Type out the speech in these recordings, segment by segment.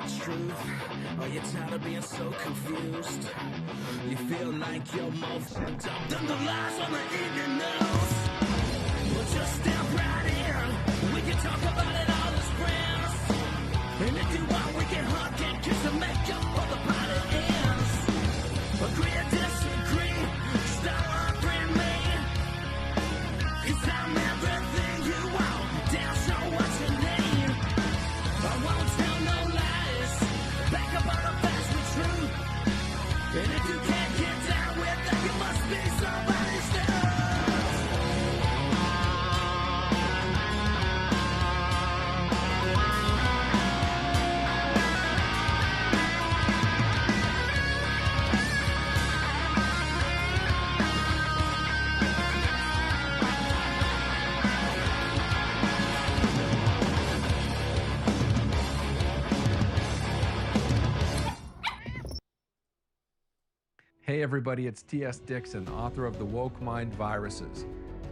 what's truth? Are you tired of being so confused? You feel like you're more fucked up than the lies on the evening news. Well, just step right in. We can talk about it all as friends. And if you want, we can hug and kiss and make up for the party ends. Agree or disagree, stop offering me. 'Cause I'm everything you want, damn sure what you need. I won't tell no lies, back up on the facts with truth. And if you can't get down with that, you must be somebody's stuff. Hey everybody, it's T.S. Dixon, author of The Woke Mind Viruses.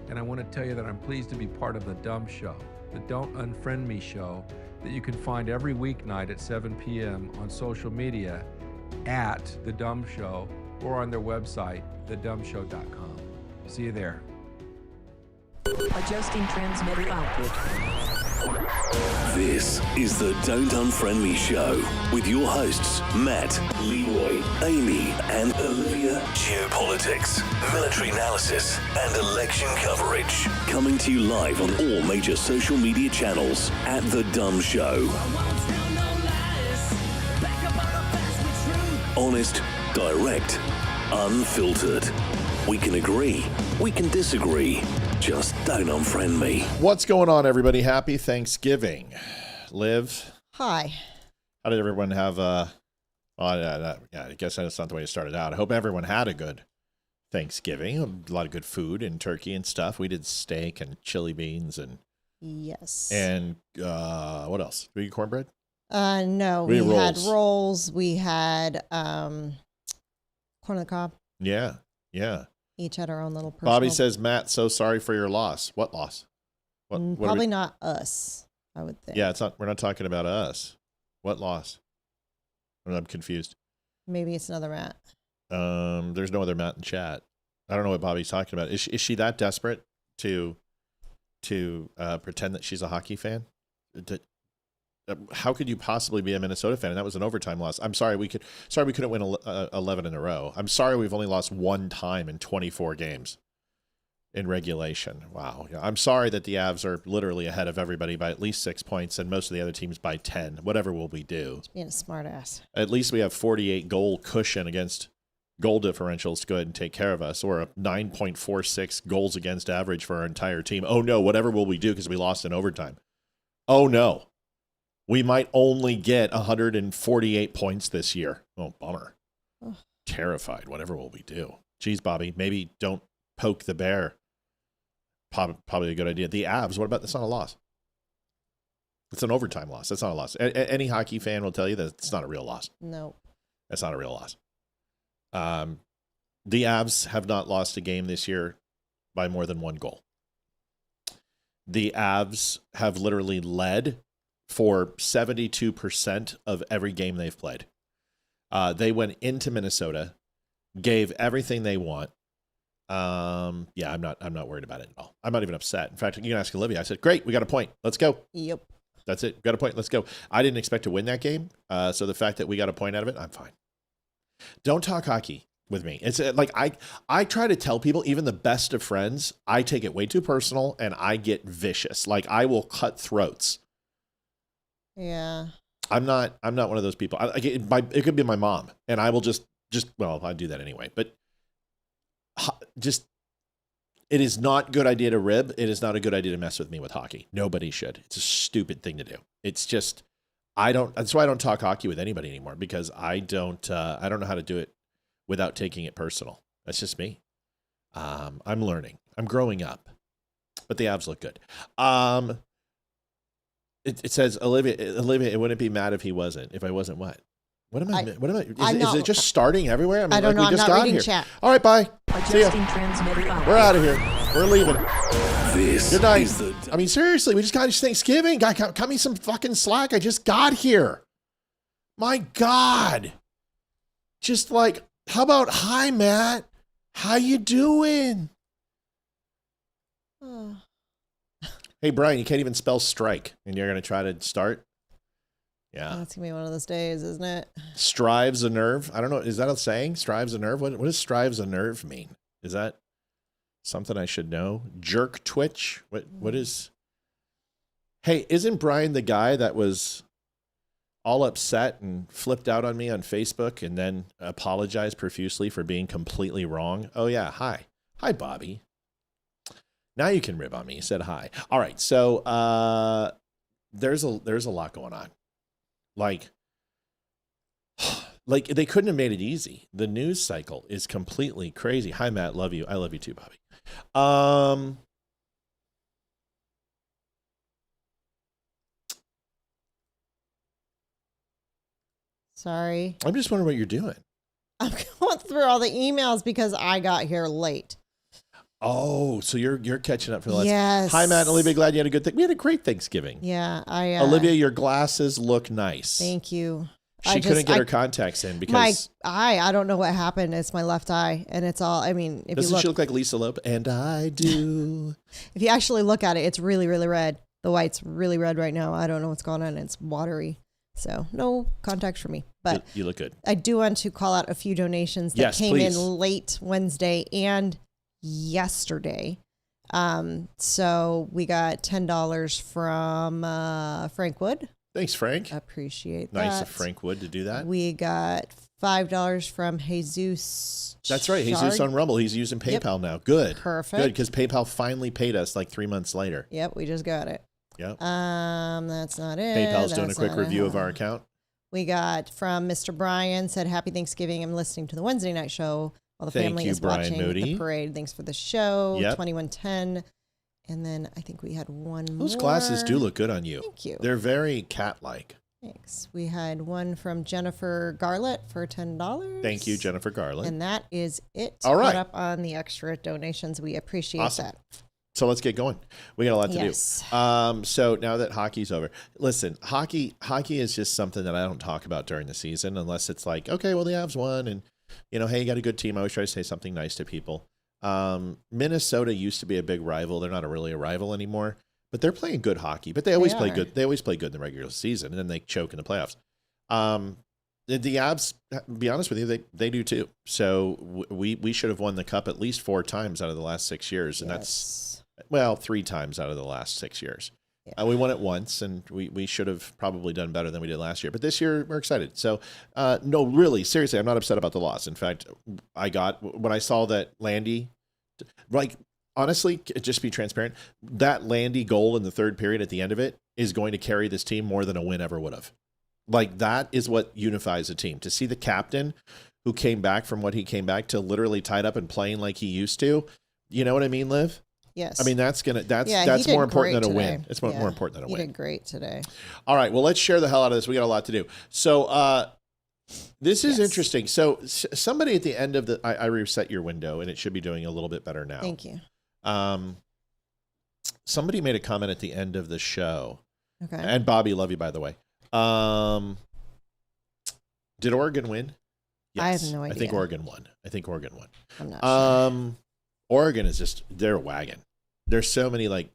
And I want to tell you that I'm pleased to be part of The Dumb Show, the Don't Unfriend Me show that you can find every weeknight at 7 p.m. on social media at The Dumb Show or on their website, thedumbshow.com. See you there. Adjusting transmitter output. This is the Don't Unfriend Me show with your hosts, Matt, Leroy, Amy, and Olivia. Geopolitics, military analysis, and election coverage. Coming to you live on all major social media channels at The Dumb Show. Honest, direct, unfiltered. We can agree, we can disagree. Just don't unfriend me. What's going on, everybody? Happy Thanksgiving. Liv. Hi. How did everyone have I guess that's not the way it started out. I hope everyone had a good Thanksgiving. A lot of good food and turkey and stuff. We did steak and chili beans and yes. And what else? Did we eat cornbread? No, we had rolls. We had corn on the cob. Yeah. Each had our own little personal. Bobby says, Matt, so sorry for your loss. What loss? What Probably not us, I would think. Yeah, we're not talking about us. What loss? I'm confused. Maybe it's another Matt. There's no other Matt in chat. I don't know what Bobby's talking about. Is she that desperate to pretend that she's a hockey fan? How could you possibly be a Minnesota fan? And that was an overtime loss. I'm sorry we couldn't win 11 in a row. I'm sorry we've only lost one time in 24 games in regulation. Wow. Yeah, I'm sorry that the Avs are literally ahead of everybody by at least 6 points and most of the other teams by 10. Whatever will we do? Just being a smart ass. At least we have 48 goal cushion against goal differentials to go ahead and take care of us, or a 9.46 goals against average for our entire team. Oh no, whatever will we do because we lost in overtime? Oh no. We might only get 148 points this year. Oh, bummer. Ugh. Terrified. Whatever will we do? Geez, Bobby, maybe don't poke the bear. Probably a good idea. The Avs, what about, that's not a loss. It's an overtime loss. That's not a loss. Any hockey fan will tell you that it's not a real loss. No. That's not a real loss. The Avs have not lost a game this year by more than one goal. The Avs have literally led for 72% of every game they've played. They went into Minnesota, gave everything they want. I'm not worried about it at all. I'm not even upset. In fact, you can ask Olivia. I said, great, we got a point. Let's go. Yep. That's it. Got a point. Let's go. I didn't expect to win that game. So the fact that we got a point out of it, I'm fine. Don't talk hockey with me. It's like I try to tell people, even the best of friends, I take it way too personal and I get vicious. Like I will cut throats. Yeah. I'm not one of those people. It could be my mom, and I will just I do that anyway. But it is not a good idea to rib. It is not a good idea to mess with me with hockey. Nobody should. It's a stupid thing to do. It's just that's why I don't talk hockey with anybody anymore, because I don't know how to do it without taking it personal. That's just me. I'm learning. I'm growing up. But the Avs look good. It says, Olivia, it wouldn't be mad if he wasn't. If I wasn't what? What am I? Is it just starting everywhere? I don't know. We just I'm not got reading here. chat. All right, bye. See ya. We're out of here. We're leaving. This Good night. is the... I mean, seriously, we just got Thanksgiving. Guy, cut me some fucking slack. I just got here. My God. Just like, how about, hi, Matt? How you doing? Oh. Hey, Brian, you can't even spell strike, and you're going to try to start? Yeah. That's going to be one of those days, isn't it? Strives a nerve. I don't know. Is that a saying? Strives a nerve? What does strives a nerve mean? Is that something I should know? Jerk twitch? What is... Hey, isn't Brian the guy that was all upset and flipped out on me on Facebook and then apologized profusely for being completely wrong? Oh, yeah. Hi. Hi, Bobby. Now you can rib on me. You said hi. All right. So there's a lot going on. Like they couldn't have made it easy. The news cycle is completely crazy. Hi, Matt. Love you. I love you too, Bobby. Sorry. I'm just wondering what you're doing. I'm going through all the emails because I got here late. Oh, so you're catching up for the last. Yes. Hi, Matt and Olivia. Glad you had a good thing. We had a great Thanksgiving. Yeah, Olivia, your glasses look nice. Thank you. She couldn't get her contacts in because my eye. I don't know what happened. It's my left eye, and it's all. I mean, if doesn't you she look like Lisa Loeb? And I do. If you actually look at it, it's really, really red. The white's really red right now. I don't know what's going on. It's watery. So no contacts for me, but you look good. I do want to call out a few donations that came in late Wednesday and yesterday. So we got $10 from Frank Wood. Thanks, Frank. Appreciate that. Nice of Frank Wood to do that. We got $5 from Jesus. That's right. Shard. Jesus on Rumble. He's using PayPal now. Good. Perfect. Good, because PayPal finally paid us like 3 months later. Yep, we just got it. Yep. That's not it. PayPal's doing a quick review of our account. We got from Mr. Brian, said, Happy Thanksgiving. I'm listening to the Wednesday night show while the family is watching the parade. Thanks for the show. Yep. 2110. And then I think we had one more. Those glasses do look good on you. Thank you. They're very cat-like. Thanks. We had one from Jennifer Garlett for $10. Thank you, Jennifer Garlett. And that is it. All right. Put up on the extra donations. We appreciate that. So let's get going. We got a lot to do. So now that hockey's over, listen, hockey is just something that I don't talk about during the season unless it's like, okay, well, the Avs won and, hey, you got a good team. I always try to say something nice to people. Minnesota used to be a big rival. They're not really a rival anymore, but they're playing good hockey. But they always play good. They always play good in the regular season, and then they choke in the playoffs. The Avs, to be honest with you, they do too. So we should have won the cup at least 4 times out of the last 6 years, and that's 3 times out of the last 6 years. Yeah. We won it once, and we should have probably done better than we did last year. But this year, we're excited. So, no, really, seriously, I'm not upset about the loss. In fact, when I saw that Landy, like, honestly, just be transparent, that Landy goal in the third period at the end of it is going to carry this team more than a win ever would have. Like, that is what unifies a team. To see the captain who came back from what he came back to literally tied up and playing like he used to, you know what I mean, Liv? Yes. I mean, that's more important than a win. It's more important than a win. He did great today. All right. Well, let's share the hell out of this. We got a lot to do. So this is interesting. So somebody at the end of I reset your window, and it should be doing a little bit better now. Thank you. Somebody made a comment at the end of the show. Okay. And Bobby, love you, by the way. Did Oregon win? Yes. I have no idea. I think Oregon won. I'm not sure. Oregon is just, they're a wagon. There's so many like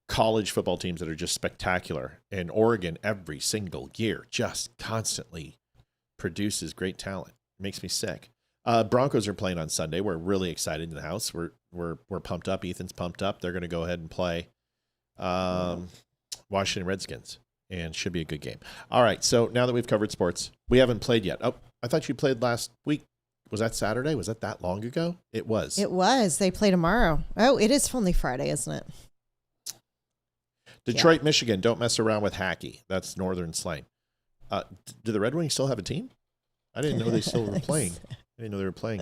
college football teams that are just spectacular. And Oregon every single year just constantly produces great talent. It makes me sick. Broncos are playing on Sunday. We're really excited in the house. We're pumped up. Ethan's pumped up. They're going to go ahead and play Washington Redskins, and should be a good game. All right. So now that we've covered sports, we haven't played yet. Oh, I thought you played last week. Was that Saturday? Was that long ago? It was. It was. They play tomorrow. Oh, it is only Friday, isn't it? Detroit, Michigan. Don't mess around with hacky. That's Northern slang. Do the Red Wings still have a team? I didn't know they still were playing. I didn't know they were playing.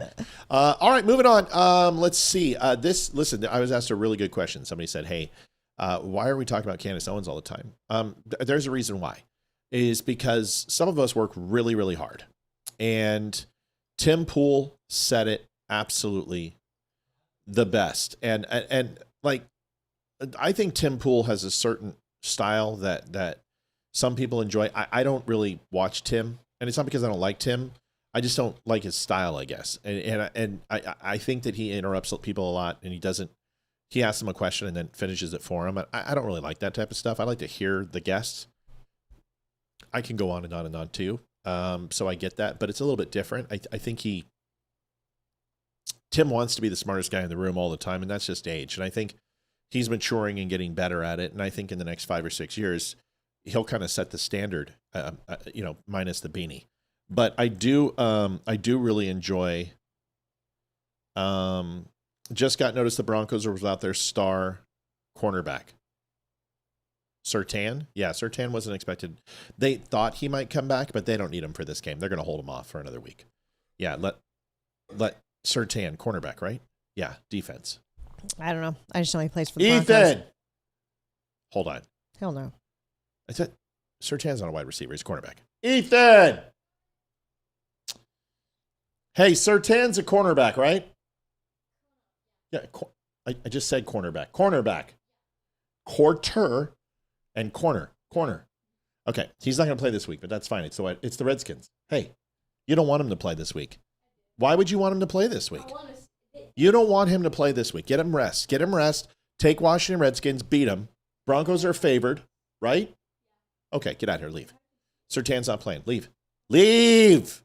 All right, moving on. Let's see. Listen, I was asked a really good question. Somebody said, hey, why are we talking about Candace Owens all the time? There's a reason why. It is because some of us work really, really hard. And Tim Pool said it absolutely the best. And like, I think Tim Pool has a certain style that Some people enjoy. I don't really watch Tim, and it's not because I don't like Tim. I just don't like his style, I guess. And I think that he interrupts people a lot, and he asks them a question and then finishes it for them. I don't really like that type of stuff. I like to hear the guests. I can go on and on and on too. So I get that, but it's a little bit different. I think Tim wants to be the smartest guy in the room all the time, and that's just age. And I think he's maturing and getting better at it. And I think in the next 5 or 6 years, he'll kind of set the standard, minus the beanie. But I do really enjoy. Just got notice the Broncos are without their star cornerback. Surtain? Yeah, Surtain wasn't expected. They thought he might come back, but they don't need him for this game. They're going to hold him off for another week. Yeah, let Surtain, cornerback, right? Yeah, defense. I don't know. I just know he plays for the Ethan! Broncos. Hold on. Hell no. I said Surtain's not a wide receiver. He's a cornerback. Ethan! Hey, Surtain's a cornerback, right? Yeah, I just said cornerback. Cornerback. Quarter and corner. Okay, he's not going to play this week, but that's fine. It's the Redskins. Hey, you don't want him to play this week. Why would you want him to play this week? You don't want him to play this week. Get him rest. Take Washington Redskins. Beat them. Broncos are favored, right? Okay, get out of here. Leave. Surtain's not playing. Leave.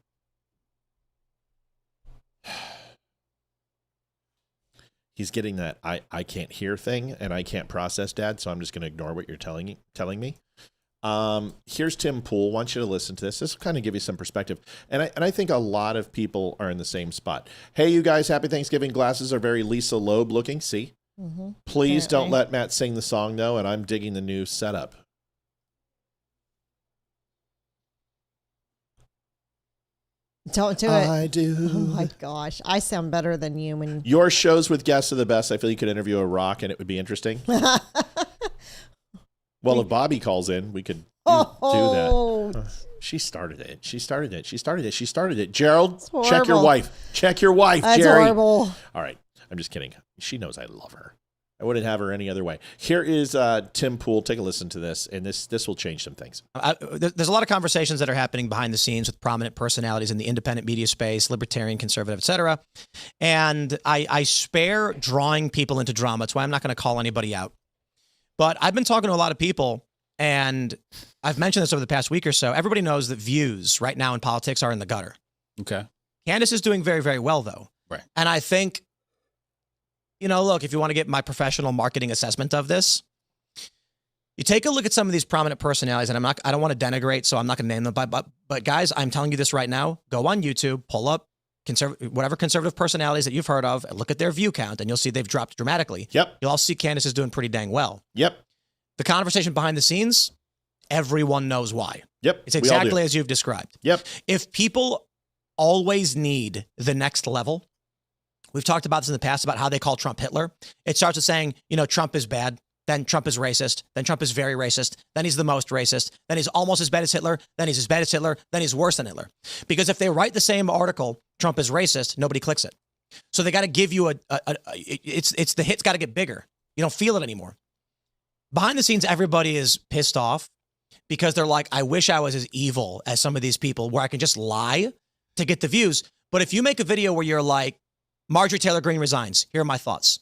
He's getting that I can't hear thing, and I can't process, Dad, so I'm just going to ignore what you're telling me. Here's Tim Pool. I want you to listen to this. This will kind of give you some perspective. And I think a lot of people are in the same spot. Hey, you guys, happy Thanksgiving. Glasses are very Lisa Loeb looking. See? Mm-hmm. Please don't let Matt sing the song, though, and I'm digging the new setup. Don't do it. I do. Oh my gosh. I sound better than you when your shows with guests are the best. I feel you could interview a rock and it would be interesting. Well, if Bobby calls in, we could do that. She started it. Gerald, check your wife. That's Jerry. horrible. All right. I'm just kidding. She knows I love her. I wouldn't have her any other way. Here is Tim Pool. Take a listen to this, and this will change some things. There's a lot of conversations that are happening behind the scenes with prominent personalities in the independent media space, libertarian, conservative, etc. And I spare drawing people into drama. That's why I'm not going to call anybody out. But I've been talking to a lot of people, and I've mentioned this over the past week or so. Everybody knows that views right now in politics are in the gutter. Okay. Candace is doing very, very well, though. Right. And I think, look, if you want to get my professional marketing assessment of this, you take a look at some of these prominent personalities, and I don't want to denigrate, so I'm not going to name them, but guys, I'm telling you this right now. Go on YouTube, pull up whatever conservative personalities that you've heard of, and look at their view count, and you'll see they've dropped dramatically. Yep. You'll all see Candace is doing pretty dang well. Yep. The conversation behind the scenes, everyone knows why. Yep. It's exactly as you've described. Yep. If people always need the next level, we've talked about this in the past about how they call Trump Hitler. It starts with saying, Trump is bad. Then Trump is racist. Then Trump is very racist. Then he's the most racist. Then he's almost as bad as Hitler. Then he's as bad as Hitler. Then he's worse than Hitler. Because if they write the same article, Trump is racist, nobody clicks it. So they got to give you it's the hit's got to get bigger. You don't feel it anymore. Behind the scenes, everybody is pissed off because they're like, I wish I was as evil as some of these people where I can just lie to get the views. But if you make a video where you're like, Marjorie Taylor Greene resigns, here are my thoughts.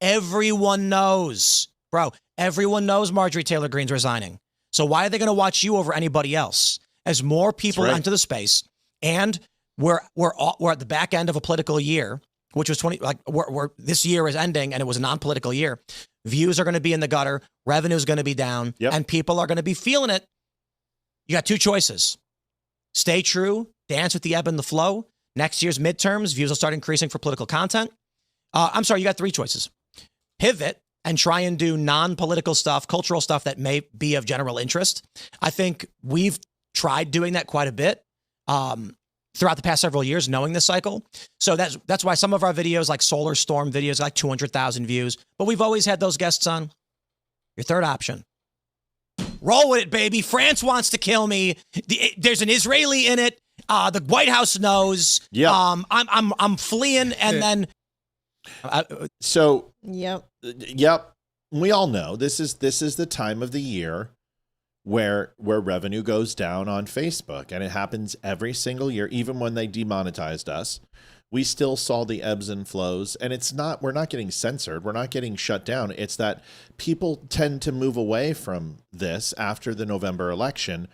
Everyone knows, bro, everyone knows Marjorie Taylor Greene's resigning. So why are they going to watch you over anybody else? As more people enter the space, and we're at the back end of a political year, which was this year is ending and it was a non-political year. Views are going to be in the gutter. Revenue is going to be down, and people are going to be feeling it. You got two choices. Stay true, dance with the ebb and the flow. Next year's midterms, views will start increasing for political content. I'm sorry, you got three choices. Pivot and try and do non-political stuff, cultural stuff that may be of general interest. I think we've tried doing that quite a bit throughout the past several years, knowing this cycle. So that's why some of our videos, like Solar Storm videos, like 200,000 views. But we've always had those guests on. Your third option. Roll with it, baby. France wants to kill me. There's an Israeli in it. The White House knows. Yep. I'm fleeing, and then. Yep. We all know this is the time of the year where revenue goes down on Facebook, and it happens every single year. Even when they demonetized us, we still saw the ebbs and flows, and we're not getting censored. We're not getting shut down. It's that people tend to move away from this after the November election,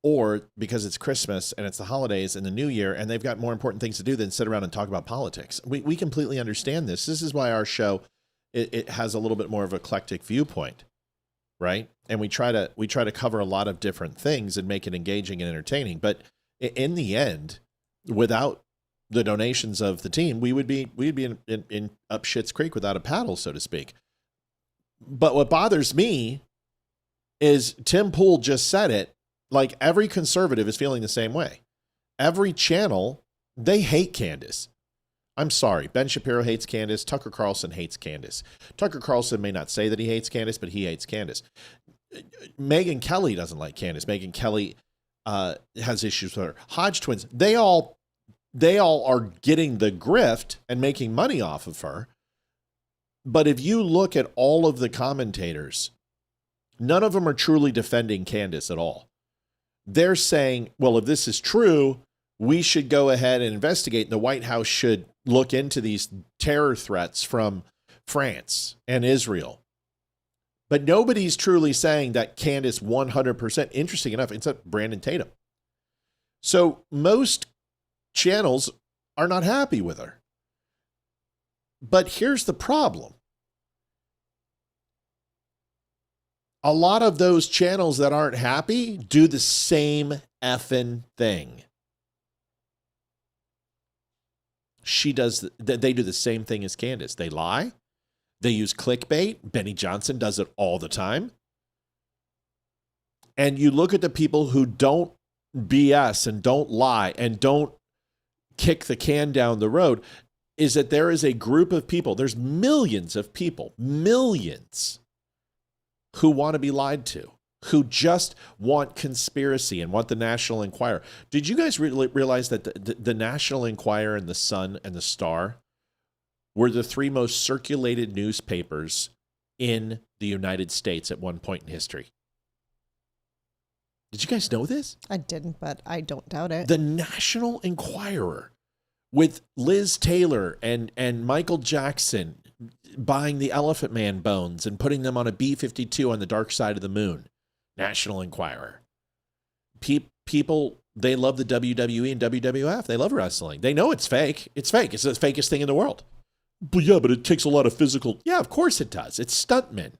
or because it's Christmas and it's the holidays and the New Year, and they've got more important things to do than sit around and talk about politics. We completely understand this. This is why our show, it has a little bit more of an eclectic viewpoint, right? And we try to cover a lot of different things and make it engaging and entertaining. But in the end, without the donations of the team, we'd be in up Schitt's Creek without a paddle, so to speak. But what bothers me is Tim Pool just said it. Like, every conservative is feeling the same way. Every channel, they hate Candace. I'm sorry. Ben Shapiro hates Candace. Tucker Carlson hates Candace. Tucker Carlson may not say that he hates Candace, but he hates Candace. Megyn Kelly doesn't like Candace. Megyn Kelly has issues with her. Hodge twins, they all are getting the grift and making money off of her. But if you look at all of the commentators, none of them are truly defending Candace at all. They're saying, well, if this is true, we should go ahead and investigate. The White House should look into these terror threats from France and Israel. But nobody's truly saying that Candace 100%, interesting enough, except Brandon Tatum. So most channels are not happy with her. But here's the problem. A lot of those channels that aren't happy do the same effing thing. They do the same thing as Candace. They lie. They use clickbait. Benny Johnson does it all the time. And you look at the people who don't BS and don't lie and don't kick the can down the road, is that there is a group of people, there's millions of people, millions, who want to be lied to, who just want conspiracy and want the National Enquirer. Did you guys realize that the National Enquirer and the Sun and the Star were the three most circulated newspapers in the United States at one point in history? Did you guys know this? I didn't, but I don't doubt it. The National Enquirer, with Liz Taylor and Michael Jackson buying the Elephant Man bones and putting them on a B-52 on the dark side of the moon. National Enquirer. People, they love the WWE and WWF. They love wrestling. They know it's fake. It's fake. It's the fakest thing in the world. But yeah, but it takes a lot of physical. Yeah, of course it does. It's stuntmen.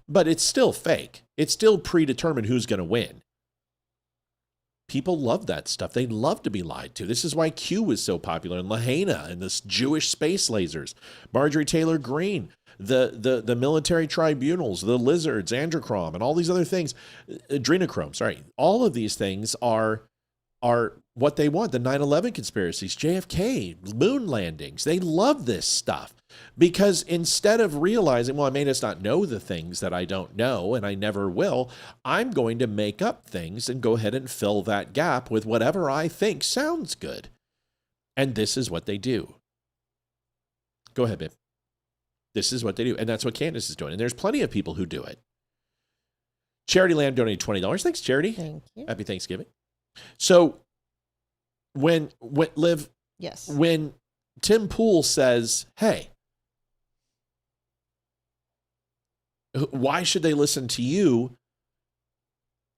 But it's still fake. It's still predetermined who's going to win. People love that stuff. They love to be lied to. This is why Q was so popular, and Lahaina and this Jewish space lasers, Marjorie Taylor Greene, the military tribunals, the lizards, androchrome, and all these other things, adrenochrome, sorry. All of these things are what they want. The 9/11 conspiracies, JFK, moon landings. They love this stuff because instead of realizing, well, I may just not know the things that I don't know and I never will, I'm going to make up things and go ahead and fill that gap with whatever I think sounds good. And this is what they do. Go ahead, babe. This is what they do. And that's what Candace is doing. And there's plenty of people who do it. Charity Lamb donated $20. Thanks, Charity. Thank you. Happy Thanksgiving. So when Liv, yes, when Tim Pool says, hey, why should they listen to you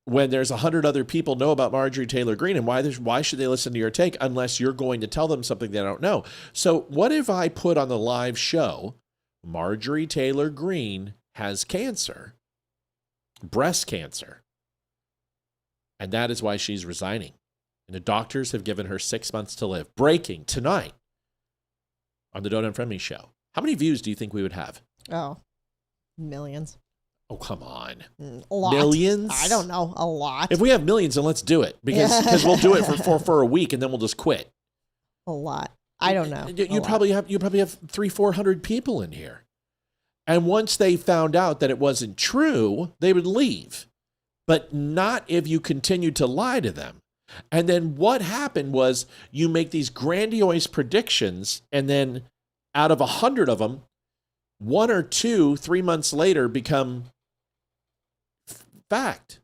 when there's 100 other people know about Marjorie Taylor Greene, and why should they listen to your take unless you're going to tell them something they don't know? So what if I put on the live show, Marjorie Taylor Greene has cancer, breast cancer, and that is why she's resigning. And the doctors have given her 6 months to live. Breaking tonight on the Don't Unfriend Me show. How many views do you think we would have? Oh, millions. Oh, come on. A lot. Millions? I don't know. A lot. If we have millions, then let's do it because we'll do it for a week and then we'll just quit. A lot. I don't know. You probably have 300-400 people in here. And once they found out that it wasn't true, they would leave. But not if you continue to lie to them. And then what happened was you make these grandiose predictions, and then out of 100 of them, 1 or 2, 3 months later, become fact.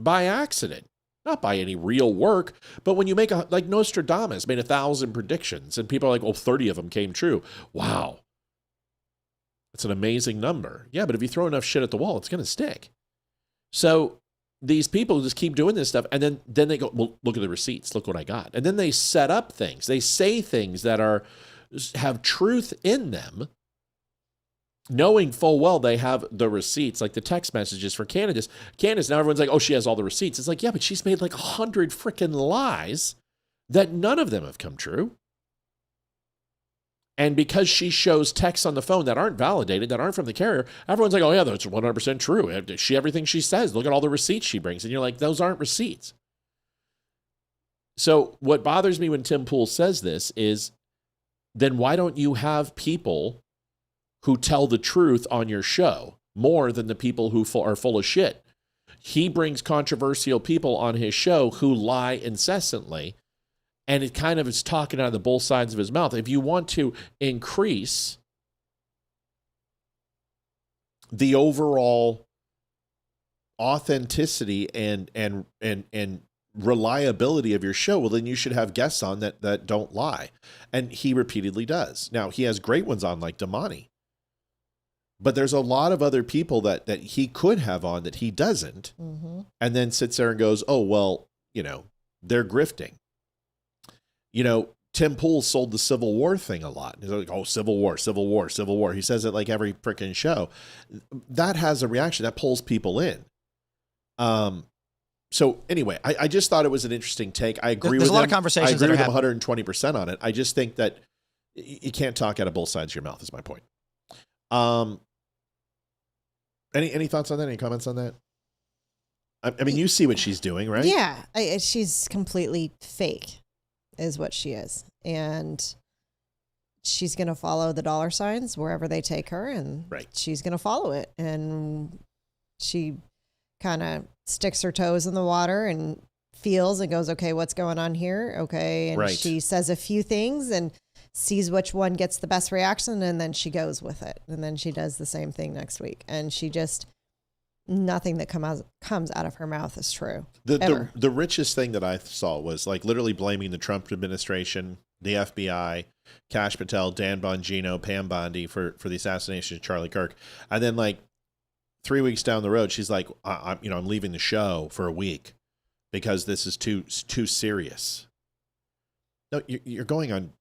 by accident, not by any real work. But when you make like Nostradamus made 1,000 predictions and people are like, 30 of them came true. Wow. It's an amazing number. Yeah, but if you throw enough shit at the wall, it's going to stick. So these people just keep doing this stuff, and then they go, well, look at the receipts. Look what I got. And then they set up things. They say things that have truth in them, knowing full well they have the receipts, like the text messages for Candace. Now everyone's like, oh, she has all the receipts. It's like, yeah, but she's made like 100 freaking lies that none of them have come true. And because she shows texts on the phone that aren't validated, that aren't from the carrier, everyone's like, oh, yeah, that's 100% true. Everything she says, look at all the receipts she brings. And you're like, those aren't receipts. So what bothers me when Tim Pool says this is, then why don't you have people who tell the truth on your show more than the people who are full of shit? He brings controversial people on his show who lie incessantly. And it kind of is talking out of the both sides of his mouth. If you want to increase the overall authenticity and reliability of your show, well, then you should have guests on that don't lie. And he repeatedly does. Now, he has great ones on like Damani. But there's a lot of other people that he could have on that he doesn't. Mm-hmm. And then sits there and goes, oh, well, they're grifting. Tim Pool sold the Civil War thing a lot. He's like, oh, Civil War, Civil War, Civil War. He says it like every freaking show. That has a reaction. That pulls people in. So anyway, I just thought it was an interesting take. I agree with him. There's a lot of conversations. I agree with him 120% on it. I just think that you can't talk out of both sides of your mouth is my point. Any thoughts on that? Any comments on that? I mean, you see what she's doing, right? Yeah. She's completely fake. Is what she is. And she's going to follow the dollar signs wherever they take her, and she's going to follow it. And she kind of sticks her toes in the water and feels and goes, okay, what's going on here? Okay. And she says a few things and sees which one gets the best reaction, and then she goes with it. And then she does the same thing next week. And she just, nothing that comes out of her mouth is true. The richest thing that I saw was like literally blaming the Trump administration, the FBI, Kash Patel, Dan Bongino, Pam Bondi for the assassination of Charlie Kirk. And then like 3 weeks down the road, she's like, I'm leaving the show for a week because this is too serious. No, you're going on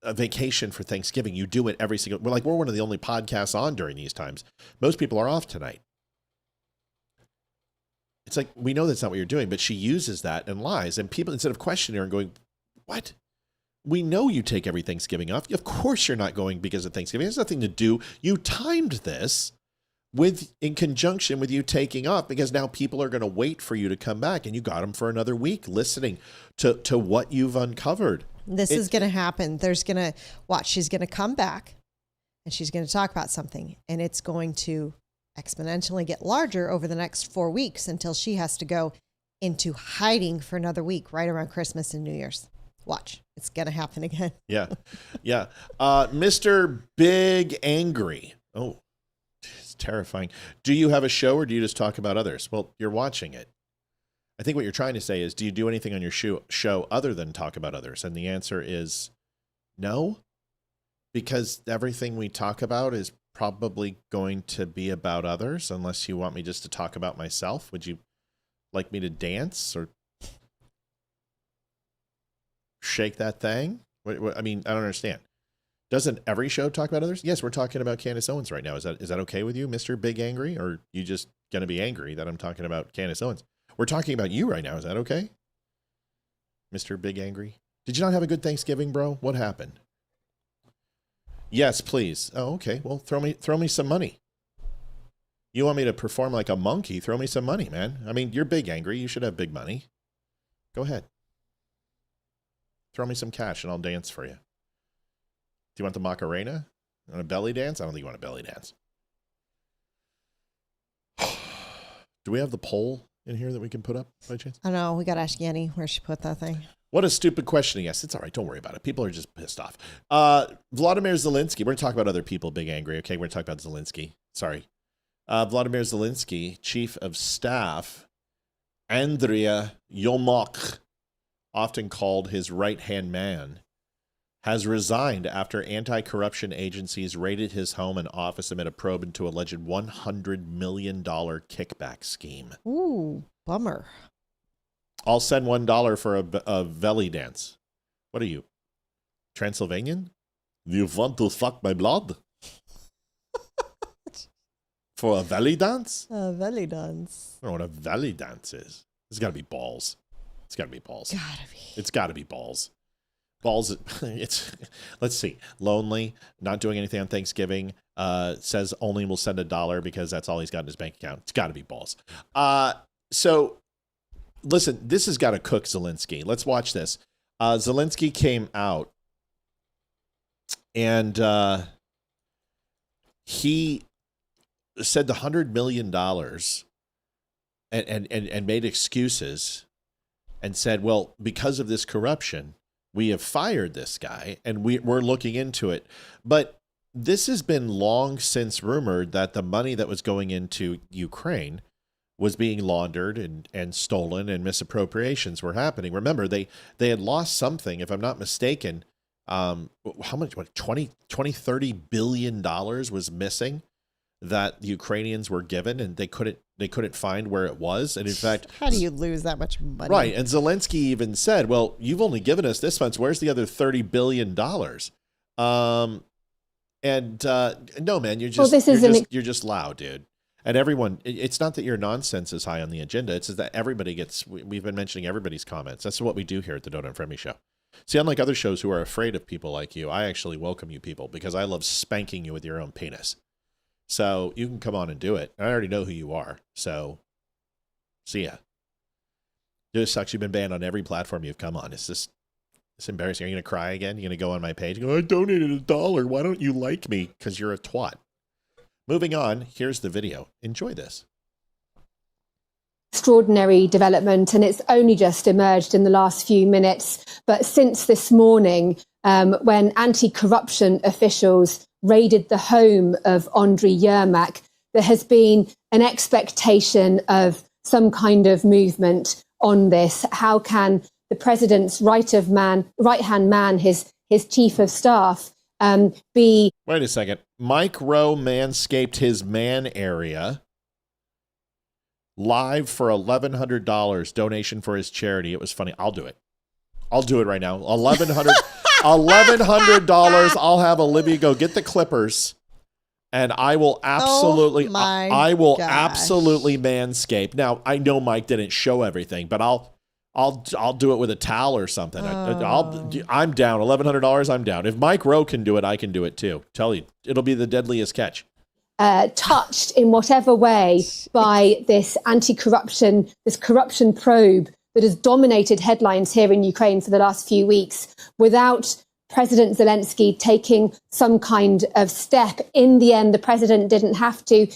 a vacation for Thanksgiving. You do it every single, we're one of the only podcasts on during these times. Most people are off tonight. It's like, we know that's not what you're doing, but she uses that and lies. And people, instead of questioning her and going, what? We know you take every Thanksgiving off. Of course you're not going because of Thanksgiving. It has nothing to do. You timed this in conjunction with you taking off, because now people are going to wait for you to come back, and you got them for another week listening to what you've uncovered. This is going to happen. She's going to come back and she's going to talk about something, and it's going to exponentially get larger over the next 4 weeks until she has to go into hiding for another week right around Christmas and New Year's. Watch. It's going to happen again. Yeah. Mr. Big Angry. Oh, it's terrifying. Do you have a show, or do you just talk about others? Well, you're watching it. I think what you're trying to say is, do you do anything on your show other than talk about others? And the answer is no, because everything we talk about is probably going to be about others, unless you want me just to talk about myself. Would you like me to dance or shake that thing? I mean, I don't understand. Doesn't every show talk about others? Yes, we're talking about Candace Owens right now. Is that okay with you, Mr. Big Angry? Or you just going to be angry that I'm talking about Candace Owens? We're talking about you right now. Is that okay, Mr. Big Angry? Did you not have a good Thanksgiving, bro? What happened? Yes, please. Oh, okay. Well, throw me some money. You want me to perform like a monkey? Throw me some money, man. I mean, you're Big Angry. You should have big money. Go ahead. Throw me some cash and I'll dance for you. Do you want the Macarena? You want a belly dance? I don't think you want a belly dance. Do we have the poll in here that we can put up by chance? I know. We got to ask Yenny where she put that thing. What a stupid question. Yes, it's all right. Don't worry about it. People are just pissed off. Vladimir Zelenskyy. We're going to talk about other people, Big Angry. Okay, we're going to talk about Zelenskyy. Sorry. Vladimir Zelenskyy, chief of staff, Andrea Yermak, often called his right-hand man, has resigned after anti-corruption agencies raided his home and office amid a probe into alleged $100 million kickback scheme. Ooh, bummer. I'll send $1 for a belly dance. What are you, Transylvanian? You want to suck my blood? For a belly dance? A belly dance. I don't know what a belly dance is. It's got to be balls. It's got to be balls. It's got to be balls. Balls. It's. Let's see. Lonely, not doing anything on Thanksgiving. Says only will send $1 because that's all he's got in his bank account. It's got to be balls. So, listen. This has got to cook Zelenskyy. Let's watch this. Zelenskyy came out and he said the $100 million and made excuses and said, well, because of this corruption, we have fired this guy and we're looking into it. But this has been long since rumored that the money that was going into Ukraine was being laundered and stolen, and misappropriations were happening. Remember, they had lost something, if I'm not mistaken. How much? What, 30 billion dollars was missing that the Ukrainians were given, and they couldn't find where it was. And in fact, how do you lose that much money? Right. And Zelenskyy even said, well, you've only given us this much. Where's the other $30 billion? No, man, you're just loud, dude. And everyone, it's not that your nonsense is high on the agenda. It's that everybody gets, we've been mentioning everybody's comments. That's what we do here at the Don't Unfriend Me Show. See, unlike other shows who are afraid of people like you, I actually welcome you people because I love spanking you with your own penis. So you can come on and do it. I already know who you are. So see ya. It just sucks. You've been banned on every platform you've come on. It's embarrassing. Are you going to cry again? You're going to go on my page and go, I donated $1. Why don't you like me? Because you're a twat. Moving on, here's the video. Enjoy this. Extraordinary development, and it's only just emerged in the last few minutes. But since this morning, when anti-corruption officials raided the home of Andriy Yermak, there has been an expectation of some kind of movement on this. How can the president's right-hand man, his chief of staff, be... Wait a second. Mike Rowe manscaped his man area live for $1,100 donation for his charity. It was funny. I'll do it. I'll do it right now. $1,100. I'll have Olivia go get the clippers, and I will absolutely, absolutely manscape. Now I know Mike didn't show everything, but I'll do it with a towel or something. I'm down. $1,100. I'm down. If Mike Rowe can do it, I can do it too. Tell you, it'll be the deadliest catch. Touched in whatever way by this corruption probe that has dominated headlines here in Ukraine for the last few weeks, without President Zelenskyy taking some kind of step. In the end, the president didn't have to.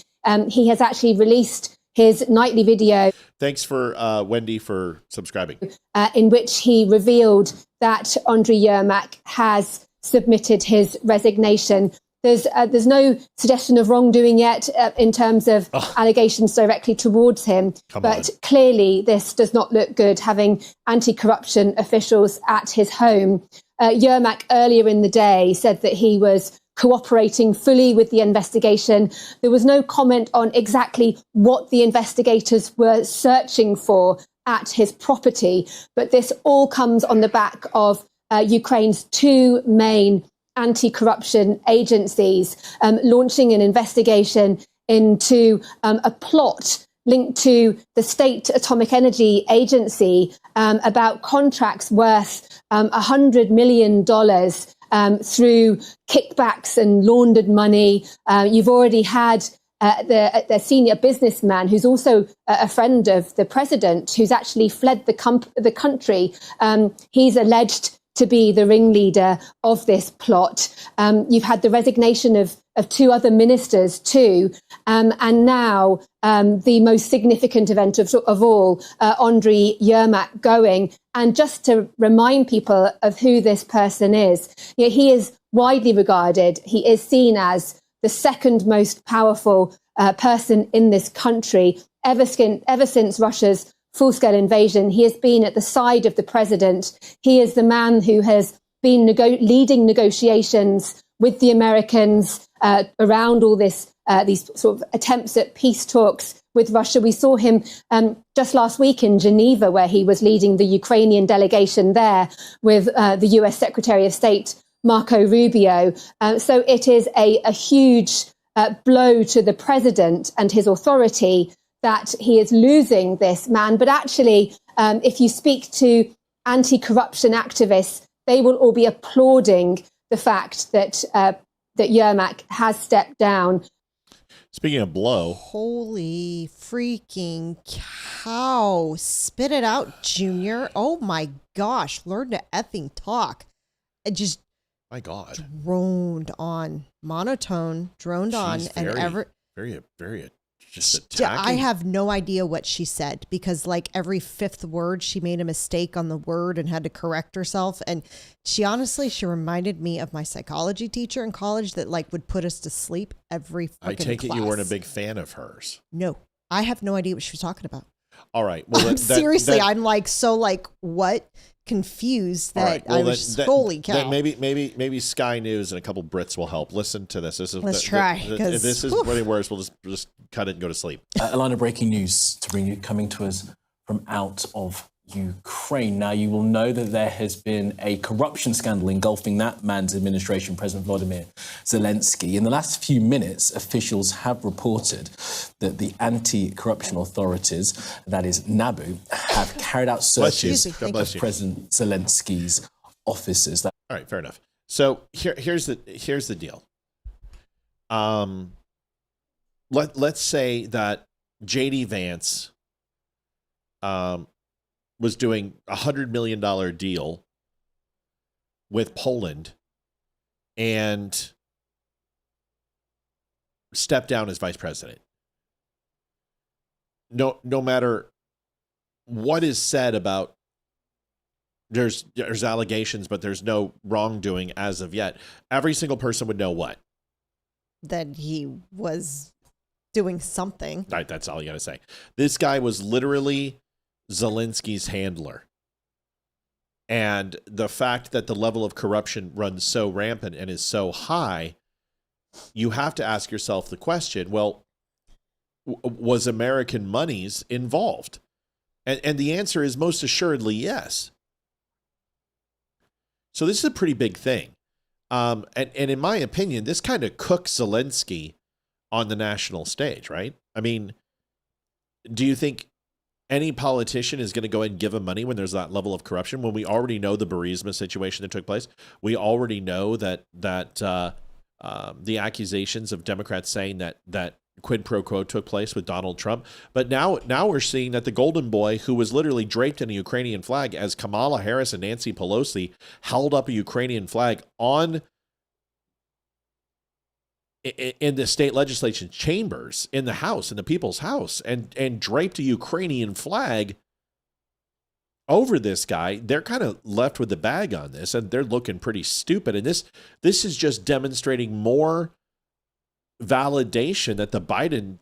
He has actually released his nightly video. Thanks for Wendy for subscribing. In which he revealed that Andriy Yermak has submitted his resignation. There's no suggestion of wrongdoing yet in terms of allegations directly towards him. But clearly this does not look good, having anti-corruption officials at his home. Yermak earlier in the day said that he was cooperating fully with the investigation. There was no comment on exactly what the investigators were searching for at his property. But this all comes on the back of Ukraine's two main anti-corruption agencies launching an investigation into a plot linked to the State Atomic Energy Agency about contracts worth $100 million through kickbacks and laundered money. You've already had the senior businessman who's also a friend of the president, who's actually fled the country. He's alleged to be the ringleader of this plot. You've had the resignation of two other ministers too. And now the most significant event of all, Andriy Yermak going. And just to remind people of who this person is, he is widely regarded. He is seen as the second most powerful person in this country ever since Russia's full-scale invasion. He has been at the side of the president. He is the man who has been leading negotiations with the Americans around all this, these sort of attempts at peace talks with Russia. We saw him just last week in Geneva, where he was leading the Ukrainian delegation there with the US Secretary of State, Marco Rubio. So it is a huge blow to the president and his authority that he is losing this man. But actually, if you speak to anti-corruption activists, they will all be applauding the fact that that Yermak has stepped down. Speaking of blow. Holy freaking cow. Spit it out, Junior. Oh my gosh. Learn to effing talk. It just my God. Droned on. Monotone, droned on. Very just attacking. I have no idea what she said, because like every fifth word she made a mistake on the word and had to correct herself. And she reminded me of my psychology teacher in college that like would put us to sleep every fucking I take class. it you weren't a big fan of hers. No, I have no idea what she was talking about. All right. Well, seriously, I'm like, so like what? Confused that right. Well, I was just, holy cow. Maybe Sky News and a couple Brits will help. Listen to this. Let's try. If this is really worse, we'll just cut it and go to sleep. A line of breaking news to bring you, coming to us from out of Ukraine. Now, you will know that there has been a corruption scandal engulfing that man's administration, President Volodymyr Zelenskyy. In the last few minutes, officials have reported that the anti-corruption authorities, that is NABU, have carried out searches of President Zelenskyy's offices. All right, fair enough. So here's the deal. Let's say that J.D. Vance was doing $100 million deal with Poland and stepped down as vice president. No matter what is said about there's allegations, but there's no wrongdoing as of yet. Every single person would know what? That he was doing something. Right, that's all you got to say. This guy was literally Zelenskyy's handler. And the fact that the level of corruption runs so rampant and is so high, you have to ask yourself the question, well, was American monies involved? And the answer is most assuredly yes. So this is a pretty big thing. And in my opinion, this kind of cooks Zelenskyy on the national stage, right? I mean, do you think any politician is going to go ahead and give him money when there's that level of corruption, when we already know the Burisma situation that took place? We already know that the accusations of Democrats saying that quid pro quo took place with Donald Trump. But now we're seeing that the golden boy, who was literally draped in a Ukrainian flag as Kamala Harris and Nancy Pelosi held up a Ukrainian flag in the state legislature chambers, in the House, in the People's House, and draped a Ukrainian flag over this guy. They're kind of left with the bag on this, and they're looking pretty stupid. And this is just demonstrating more validation that the Biden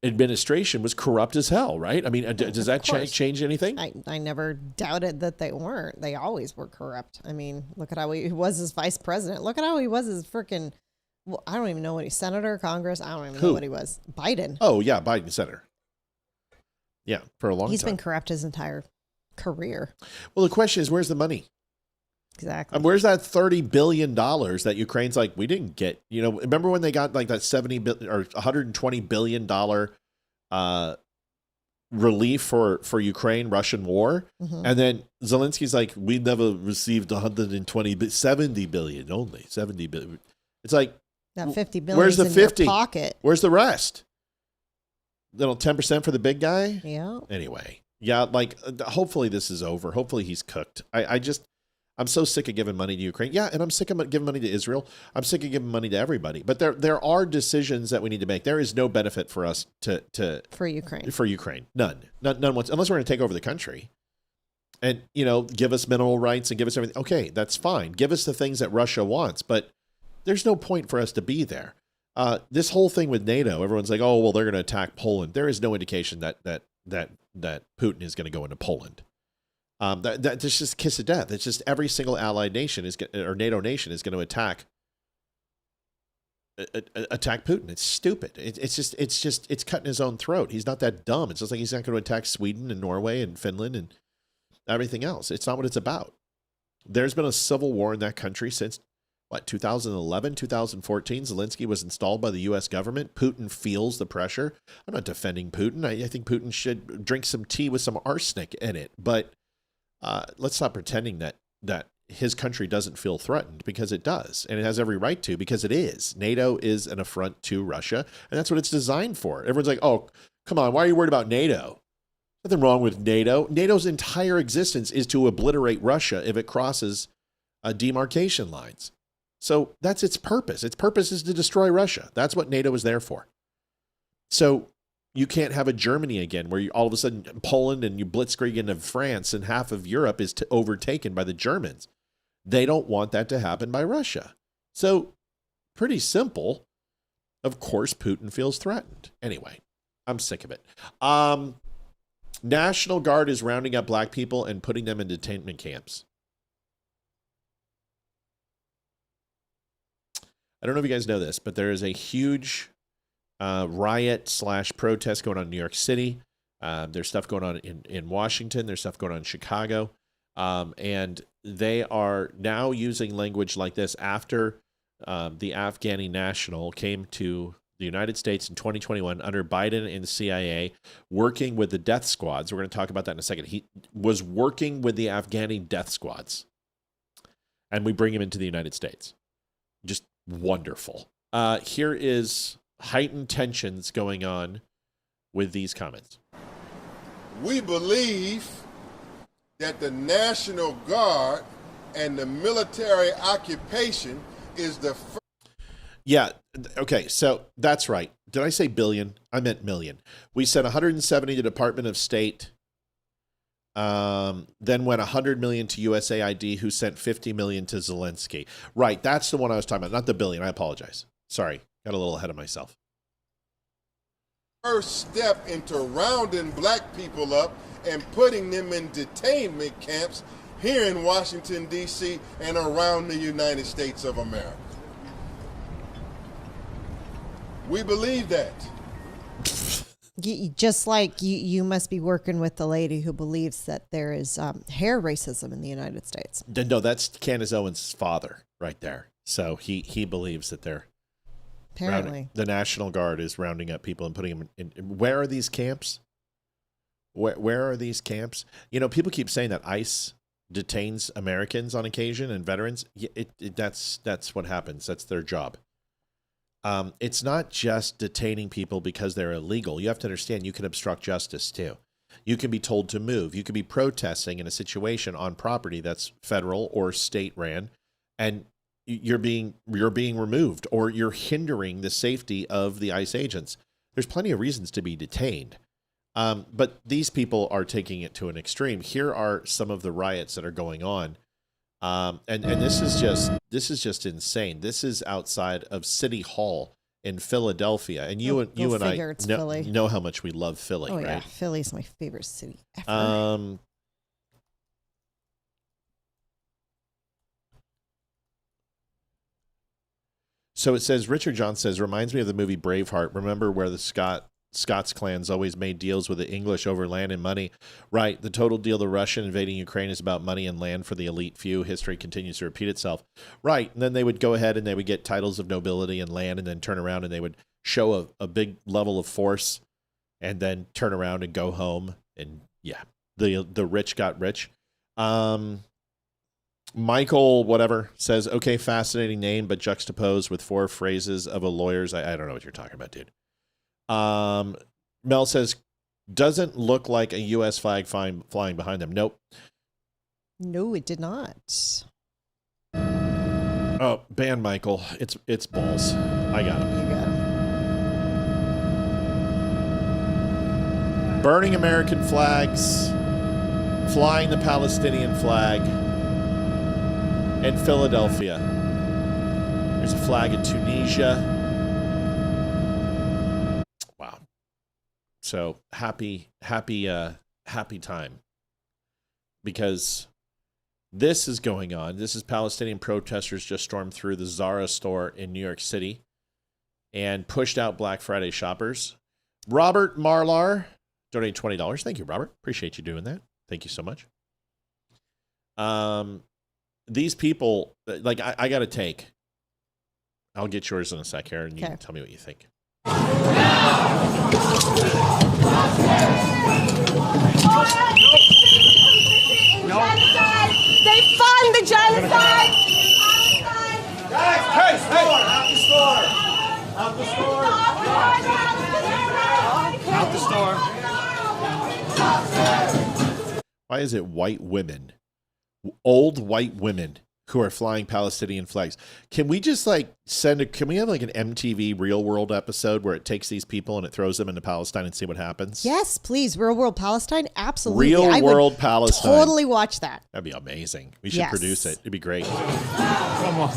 administration was corrupt as hell, right? I mean, does that change anything? I never doubted that they weren't. They always were corrupt. I mean, look at how he was as vice president. Look at how he was as freaking... Well, I don't even know what he's senator, Congress. I don't even know what he was. Biden. Oh, yeah, Biden, senator. Yeah, for a long time. He's been corrupt his entire career. Well, the question is, where's the money? Exactly. Where's that $30 billion that Ukraine's like, we didn't get? You know, remember when they got like that $120 billion relief for Ukraine, Russian war? Mm-hmm. And then Zelensky's like, we never received 70 billion only, 70 billion. It's like, that 50 billion. Where's the 50? Your pocket. Where's the rest? Little 10% for the big guy? Yeah. Anyway. Yeah, like, hopefully this is over. Hopefully he's cooked. I'm so sick of giving money to Ukraine. Yeah, and I'm sick of giving money to Israel. I'm sick of giving money to everybody. But there are decisions that we need to make. There is no benefit for us for Ukraine. For Ukraine. None unless we're going to take over the country. And, give us mineral rights and give us everything. Okay, that's fine. Give us the things that Russia wants, but there's no point for us to be there. This whole thing with NATO, everyone's like, oh, well, they're going to attack Poland. There is no indication that that Putin is going to go into Poland. That's just kiss of death. It's just every single allied nation or NATO nation is going to attack Putin. It's stupid. It's cutting his own throat. He's not that dumb. It's just like he's not going to attack Sweden and Norway and Finland and everything else. It's not what it's about. There's been a civil war in that country since 2011, 2014. Zelenskyy was installed by the U.S. government. Putin feels the pressure. I'm not defending Putin. I think Putin should drink some tea with some arsenic in it. But let's stop pretending that his country doesn't feel threatened, because it does. And it has every right to, because it is. NATO is an affront to Russia, and that's what it's designed for. Everyone's like, oh, come on, why are you worried about NATO? Nothing wrong with NATO. NATO's entire existence is to obliterate Russia if it crosses demarcation lines. So that's its purpose. Its purpose is to destroy Russia. That's what NATO is there for. So you can't have a Germany again where all of a sudden Poland and you blitzkrieg into France and half of Europe is overtaken by the Germans. They don't want that to happen by Russia. So pretty simple. Of course, Putin feels threatened. Anyway, I'm sick of it. National Guard is rounding up black people and putting them in detainment camps. I don't know if you guys know this, but there is a huge riot/protest going on in New York City. There's stuff going on in Washington. There's stuff going on in Chicago. And they are now using language like this after the Afghani national came to the United States in 2021 under Biden and the CIA, working with the death squads. We're going to talk about that in a second. He was working with the Afghani death squads. And we bring him into the United States. Just wonderful. Here is heightened tensions going on with these comments. We believe that the National Guard and the military occupation is the first. Yeah, okay, so that's right. Did I say billion? I meant million. We sent 170 to Department of State, then went 100 million to USAID, who sent 50 million to Zelenskyy. Right, that's the one I was talking about, not the billion. I apologize. Sorry, got a little ahead of myself. First step into rounding black people up and putting them in detainment camps here in Washington, D.C. and around the United States of America. We believe that. Just like you must be working with the lady who believes that there is hair racism in the United States. No, that's Candace Owens' father right there. So he believes that they're apparently the National Guard is rounding up people and putting them in. Where are these camps? Where are these camps? You know, people keep saying that ICE detains Americans on occasion and veterans. That's what happens. That's their job. It's not just detaining people because they're illegal. You have to understand you can obstruct justice too. You can be told to move. You could be protesting in a situation on property that's federal or state ran, and you're being removed, or you're hindering the safety of the ICE agents. There's plenty of reasons to be detained. But these people are taking it to an extreme. Here are some of the riots that are going on. And this is just insane. This is outside of City Hall in Philadelphia, and you and I know how much we love Philly. Oh right? Yeah, Philly's my favorite city ever. So it says, Richard John says, reminds me of the movie Braveheart. Remember where the Scots clans always made deals with the English over land and money. Right. The total deal, the Russian invading Ukraine, is about money and land for the elite few. History continues to repeat itself. Right. And then they would go ahead and they would get titles of nobility and land, and then turn around and they would show a big level of force, and then turn around and go home. And yeah, the rich got rich. Michael, whatever, says, okay, fascinating name, but juxtaposed with 4 phrases of a lawyer's. I don't know what you're talking about, dude. Mel says, doesn't look like a U.S. flag flying behind them. Nope. No, it did not. Oh, ban Michael. It's balls. I got him. You got him. Burning American flags, flying the Palestinian flag in Philadelphia. There's a flag in Tunisia. Wow. So happy happy time because this is going on. This is Palestinian protesters just stormed through the Zara store in New York City and pushed out Black Friday shoppers. Robert Marlar donated $20. Thank you, Robert. Appreciate you doing that. Thank you so much. These people, like, I got to take. I'll get yours in a sec here, and you can tell me what you think. They fund the genocide. Guys, out the store. Out the store. Out the store. Why is it white women, old white women, who are flying Palestinian flags? Can we just can we have like an MTV Real World episode where it takes these people and it throws them into Palestine and see what happens? Yes, please. Real World Palestine. Absolutely. Real World Palestine. Totally watch that. That'd be amazing. We should produce it. It'd be great. Come on.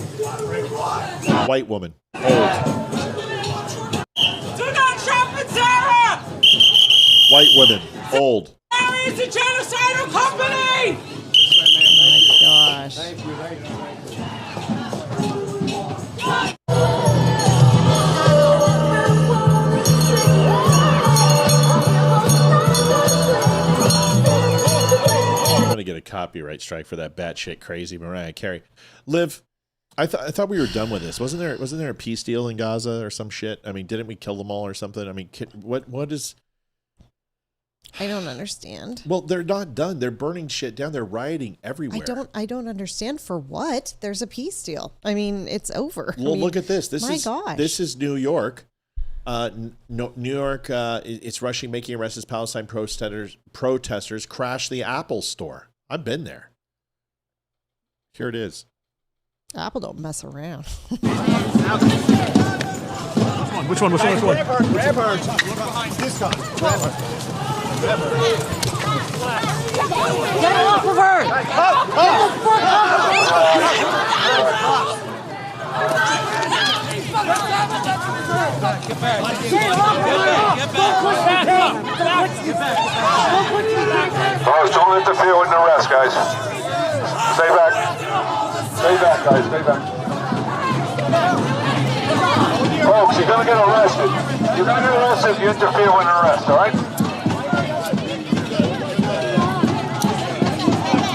White woman. Old. Do not trumpet Sarah! White women. Old. Sarah is a genocidal company! Oh my gosh. Thank you. I'm going to get a copyright strike for that batshit crazy Mariah Carey. Liv, I thought we were done with this. Wasn't there a peace deal in Gaza or some shit? I mean, didn't we kill them all or something? I mean, what is... I don't understand. Well, they're not done. They're burning shit down. They're rioting everywhere. I don't understand for what. There's a peace deal. I mean, it's over. Well, look at this. This is New York. New York. It's rushing, making arrests as Palestine protesters crash the Apple store. I've been there. Here it is. Apple don't mess around. Which one? Grab her. This guy. Grab her. Get off of her! Don't interfere with the arrest, guys. Stay back. Stay back, guys. Stay back. Folks, you're going to get arrested. You're going to get arrested if you interfere with an arrest, all right?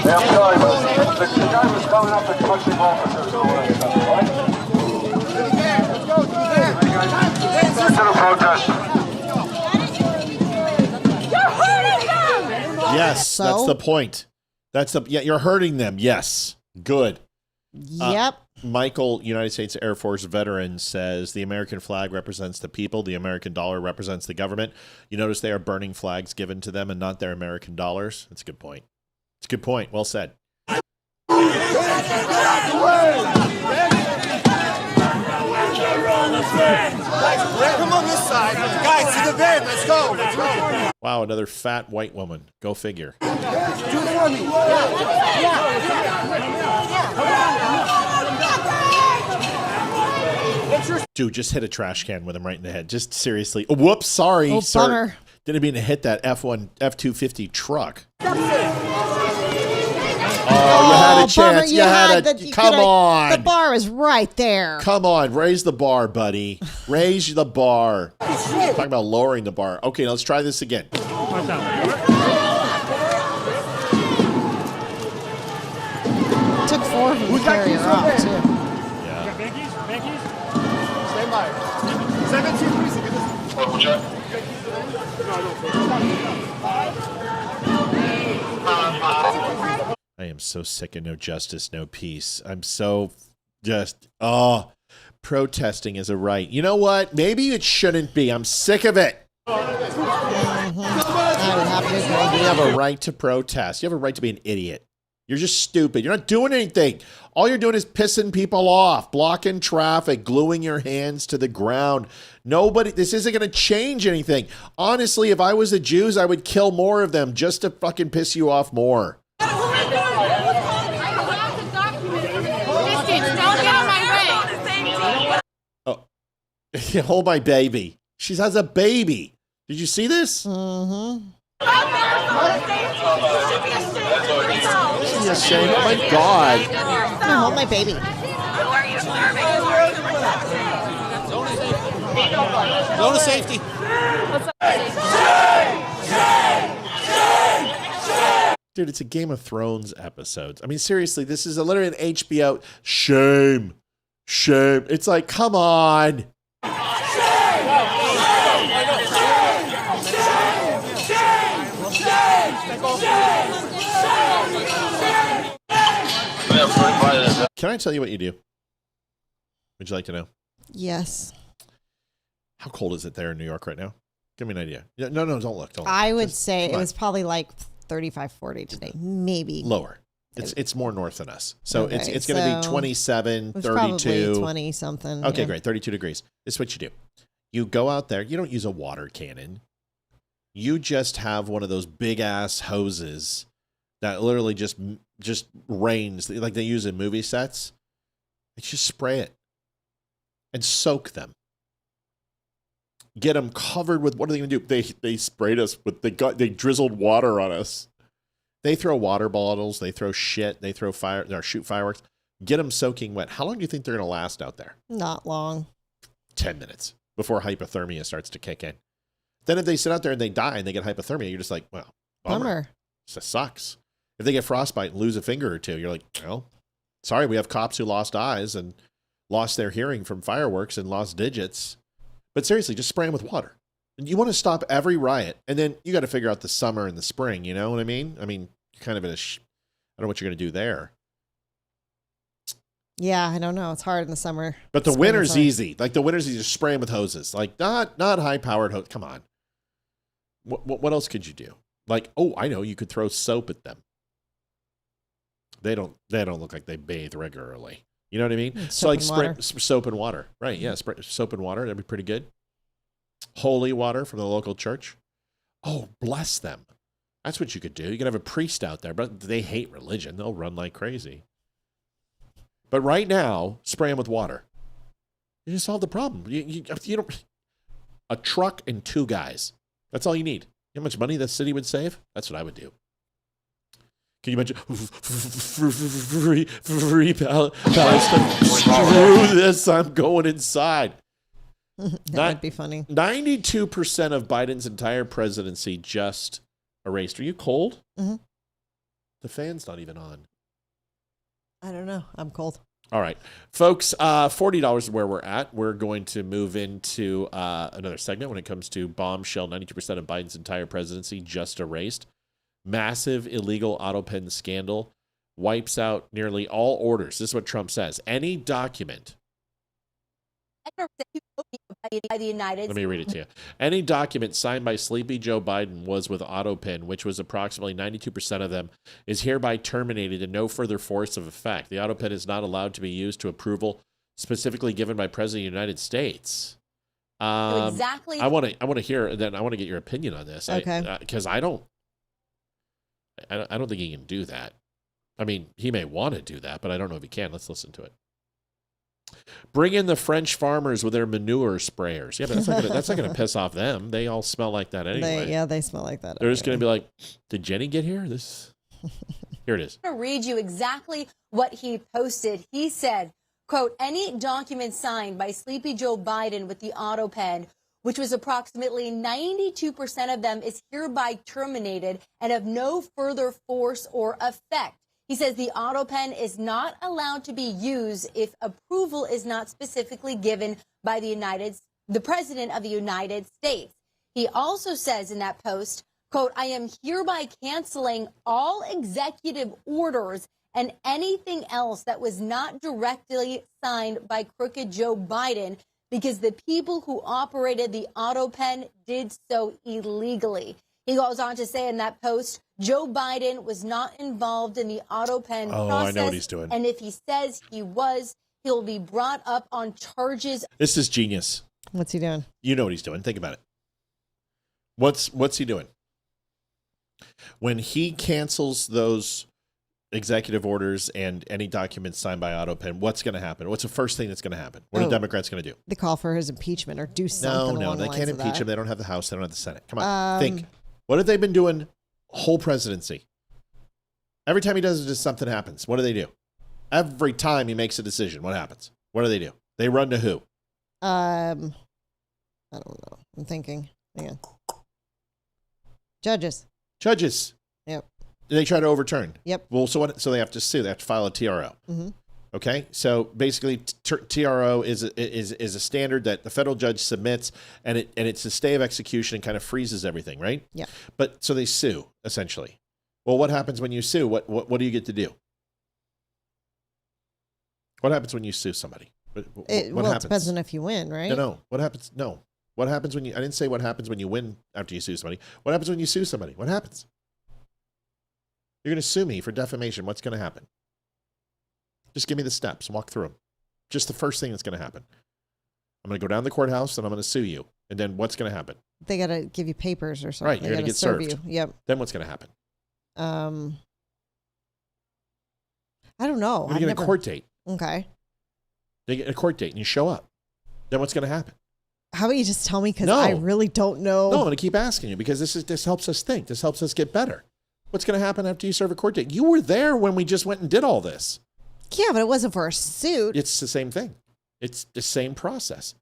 Hey, I'm sorry, but the guy was coming up and touching officers or whatever, all right? To the protest. You're hurting them! Yes, that's the point. You're hurting them. Yes. Good. Yep. Michael, United States Air Force veteran, says the American flag represents the people. The American dollar represents the government. You notice they are burning flags given to them and not their American dollars. That's a good point. It's a good point. Well said. Come on this side. Guys, to the van. Let's go. Wow, another fat white woman. Go figure. Do it for me. Dude, just hit a trash can with him right in the head. Just seriously. Oh, whoops, sorry. Oh, sir. bummer. Didn't mean to hit that F-250 truck. Oh, you had a chance. Bummer. Come on. The bar is right there. Come on, raise the bar, buddy. Raise the bar. Talking about lowering the bar. Okay, let's try this again. Took 4 of them to carry her off, too. Yeah. Becky's? Stand by. 17, please. Get this. Double check. I am so sick of no justice, no peace. I'm so protesting is a right. You know what? Maybe it shouldn't be. I'm sick of it. You have a right to protest. You have a right to be an idiot. You're just stupid. You're not doing anything. All you're doing is pissing people off, blocking traffic, gluing your hands to the ground. This isn't going to change anything. Honestly, if I was the Jews, I would kill more of them just to fucking piss you off more. Oh, hold my baby. She has a baby. Did you see this? Mm-hmm. She's ashamed. Oh my God. I'm gonna hold my baby. Zone of safety. Dude, it's a Game of Thrones episode. I mean, seriously, this is literally an HBO. Shame. Shame. It's like, come on. Can I tell you what you do? Would you like to know? Yes. How cold is it there in New York right now? Give me an idea. Yeah, no, don't look. Don't look. I would say it was probably like 35, 40 today. Maybe. Lower. It's more north than us. So okay, it's going to be 27, 32. Probably 20 something. Okay, yeah. great. 32 degrees. This is what you do. You go out there. You don't use a water cannon. You just have one of those big ass hoses that literally just rains, like they use in movie sets. You just spray it and soak them. Get them covered with, what are they going to do? They sprayed us with, they drizzled water on us. They throw water bottles, they throw shit, they throw fire, or shoot fireworks. Get them soaking wet. How long do you think they're going to last out there? Not long. 10 minutes before hypothermia starts to kick in. Then if they sit out there and they die and they get hypothermia, you're just like, well, bummer. This sucks. If they get frostbite and lose a finger or two, you're like, well, sorry, we have cops who lost eyes and lost their hearing from fireworks and lost digits. But seriously, just spray them with water. You want to stop every riot, and then you got to figure out the summer and the spring. You know what I mean? I mean, kind of in a, I don't know what you're going to do there. Yeah, I don't know. It's hard in the summer. But the winter's easy. Like the winter's easy. Just spray them with hoses. Like not high powered hose. Come on. What else could you do? Like, oh, I know. You could throw soap at them. They don't look like they bathe regularly. You know what I mean? So like spray soap and water. Right. Yeah. Spray soap and water. That'd be pretty good. Holy water from the local church. Oh, bless them. That's what you could do. You could have a priest out there, but they hate religion. They'll run like crazy. But right now, spray them with water. You just solve the problem. You don't. A truck and 2 guys. That's all you need. You know how much money the city would save? That's what I would do. Can you imagine? Free Palestine. Screw this. I'm going inside. That would be funny. 92% of Biden's entire presidency just erased. Are you cold? Mm-hmm. The fan's not even on. I don't know. I'm cold. All right. Folks, $40 is where we're at. We're going to move into another segment when it comes to bombshell. 92% of Biden's entire presidency just erased. Massive illegal auto pen scandal wipes out nearly all orders. This is what Trump says. Any document. By the United Let me read it to you. Any document signed by Sleepy Joe Biden was with AutoPen, which was approximately 92% of them, is hereby terminated and no further force of effect. The AutoPen is not allowed to be used to approval specifically given by President of the United States. Exactly. I want to hear. Then I want to get your opinion on this. Okay. Because I don't think he can do that. I mean, he may want to do that, but I don't know if he can. Let's listen to it. Bring in the French farmers with their manure sprayers. Yeah, but that's not gonna piss off them. They all smell like that anyway. They smell like that. They're just gonna be like, "Did Jenny get here?" Here it is. I'm going to read you exactly what he posted. He said, quote, any document signed by Sleepy Joe Biden with the AutoPen, which was approximately 92% of them, is hereby terminated and of no further force or effect. He says the AutoPen is not allowed to be used if approval is not specifically given by the President of the United States. He also says in that post, quote, I am hereby canceling all executive orders and anything else that was not directly signed by crooked Joe Biden because the people who operated the AutoPen did so illegally. He goes on to say in that post, Joe Biden was not involved in the AutoPen process. I know what he's doing. And if he says he was, he'll be brought up on charges. This is genius. What's he doing? You know what he's doing. Think about it. What's he doing? When he cancels those executive orders and any documents signed by AutoPen, what's going to happen? What's the first thing that's going to happen? What are Democrats going to do? They call for his impeachment or do something. No, along they the can't lines of impeach that. him. They don't have the House. They don't have the Senate. Come on, think. What have they been doing whole presidency? Every time he does it, something happens. What do? Every time he makes a decision, what happens? What do? They run to who? I don't know. I'm thinking. Hang on. Judges. Yep. They try to overturn. Yep. Well, so what? So they have to sue. They have to file a TRO. Mm-hmm. Okay. So basically, TRO is a standard that the federal judge submits, and it's a stay of execution and kind of freezes everything, right? Yeah. But so they sue essentially. Well, what happens when you sue? What do you get to do? What happens when you sue somebody? What happens? It depends on if you win, right? No. What happens? No. What happens when you? I didn't say what happens when you win after you sue somebody. What happens when you sue somebody? What happens? You're going to sue me for defamation. What's going to happen? Just give me the steps. Walk through them. Just the first thing that's going to happen. I'm going to go down to the courthouse and I'm going to sue you. And then what's going to happen? They got to give you papers or something. Right. You're going to get served. You. Yep. Then what's going to happen? I don't know. You get a court date. Okay. They get a court date and you show up. Then what's going to happen? How about you just tell me? Because I really don't know. No, I'm going to keep asking you because this helps us think. This helps us get better. What's going to happen after you serve a court date? You were there when we just went and did all this. Yeah, but it wasn't for a suit. It's the same thing. It's the same process.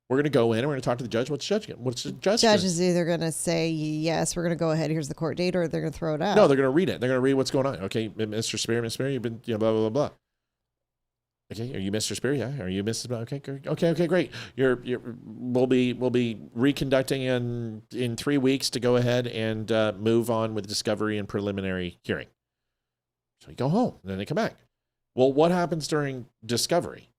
We're going to go in and we're going to talk to the judge. What's the judge? Judge is either going to say, yes, we're going to go ahead. Here's the court date, or they're going to throw it out. No, they're going to read it. They're going to read what's going on. Okay, Mr. Spear, Miss Spear, you've been, blah, blah, blah, blah. Okay, are you Mr. Spear? Yeah. Are you Mrs. Okay, great. We'll be reconducting in 3 weeks to go ahead and move on with discovery and preliminary hearing. So you go home, and then they come back. Well, what happens during discovery?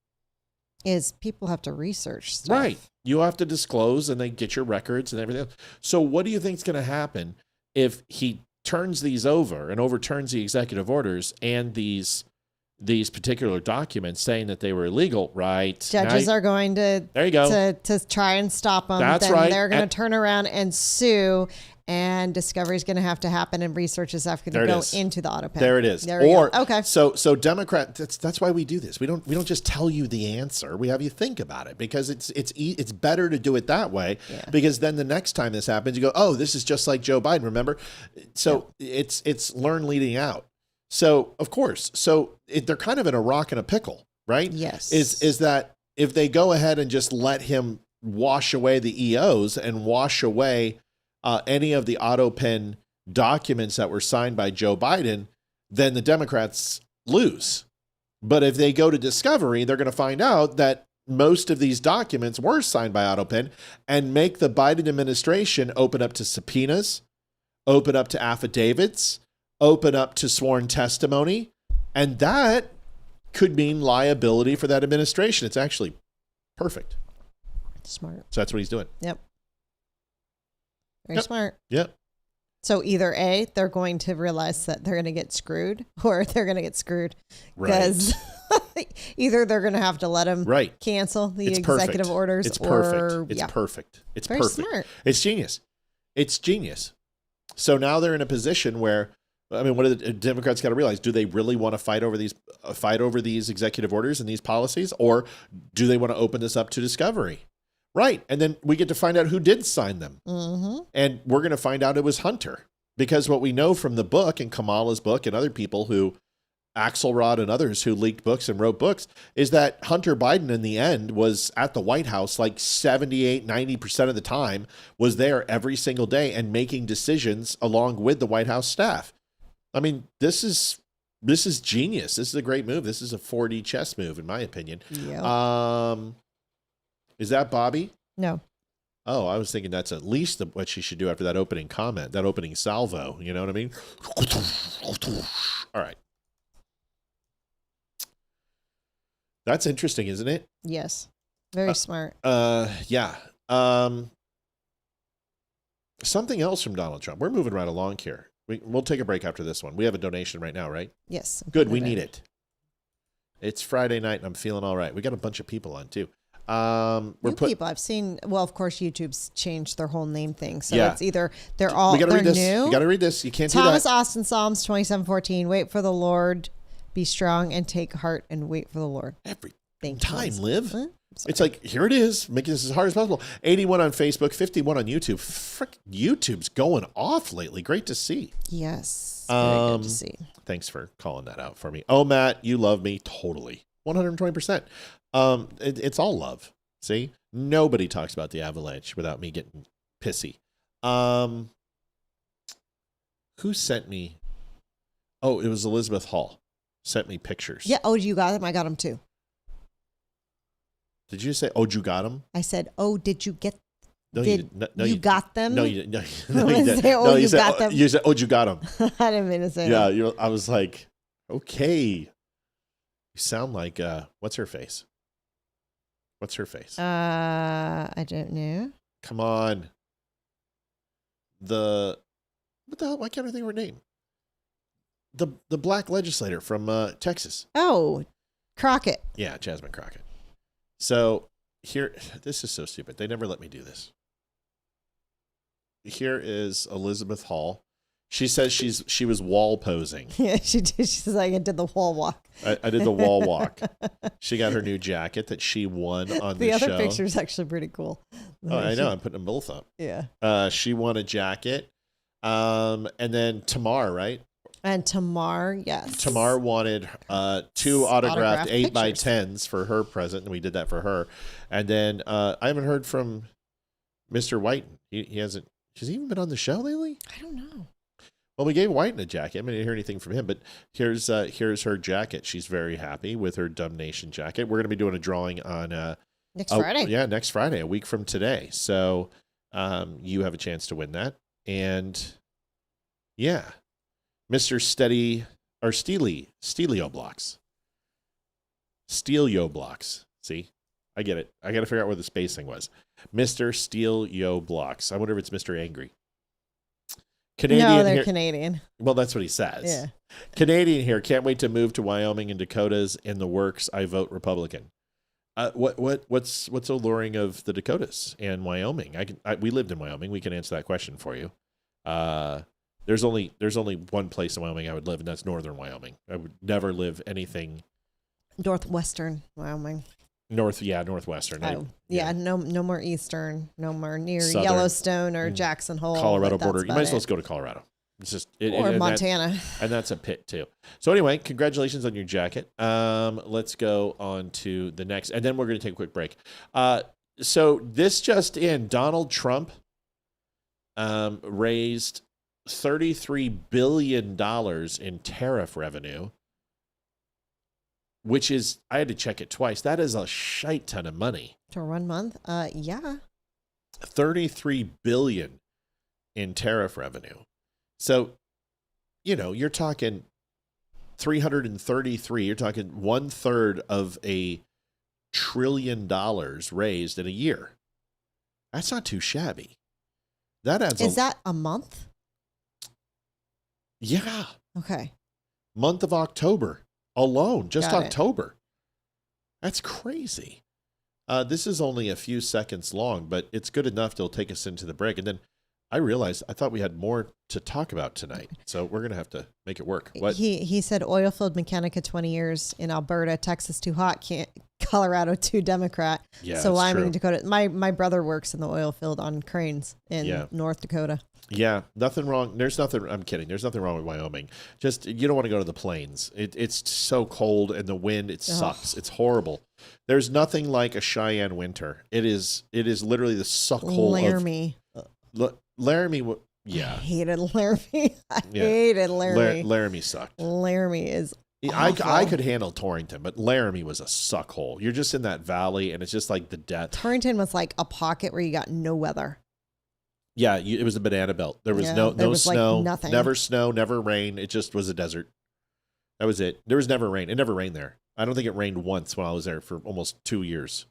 Is people have to research stuff. Right. You have to disclose, and they get your records and everything else. So what do you think is going to happen if he turns these over and overturns the executive orders and these particular documents saying that they were illegal? Right. Judges are going to there you go to try and stop them. That's then right. They're going to turn around and sue. And discovery is going to have to happen, and research is going to go into the auto pen. There it is. There we go. Okay. So Democrat. That's why we do this. We don't just tell you the answer. We have you think about it because it's better to do it that way. Yeah. Because then the next time this happens, you go, oh, this is just like Joe Biden. Remember? So it's learn leading out. So of course, they're kind of in a rock and a pickle, right? Yes. Is that if they go ahead and just let him wash away the EOs and wash away any of the auto pen documents that were signed by Joe Biden, then the Democrats lose. But if they go to discovery, they're going to find out that most of these documents were signed by auto pen and make the Biden administration open up to subpoenas, open up to affidavits, open up to sworn testimony. And that could mean liability for that administration. It's actually perfect. Smart. So that's what he's doing. Yep. Very smart. Yep. So either A, they're going to realize that they're going to get screwed, or they're going to get screwed because either they're going to have to let them cancel the executive orders. It's perfect. It's perfect. It's very perfect. Smart. It's genius. It's genius. So now they're in a position where, I mean, what do the Democrats got to realize? Do they really want to fight over these executive orders and these policies, or do they want to open this up to discovery? Right. And then we get to find out who did sign them. Mm-hmm. And we're going to find out it was Hunter. Because what we know from the book and Kamala's book and other people who, Axelrod and others who leaked books and wrote books, is that Hunter Biden in the end was at the White House like 78, 90% of the time, was there every single day and making decisions along with the White House staff. I mean, this is genius. This is a great move. This is a 4D chess move, in my opinion. Yeah. Is that Bobby? No. Oh, I was thinking that's at least what she should do after that opening comment, that opening salvo. You know what I mean? All right. That's interesting, isn't it? Yes. Very smart. Yeah. Something else from Donald Trump. We're moving right along here. We'll take a break after this one. We have a donation right now, right? Yes. Good. We need it. It's Friday night and I'm feeling all right. We got a bunch of people on too. People I've seen. Well, of course, YouTube's changed their whole name thing, so Yeah. it's either they're read this. new. You got to read this. You can't Thomas do that. Austin, Psalms 27:14. Wait for the Lord, be strong and take heart and wait for the Lord. Every Thank time, you. Liv. Huh? It's like, here it is, making this as hard as possible. 81 on Facebook, 51 on YouTube. Frick, YouTube's going off lately. Great to see. Yes. Very good to see. Thanks for calling that out for me. Oh, Matt, you love me. Totally. 120%. It's all love. See? Nobody talks about the avalanche without me getting pissy. Who sent me? Oh, it was Elizabeth Hall. Sent me pictures. Yeah. Oh, you got them? I got them too. Did you say, oh, you got them? I said, oh, did you get No, you got them? No, you didn't. No, you didn't. Say, oh, no, you said, got them. You said, oh, you got them. I didn't mean to say yeah, that. I was like, okay. You sound like, what's her face? What's her face? I don't know. Come on. What the hell? Why can't I think of her name? The black legislator from Texas. Oh, Crockett. Yeah, Jasmine Crockett. So here, this is so stupid. They never let me do this. Here is Elizabeth Hall. She says she was wall posing. Yeah, she did. She's like, I did the wall walk. I did the wall walk. She got her new jacket that she won on the show. The other picture is actually pretty cool. Oh, I know. I'm putting them both up. Yeah. She won a jacket. And then Tamar, right? And Tamar, yes. Tamar wanted 2 autographed 8x10s pictures for her present, and we did that for her. And then I haven't heard from Mr. Whiten. He hasn't. Has he even been on the show lately? I don't know. Well, we gave Whiten a jacket. I didn't hear anything from him, but here's her jacket. She's very happy with her Dumb Nation jacket. We're going to be doing a drawing on next Friday. Yeah, next Friday, a week from today. So you have a chance to win that. And yeah, Mr. Stelio Blocks. Stelio Blocks. See, I get it. I got to figure out where the spacing was. Mr. Stelio Blocks. I wonder if it's Mr. Angry. Canadian no, they're here. So Well, that's what he says. Yeah. Canadian here. Can't wait to move to Wyoming and Dakotas. In the works. I vote Republican. What's alluring of the Dakotas and Wyoming? We lived in Wyoming. We can answer that question for you. There's only one place in Wyoming I would live, and that's northern Wyoming. I would never live anything northwestern Wyoming. Northwestern. No more eastern. No more near Southern, Yellowstone or Jackson Hole. Colorado border. You might as well just go to Colorado. It's just or Montana. And that's a pit too. So anyway, congratulations on your jacket. Let's go on to the next, and then we're going to take a quick break. So this just in, Donald Trump raised $33 billion in tariff revenue, which is, I had to check it twice. That is a shite ton of money. For 1 month? Yeah. $33 billion in tariff revenue. So, you're talking 333. You're talking 1/3 of $1 trillion raised in a year. That's not too shabby. That adds. Is that a month? Yeah. Okay. Month of October alone, just Got it. October. That's crazy. This is only a few seconds long, but it's good enough to take us into the break. And then I realized I thought we had more to talk about tonight, so we're going to have to make it work. What? He said oil-filled Mechanica 20 years in Alberta, Texas too hot, Colorado too Democrat. Yeah, so Wyoming, true. Dakota. My brother works in the oil field on cranes in North Dakota. Yeah, nothing wrong. I'm kidding. There's nothing wrong with Wyoming. Just, you don't want to go to the plains. It's so cold, and the wind, it sucks. It's horrible. There's nothing like a Cheyenne winter. It is literally the suckhole Laramie. Laramie, yeah. I hated Laramie. Hated Laramie. Laramie sucked. Laramie is awful. I could handle Torrington, but Laramie was a suckhole. You're just in that valley, and it's just like the death. Torrington was like a pocket where you got no weather. Yeah, it was a banana belt. There was no snow, like nothing. Never snow, never rain. It just was a desert. That was it. There was never rain. It never rained there. I don't think it rained once when I was there for almost 2 years.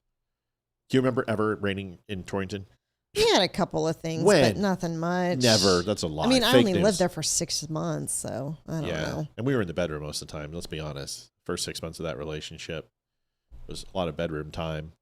Do you remember ever raining in Torrington? We had a couple of things, but nothing much. Never. That's a lie. I mean, Fake I only news. lived there for 6 months, so I don't know. And we were in the bedroom most of the time. Let's be honest. First 6 months of that relationship was a lot of bedroom time.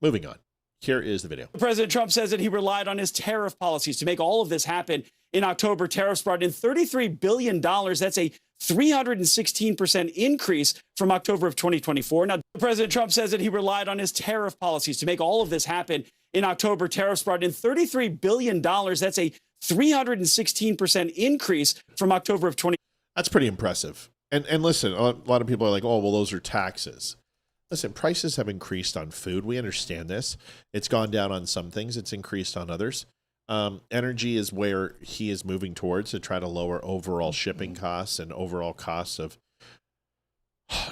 Moving on. Here is the video. President Trump says that he relied on his tariff policies to make all of this happen. In October, tariffs brought in $33 billion. That's a 316% increase from October of 2024. Now, President Trump says that he relied on his tariff policies to make all of this happen. In October, tariffs brought in $33 billion. That's a 316% increase from October of 2020. That's pretty impressive. And listen, a lot of people are like, oh, well, those are taxes. Listen, prices have increased on food. We understand this. It's gone down on some things. It's increased on others. Energy is where he is moving towards to try to lower overall shipping costs and overall costs of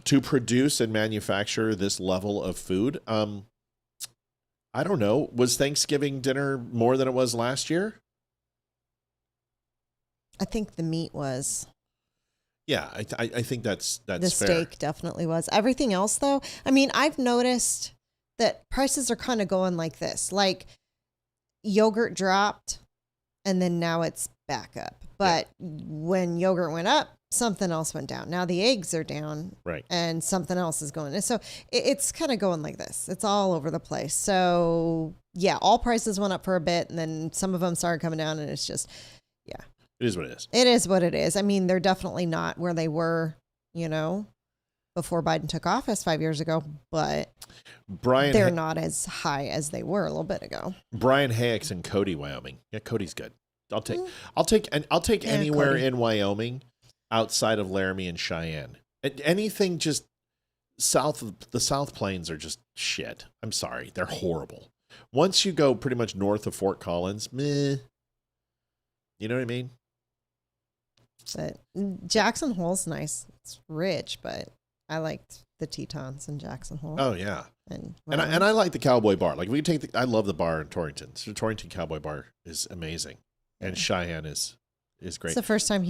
to produce and manufacture this level of food. I don't know. Was Thanksgiving dinner more than it was last year? I think the meat was. Yeah, I think that's the fair. steak definitely was. Everything else, though, I mean, I've noticed that prices are kind of going like this. Like yogurt dropped, and then now it's back up. But when yogurt went up, something else went down. Now the eggs are down, right? And something else is going. So it's kind of going like this. It's all over the place. So yeah, all prices went up for a bit, and then some of them started coming down, and it's just, yeah. It is what it is. It is what it is. I mean, they're definitely not where they were, before Biden took office 5 years ago, but they're not as high as they were a little bit ago. Brian Hayek's in Cody, Wyoming. Yeah, Cody's good. I'll take anywhere Cody. in Wyoming outside of Laramie and Cheyenne. Anything just south of the South Plains are just shit. I'm sorry. They're horrible. Once you go pretty much north of Fort Collins, meh. You know what I mean? But Jackson Hole's nice. It's rich, but I liked the Tetons in Jackson Hole. Oh yeah, and I like the Cowboy Bar. Like I love the bar in Torrington. So the Torrington Cowboy Bar is amazing, and Cheyenne is great. It's the first time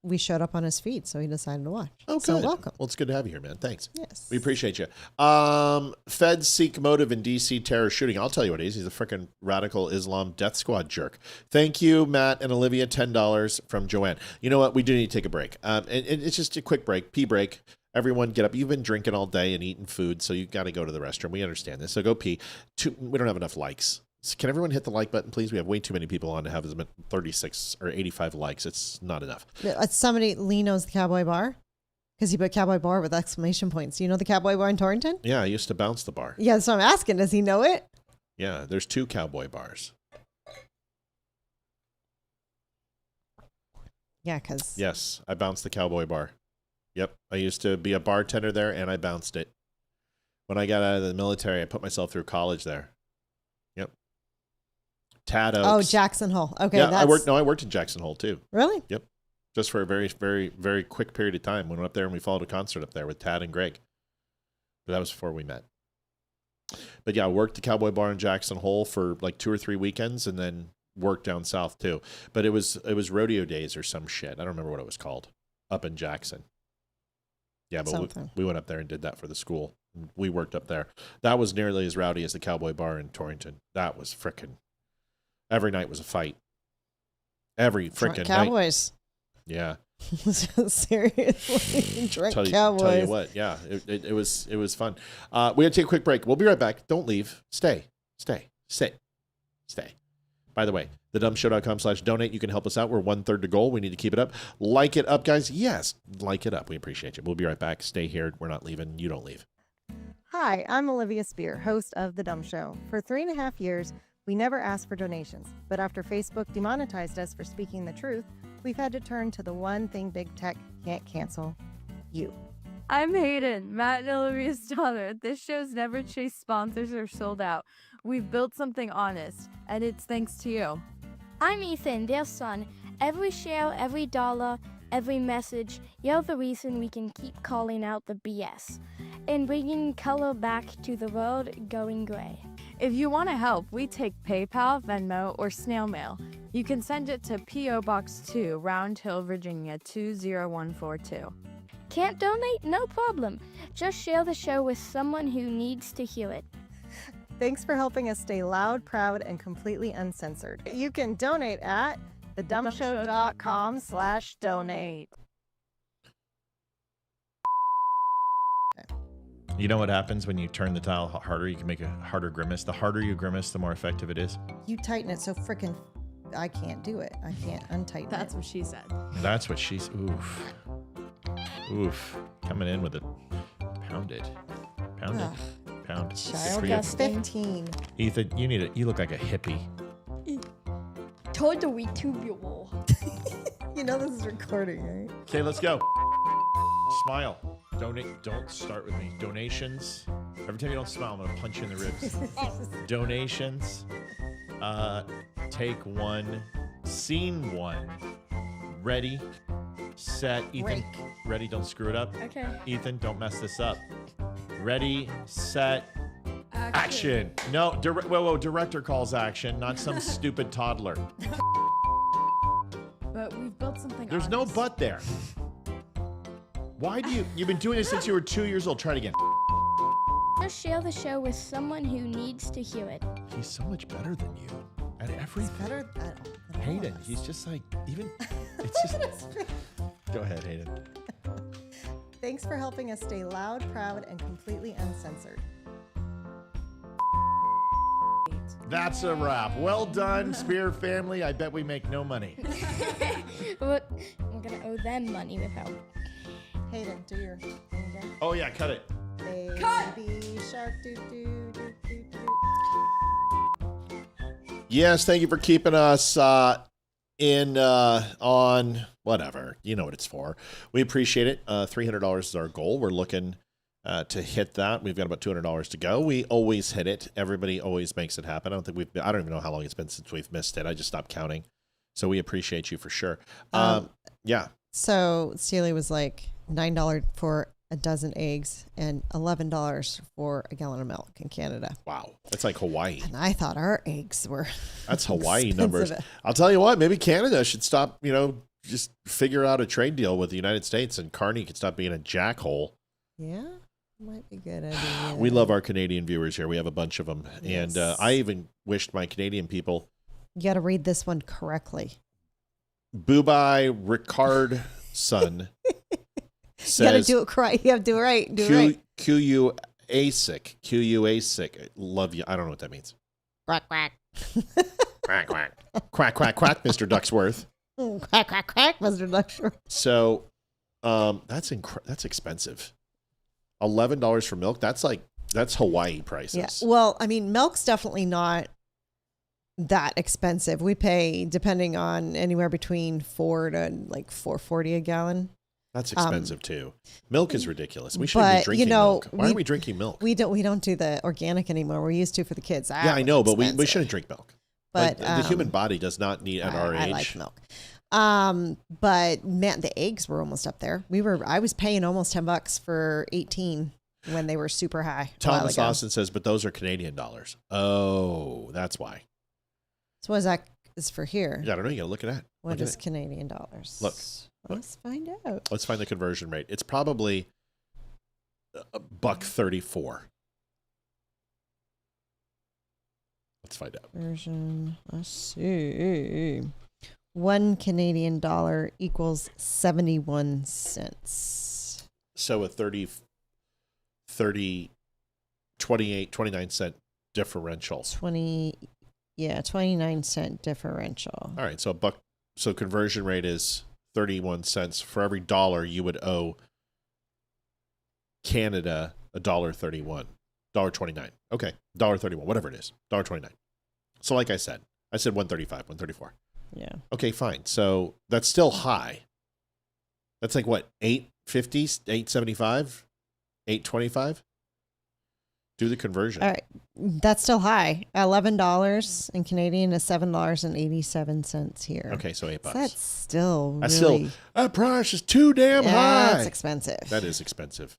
we showed up on his feed, so he decided to watch. Oh, good. So welcome. Well, it's good to have you here, man. Thanks. Yes. We appreciate you. Feds seek motive in D.C. terror shooting. I'll tell you what it is. He's a freaking radical Islam death squad jerk. Thank you, Matt and Olivia. $10 from Joanne. You know what? We do need to take a break. And it's just a quick break. Pee break. Everyone get up. You've been drinking all day and eating food, so you got to go to the restroom. We understand this. So go pee. We don't have enough likes. So can everyone hit the like button, please? We have way too many people on to have 36 or 85 likes. It's not enough. Somebody, Lee knows the Cowboy Bar because he put Cowboy Bar with exclamation points. Do you know the Cowboy Bar in Torrington? Yeah, I used to bounce the bar. Yeah, so I'm asking, does he know it? Yeah, there's 2 Cowboy Bars. Yeah, because... Yes, I bounced the Cowboy Bar. Yep, I used to be a bartender there, and I bounced it. When I got out of the military, I put myself through college there. Yep. Tad Oaks. Oh, Jackson Hole. Okay, yeah, I worked in Jackson Hole too. Really? Yep. Just for a very, very, very quick period of time. We went up there and we followed a concert up there with Tad and Greg. But that was before we met. But yeah, I worked the Cowboy Bar in Jackson Hole for like 2 or 3 weekends, and then worked down south too. But it was rodeo days or some shit. I don't remember what it was called up in Jackson. Yeah, but we went up there and did that for the school. We worked up there. That was nearly as rowdy as the Cowboy Bar in Torrington. That was frickin'. Every night was a fight. Every frickin' night. Cowboys. Yeah. Seriously. Drink Cowboys. Tell you what, yeah. It was fun. We gotta take a quick break. We'll be right back. Don't leave. Stay. By the way, thedumbshow.com/donate. You can help us out. We're 1/3 to goal. We need to keep it up. Like it up, guys. Yes, like it up. We appreciate you. We'll be right back. Stay here. We're not leaving. You don't leave. Hi, I'm Olivia Spear, host of The Dumb Show. For 3.5 years, we never asked for donations, but after Facebook demonetized us for speaking the truth, we've had to turn to the one thing big tech can't cancel: you. I'm Hayden, Matt and Olivia's daughter. This show's never chased sponsors or sold out. We've built something honest, and it's thanks to you. I'm Ethan, their son. Every share, every dollar, every message, you're the reason we can keep calling out the BS and bringing color back to the world going gray. If you want to help, we take PayPal, Venmo, or snail mail. You can send it to P.O. Box 2, Round Hill, Virginia 20142. Can't donate? No problem. Just share the show with someone who needs to hear it. Thanks for helping us stay loud, proud, and completely uncensored. You can donate at thedumbshow.com/donate. You know what happens when you turn the dial harder? You can make a harder grimace. The harder you grimace, the more effective it is. You tighten it so frickin' I can't do it. I can't untighten it. That's what she said. That's what she's... Oof. Coming in with it. Pound it. Pound it. Pound. Child Good for you. 15. Ethan, you look like a hippie. Totally tubular. You know this is recording, right? Okay, let's go. Smile. Donate. Don't start with me. Donations. Every time you don't smile, I'm gonna punch you in the ribs. Donations. Take one. Scene one. Ready. Set. Ethan. Break. Ready. Don't screw it up. Okay. Ethan, don't mess this up. Ready. Set. Action. No. Whoa. Director calls action, not some stupid toddler. But we've built something. There's no but there. Why do you've been doing this since you were 2 years old? Try it again. Just share the show with someone who needs to hear it. He's so much better than you at everything. Better than Hayden, he's just like, even, it's just, go ahead, Hayden. Thanks for helping us stay loud, proud, and completely uncensored. That's a wrap. Well done, Spear family. I bet we make no money. But I'm gonna owe them money without. Hayden, do your thing again. Oh yeah, cut it. Baby shark, doo doo doo doo doo. Yes, thank you for keeping us in on whatever. You know what it's for. We appreciate it. $300 is our goal. We're looking to hit that. We've got about $200 to go. We always hit it. Everybody always makes it happen. I don't even know how long it's been since we've missed it. I just stopped counting. So we appreciate you for sure. Yeah. So Celia was like $9 for a dozen eggs and $11 for a gallon of milk in Canada. Wow. That's like Hawaii. And I thought our eggs were That's Hawaii numbers. expensive. I'll tell you what, maybe Canada should stop, just figure out a trade deal with the United States and Carney could stop being a jackhole. Yeah, might be a good idea. We love our Canadian viewers here. We have a bunch of them. Yes. And I even wished my Canadian people. You got to read this one correctly. Bubai Ricard son says, You got to do it right. You have to do it right. Do it right. Q-U-A-sick. Q-U-A-sick. Love you. I don't know what that means. Quack, quack. Quack, quack. Quack, quack, quack, Mr. Ducksworth. Quack, quack, quack, Mr. Ducksworth. So that's expensive. $11 for milk. That's Hawaii prices. Yeah. Well, I mean, milk's definitely not that expensive. We pay, depending on, anywhere between $4 to like $4.40 a gallon. That's expensive too. Milk is ridiculous. We shouldn't be drinking milk. Why are we drinking milk? We don't do the organic anymore. We used to for the kids. Yeah, I know, but we shouldn't drink milk. But the human body does not need at our age. I like milk. But man, the eggs were almost up there. I was paying almost $10 for 18 when they were super high. Thomas Austin says, but those are Canadian dollars. Oh, that's why. So what is that is for here? Yeah, I don't know. You gotta look at that. What is Canadian dollars? Look. Let's find out. Let's find the conversion rate. It's probably $1.34. Let's find out. Version. Let's see. $1 Canadian dollar equals 71 cents. So a 29 cent differential. 29 cent differential. All right. So conversion rate is 31 cents. For every dollar you would owe Canada $1.31. $1.29. Okay. $1.31, whatever it is. $1.29. So like I said 135, 134. Yeah. Okay, fine. So that's still high. That's like what, 850, 875, 825? Do the conversion. All right. That's still high. $11 in Canadian is $7.87 here. Okay, so $8. That's still that price is too damn high. That's expensive. That is expensive.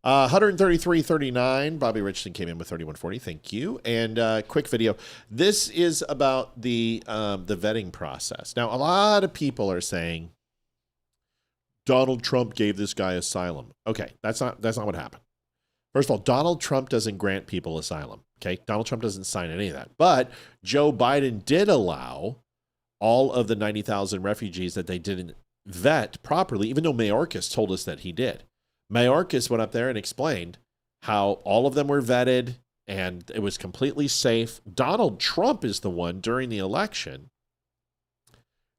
133.39. Bobby Richardson came in with 31.40. Thank you. And quick video. This is about the vetting process. Now, a lot of people are saying Donald Trump gave this guy asylum. Okay, that's not what happened. First of all, Donald Trump doesn't grant people asylum. Okay, Donald Trump doesn't sign any of that. But Joe Biden did allow all of the 90,000 refugees that they didn't vet properly, even though Mayorkas told us that he did. Mayorkas went up there and explained how all of them were vetted and it was completely safe. Donald Trump is the one during the election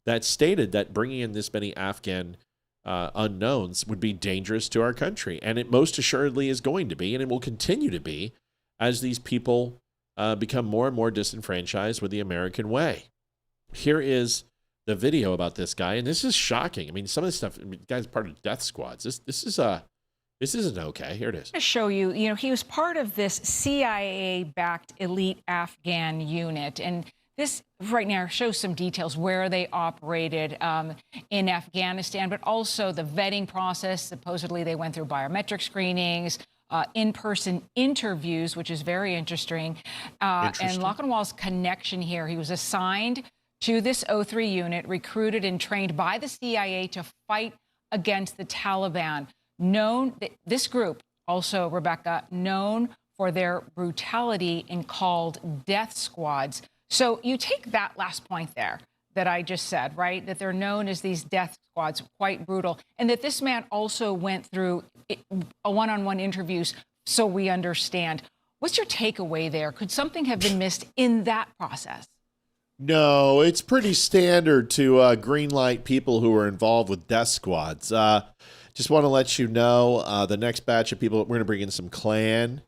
that stated that bringing in this many Afghan unknowns would be dangerous to our country. And it most assuredly is going to be, and it will continue to be as these people become more and more disenfranchised with the American way. Here is the video about this guy, and this is shocking. I mean, some of this stuff, the guy's part of death squads. This isn't okay. Here it is. To show you, he was part of this CIA-backed elite Afghan unit, and this right now shows some details where they operated in Afghanistan, but also the vetting process. Supposedly, they went through biometric screenings, in-person interviews, which is very interesting. And Lockenwall's connection here, he was assigned to this O3 unit, recruited and trained by the CIA to fight against the Taliban. This group, also, Rebecca, known for their brutality and called death squads. So you take that last point there that I just said, right? That they're known as these death squads, quite brutal. And that this man also went through a one-on-one interviews, so we understand. What's your takeaway there? Could something have been missed in that process? No, it's pretty standard to greenlight people who are involved with death squads. Just want to let you know, the next batch of people, we're going to bring in some Klan.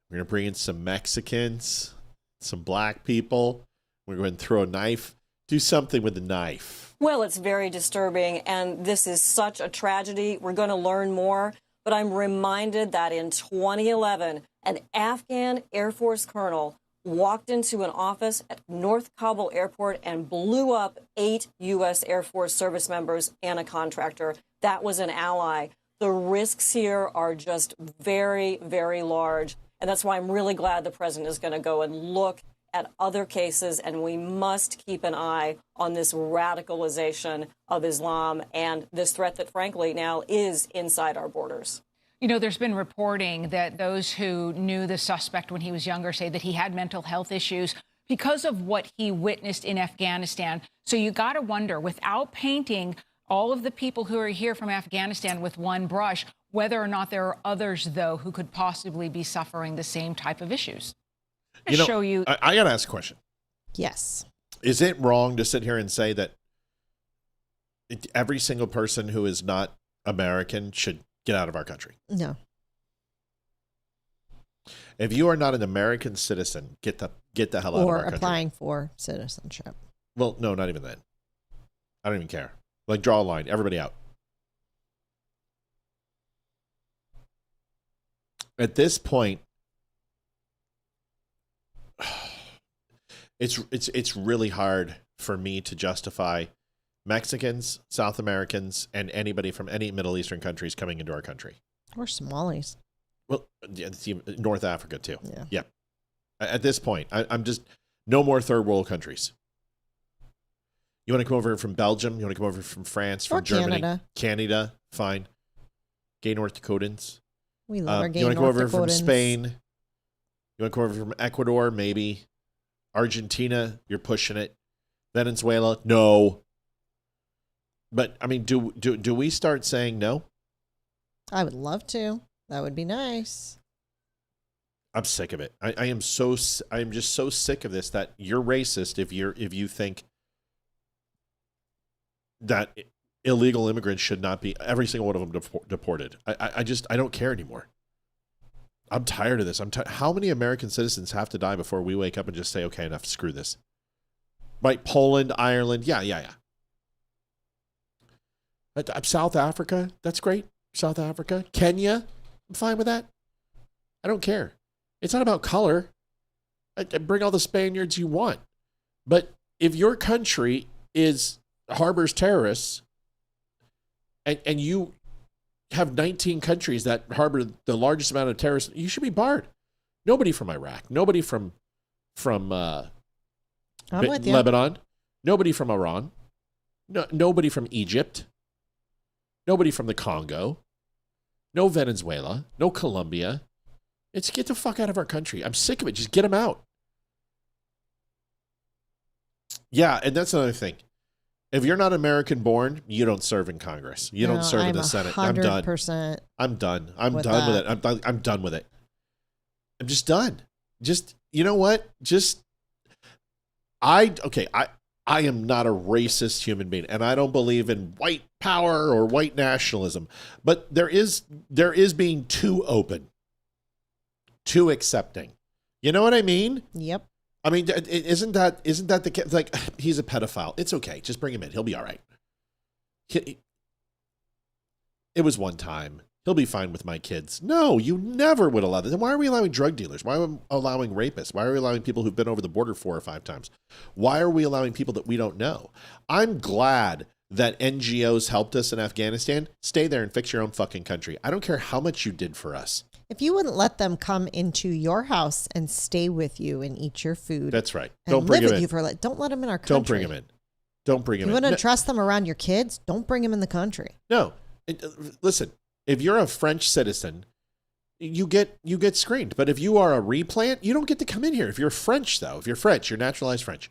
We're going to bring in some Mexicans, some black people. We're going to throw a knife, do something with the knife. Well, it's very disturbing, and this is such a tragedy. We're going to learn more, but I'm reminded that in 2011, an Afghan Air Force colonel walked into an office at North Kabul Airport and blew up 8 U.S. Air Force service members and a contractor. That was an ally. The risks here are just very, very large. And that's why I'm really glad the president is going to go and look at other cases. And we must keep an eye on this radicalization of Islam and this threat that, frankly, now is inside our borders. There's been reporting that those who knew the suspect when he was younger say that he had mental health issues because of what he witnessed in Afghanistan. So you got to wonder, without painting all of the people who are here from Afghanistan with one brush, whether or not there are others, though, who could possibly be suffering the same type of issues. I got to ask a question. Yes. Is it wrong to sit here and say that every single person who is not American should get out of our country? No. If you are not an American citizen, get the hell out of our country. Or applying for citizenship. Well, no, not even that. I don't even care. Like, draw a line. Everybody out. At this point, it's really hard for me to justify Mexicans, South Americans, and anybody from any Middle Eastern countries coming into our country. Or Somalis. Well, yeah, North Africa too. Yeah. At this point, I'm just, no more third world countries. You want to come over from Belgium? You want to come over from France, from Germany? Canada, fine. Gay North Dakotans. We love our gay You want to come North over from Dakotans. Spain? You want to come over from Ecuador? Maybe. Argentina, you're pushing it. Venezuela, no. But I mean, do we start saying no? I would love to. That would be nice. I'm sick of it. I am just so sick of this, that you're racist if you think that illegal immigrants should not be, every single one of them, deported. I don't care anymore. I'm tired of this. How many American citizens have to die before we wake up and just say, okay, enough, screw this? Right? Poland, Ireland, yeah. South Africa, that's great. South Africa, Kenya, I'm fine with that. I don't care. It's not about color. Bring all the Spaniards you want. But if your country harbors terrorists, and you have 19 countries that harbor the largest amount of terrorists, you should be barred. Nobody from Iraq. Nobody from Lebanon. Nobody from Iran. Nobody from Egypt. Nobody from the Congo. No Venezuela. No Colombia. It's get the fuck out of our country. I'm sick of it. Just get them out. Yeah, and that's another thing. If you're not American born, you don't serve in Congress. You don't serve in the Senate. I'm done. 100%. I'm done. I'm done with it. I'm done with it. I'm just done. Just, you know what? I am not a racist human being, and I don't believe in white power or white nationalism, but there is being too open, too accepting. You know what I mean? Yep. I mean, isn't that the, like, he's a pedophile. It's okay. Just bring him in. He'll be all right. It was one time. He'll be fine with my kids. No, you never would allow that. Then why are we allowing drug dealers? Why are we allowing rapists? Why are we allowing people who've been over the border 4 or 5 times? Why are we allowing people that we don't know? I'm glad that NGOs helped us in Afghanistan. Stay there and fix your own fucking country. I don't care how much you did for us. If you wouldn't let them come into your house and stay with you and eat your food. That's right. Don't bring them in. Don't let them in our country. Don't bring them in. Don't bring them in. You wouldn't trust them around your kids? Don't bring them in the country. No. Listen. If you're a French citizen, you get screened. But if you are a replant, you don't get to come in here. If you're French, though, if you're French, you're naturalized French,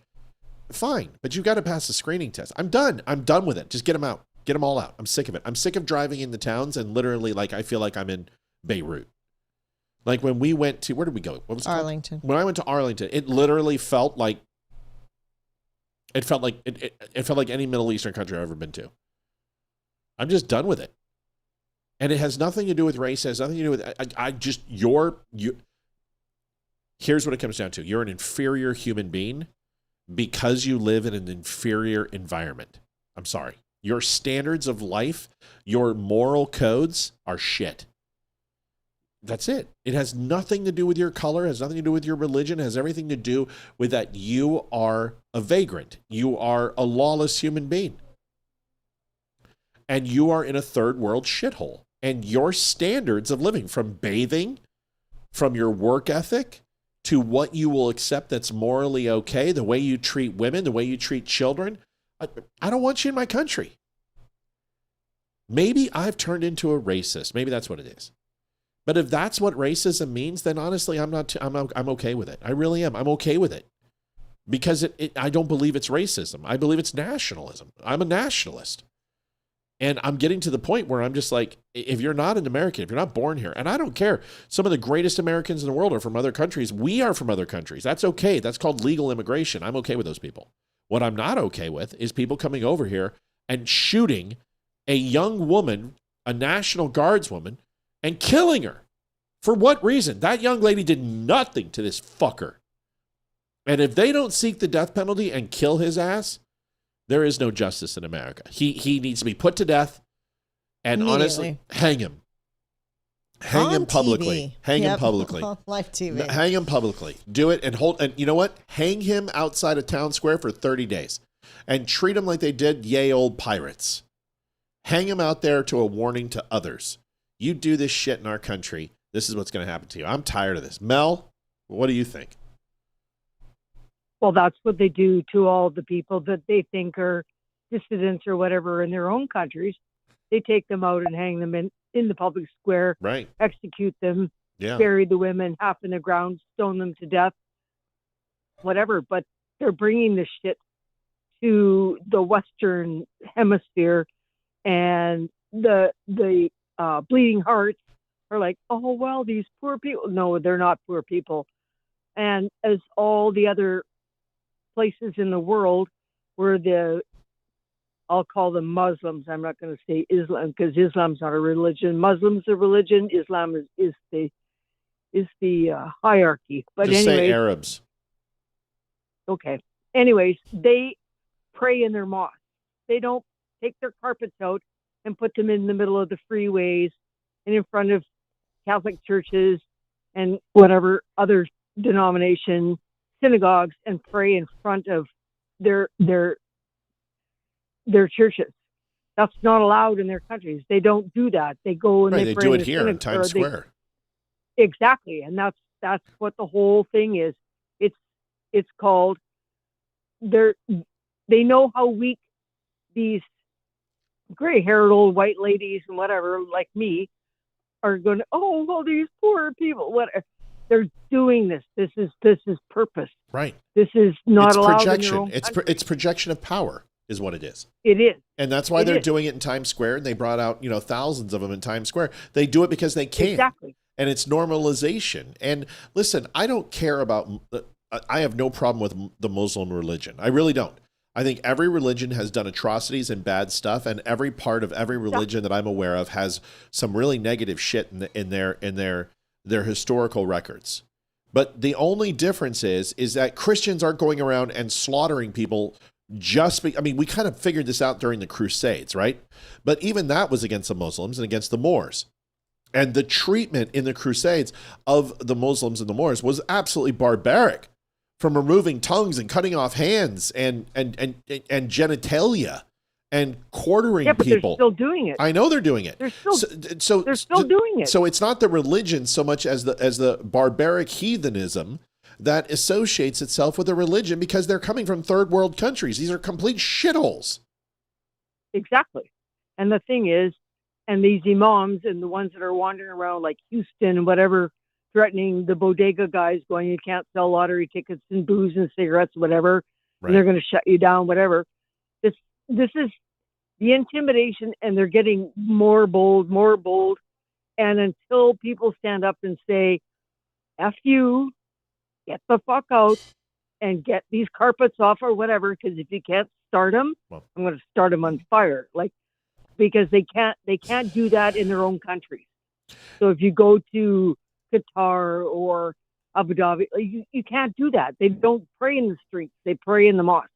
fine. But you've got to pass the screening test. I'm done. I'm done with it. Just get them out. Get them all out. I'm sick of it. I'm sick of driving in the towns and literally, like, I feel like I'm in Beirut. Like when we went to, where did we go? What was it Arlington. When I went to Arlington, it literally felt like it felt like any Middle Eastern country I've ever been to. I'm just done with it. And it has nothing to do with race. It has nothing to do with, here's what it comes down to. You're an inferior human being because you live in an inferior environment. I'm sorry. Your standards of life, your moral codes are shit. That's it. It has nothing to do with your color. It has nothing to do with your religion. It has everything to do with that you are a vagrant. You are a lawless human being. And you are in a third world shithole. And your standards of living, from bathing, from your work ethic, to what you will accept that's morally okay, the way you treat women, the way you treat children, I don't want you in my country. Maybe I've turned into a racist. Maybe that's what it is. But if that's what racism means, then honestly, I'm okay with it. I really am. I'm okay with it. Because I don't believe it's racism. I believe it's nationalism. I'm a nationalist. And I'm getting to the point where I'm just like, if you're not an American, if you're not born here, and I don't care, some of the greatest Americans in the world are from other countries. We are from other countries. That's okay. That's called legal immigration. I'm okay with those people. What I'm not okay with is people coming over here and shooting a young woman, a National Guardswoman, and killing her. For what reason? That young lady did nothing to this fucker. And if they don't seek the death penalty and kill his ass, there is no justice in America. He needs to be put to death and honestly hang him. Hang him publicly. TV. Hang him publicly. Live TV. Hang him publicly. Do it and you know what? Hang him outside of town square for 30 days and treat him like they did yay old pirates. Hang him out there to a warning to others. You do this shit in our country, this is what's going to happen to you. I'm tired of this. Mel, what do you think? Well, that's what they do to all the people that they think are dissidents or whatever in their own countries. They take them out and hang them in the public square, right? Execute them, yeah. Bury the women half in the ground, stone them to death, whatever. But they're bringing this shit to the Western Hemisphere, and the bleeding hearts are like, oh, well, these poor people. No, they're not poor people. And as all the other places in the world where I'll call them Muslims. I'm not going to say Islam because Islam's not a religion. Muslims are religion. Islam is the hierarchy. But just anyway, say Arabs. Okay. Anyways, they pray in their mosques. They don't take their carpets out and put them in the middle of the freeways and in front of Catholic churches and whatever other denomination synagogues and pray in front of their churches. That's not allowed in their countries. They don't do that. They go and they do it here in Times Square. Exactly, and that's what the whole thing is. It's called. They know how weak these gray-haired old white ladies and whatever like me are going to. Oh, well, these poor people. Whatever. They're doing this. This is purpose. Right. This is not allowed. Projection. It's projection of power is what it is. It is. And that's why they're doing it in Times Square. And they brought out, thousands of them in Times Square. They do it because they can. Exactly. And it's normalization. And listen, I don't care about, I have no problem with the Muslim religion. I really don't. I think every religion has done atrocities and bad stuff, and every part of every religion that I'm aware of has some really negative shit in their historical records. But the only difference is that Christians aren't going around and slaughtering people we kind of figured this out during the Crusades, right? But even that was against the Muslims and against the Moors. And the treatment in the Crusades of the Muslims and the Moors was absolutely barbaric, from removing tongues and cutting off hands and genitalia and quartering but people. They're still doing it. I know they're doing it. They're still doing it. So it's not the religion so much as the barbaric heathenism that associates itself with a religion, because they're coming from third world countries. These are complete shitholes. Exactly. And the thing is, and these imams and the ones that are wandering around like Houston and whatever, threatening the bodega guys, going, you can't sell lottery tickets and booze and cigarettes, whatever. Right. And they're going to shut you down, whatever. This is the intimidation, and they're getting more bold. And until people stand up and say, F you, get the fuck out and get these carpets off or whatever, because if you can't start them, I'm going to start them on fire. Because they can't do that in their own countries. So if you go to Qatar or Abu Dhabi, you can't do that. They don't pray in the streets. They pray in the mosque.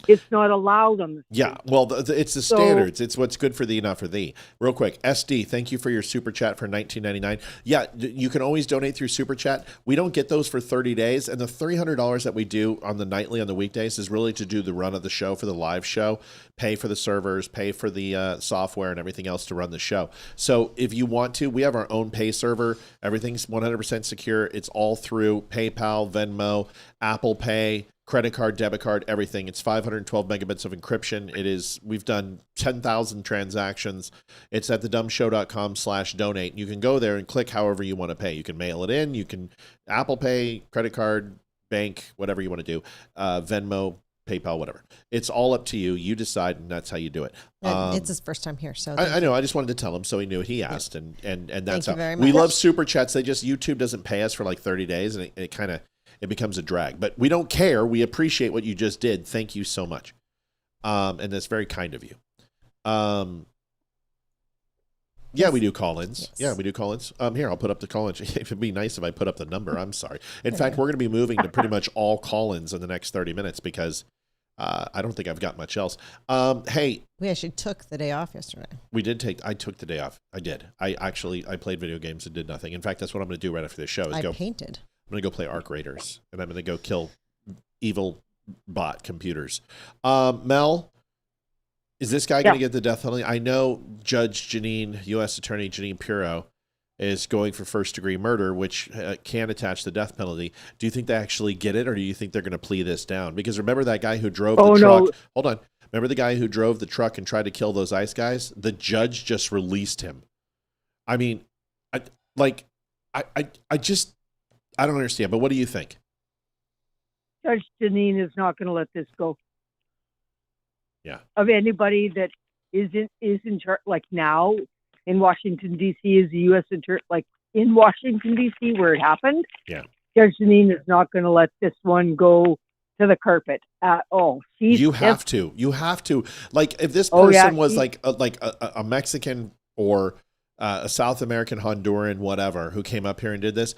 It's not allowed on the streets. Yeah, well, it's the standards. It's what's good for thee, not for thee. Real quick, SD, thank you for your Super Chat for $19.99. Yeah, you can always donate through Super Chat. We don't get those for 30 days, and the $300 that we do on the nightly, on the weekdays, is really to do the run of the show for the live show, pay for the servers, pay for the software and everything else to run the show. So if you want to, we have our own pay server. Everything's 100% secure. It's all through PayPal, Venmo, Apple Pay, credit card, debit card, everything. It's 512 megabits of encryption. We've done 10,000 transactions. It's at thedumbshow.com/donate. You can go there and click however you want to pay. You can mail it in. You can Apple Pay, credit card, bank, whatever you want to do. Venmo, PayPal, whatever. It's all up to you. You decide, and that's how you do it. It's his first time here, so I know. I just wanted to tell him so he knew. He asked, and that's Thank you very how we much. love Super Chats. YouTube doesn't pay us for like 30 days, and it becomes a drag, but we don't care. We appreciate what you just did. Thank you so much. And that's very kind of you. Yeah, we do call-ins. Yes. Yeah, we do call-ins. Here, I'll put up the call-ins. It'd be nice if I put up the number. I'm sorry. In fact, we're going to be moving to pretty much all call-ins in the next 30 minutes because I don't think I've got much else. Hey. We actually took the day off yesterday. I took the day off. I did. I played video games and did nothing. In fact, that's what I'm going to do right after this show. I painted. I'm going to go play Arc Raiders, and I'm going to go kill evil bot computers. Mel, is this guy going to get the death penalty? I know U.S. Attorney Janine Pirro is going for first-degree murder, which can attach the death penalty. Do you think they actually get it, or do you think they're going to plea this down? Because remember that guy who drove the truck? No. Hold on. Remember the guy who drove the truck and tried to kill those ICE guys? The judge just released him. I mean, I don't understand, but what do you think? Judge Janine is not going to let this go. Yeah. Of anybody that is in charge, like now in Washington, D.C. is the U.S. like in Washington, D.C. where it happened. Yeah. Judge Janine is not going to let this one go to the carpet at all. You have to. Like if this person was like a Mexican or a South American, Honduran, whatever, who came up here and did this,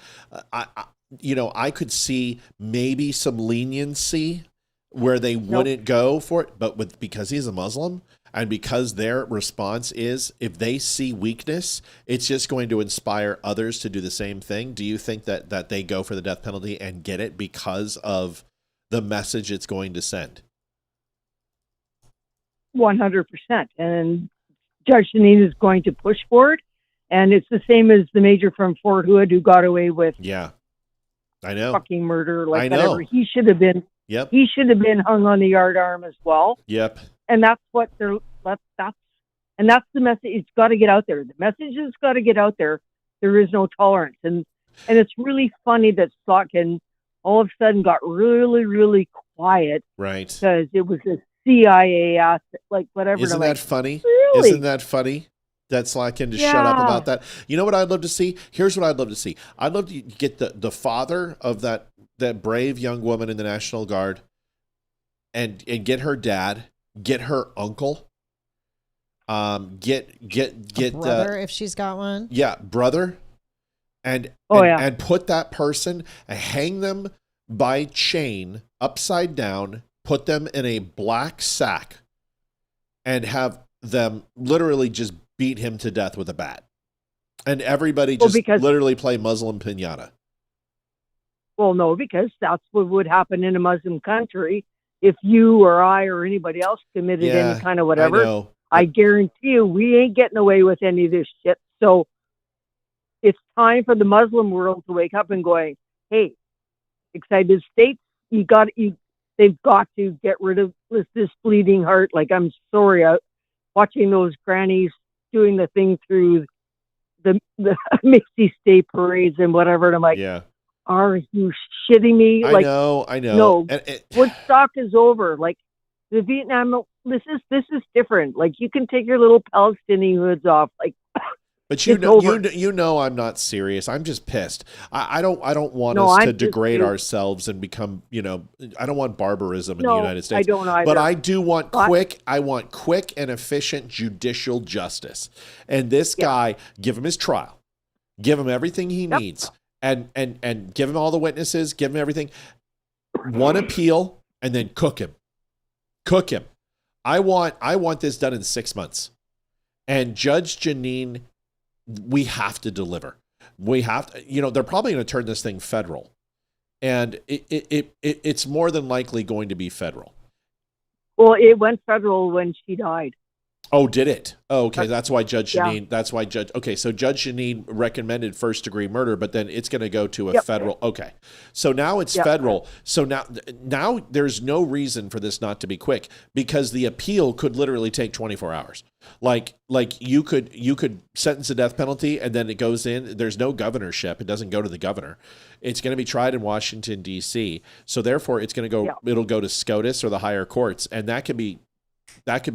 I could see maybe some leniency where they wouldn't go for it, but because he's a Muslim and because their response is if they see weakness, it's just going to inspire others to do the same thing. Do you think that they go for the death penalty and get it because of the message it's going to send? 100%. And Judge Janine is going to push for it. And it's the same as the major from Fort Hood who got away with I know fucking murder, like I know. whatever. He should have been. Yep. He should have been hung on the yardarm as well. Yep. And that's what they're. And that's the message. It's got to get out there. The message has got to get out there. There is no tolerance. And it's really funny that Slotkin all of a sudden got really, really quiet. Right. Because it was a CIA ass, like whatever. Isn't that funny? Really? Isn't that funny? That Slotkin to shut up about that. You know what I'd love to see? Here's what I'd love to see. I'd love to get the father of that brave young woman in the National Guard and get her dad, get her uncle, get brother if she's got one. Yeah, brother, and put that person and hang them by chain upside down, put them in a black sack, and have them literally just beat him to death with a bat. And everybody just literally play Muslim pinata. Well, no, because that's what would happen in a Muslim country if you or I or anybody else committed any kind of whatever. I guarantee you we ain't getting away with any of this shit. So it's time for the Muslim world to wake up and going, hey, excited states, they've got to get rid of this bleeding heart. Like, I'm sorry, watching those grannies doing the thing through the Macy's Day parades and whatever. And I'm like, are you shitting me? I know. No, Woodstock is over. Like, the Vietnam, this is different. Like, you can take your little Palestinian hoods off. Like, but you know, I'm not serious. I'm just pissed. I don't want us to degrade ourselves and become, I don't want barbarism in the United States. I don't either. But I do want quick and efficient judicial justice. And this guy, give him his trial, give him everything he needs, and give him all the witnesses, give him everything. One appeal, and then cook him. I want this done in 6 months. And Judge Janine, we have to deliver. We have to, they're probably going to turn this thing federal. And it's more than likely going to be federal. Well, it went federal when she died. Oh, did it? Oh, okay. That's why Judge Janine, so Judge Janine recommended first degree murder, but then it's going to go to a federal. Okay. So now it's federal. So now there's no reason for this not to be quick, because the appeal could literally take 24 hours. Like you could sentence a death penalty and then it goes in. There's no governorship. It doesn't go to the governor. It's going to be tried in Washington, D.C. So therefore it's going to go, it'll go to SCOTUS or the higher courts. And that could be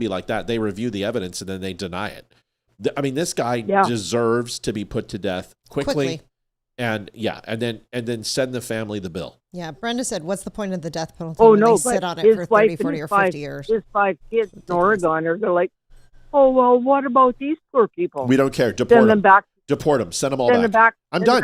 like that. They review the evidence and then they deny it. I mean, this guy deserves to be put to death quickly. And then send the family the bill. Yeah. Brenda said, what's the point of the death penalty? Oh, no, they sit on it for 30, 40, or 50 years. His 5 kids in Oregon are like, oh, well, what about these poor people? We don't care. Deport them back. Deport them. Send them all back. I'm done.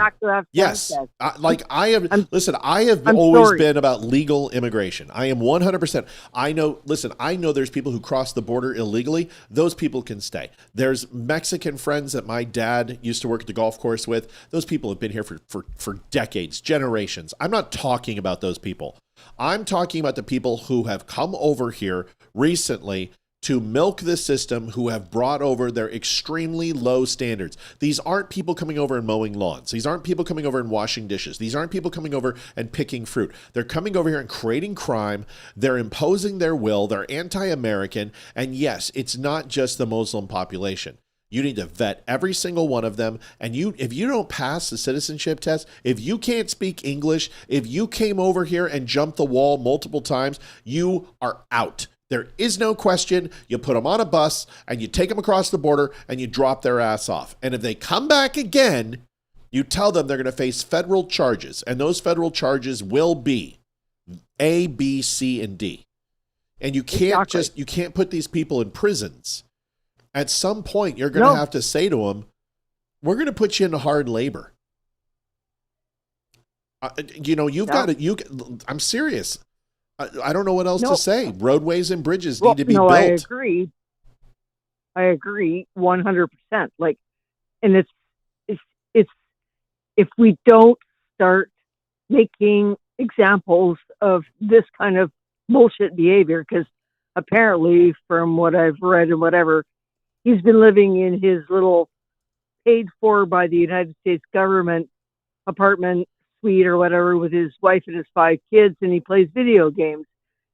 Yes. I have always been about legal immigration. I am 100%. I know there's people who cross the border illegally. Those people can stay. There's Mexican friends that my dad used to work at the golf course with. Those people have been here for decades, generations. I'm not talking about those people. I'm talking about the people who have come over here recently to milk the system, who have brought over their extremely low standards. These aren't people coming over and mowing lawns. These aren't people coming over and washing dishes. These aren't people coming over and picking fruit. They're coming over here and creating crime. They're imposing their will. They're anti-American. And yes, it's not just the Muslim population. You need to vet every single one of them. And if you don't pass the citizenship test, if you can't speak English, if you came over here and jumped the wall multiple times, you are out. There is no question. You put them on a bus and you take them across the border and you drop their ass off. And if they come back again, you tell them they're going to face federal charges. And those federal charges will be A, B, C, and D. And you can't you can't put these people in prisons. At some point, you're going to have to say to them, we're going to put you into hard labor. I'm serious. I don't know what else to say. Roadways and bridges need to be built. I agree 100%. Like, and it's if we don't start making examples of this kind of bullshit behavior, because apparently from what I've read and whatever, he's been living in his little paid for by the United States government apartment suite or whatever with his wife and his 5 kids, and he plays video games.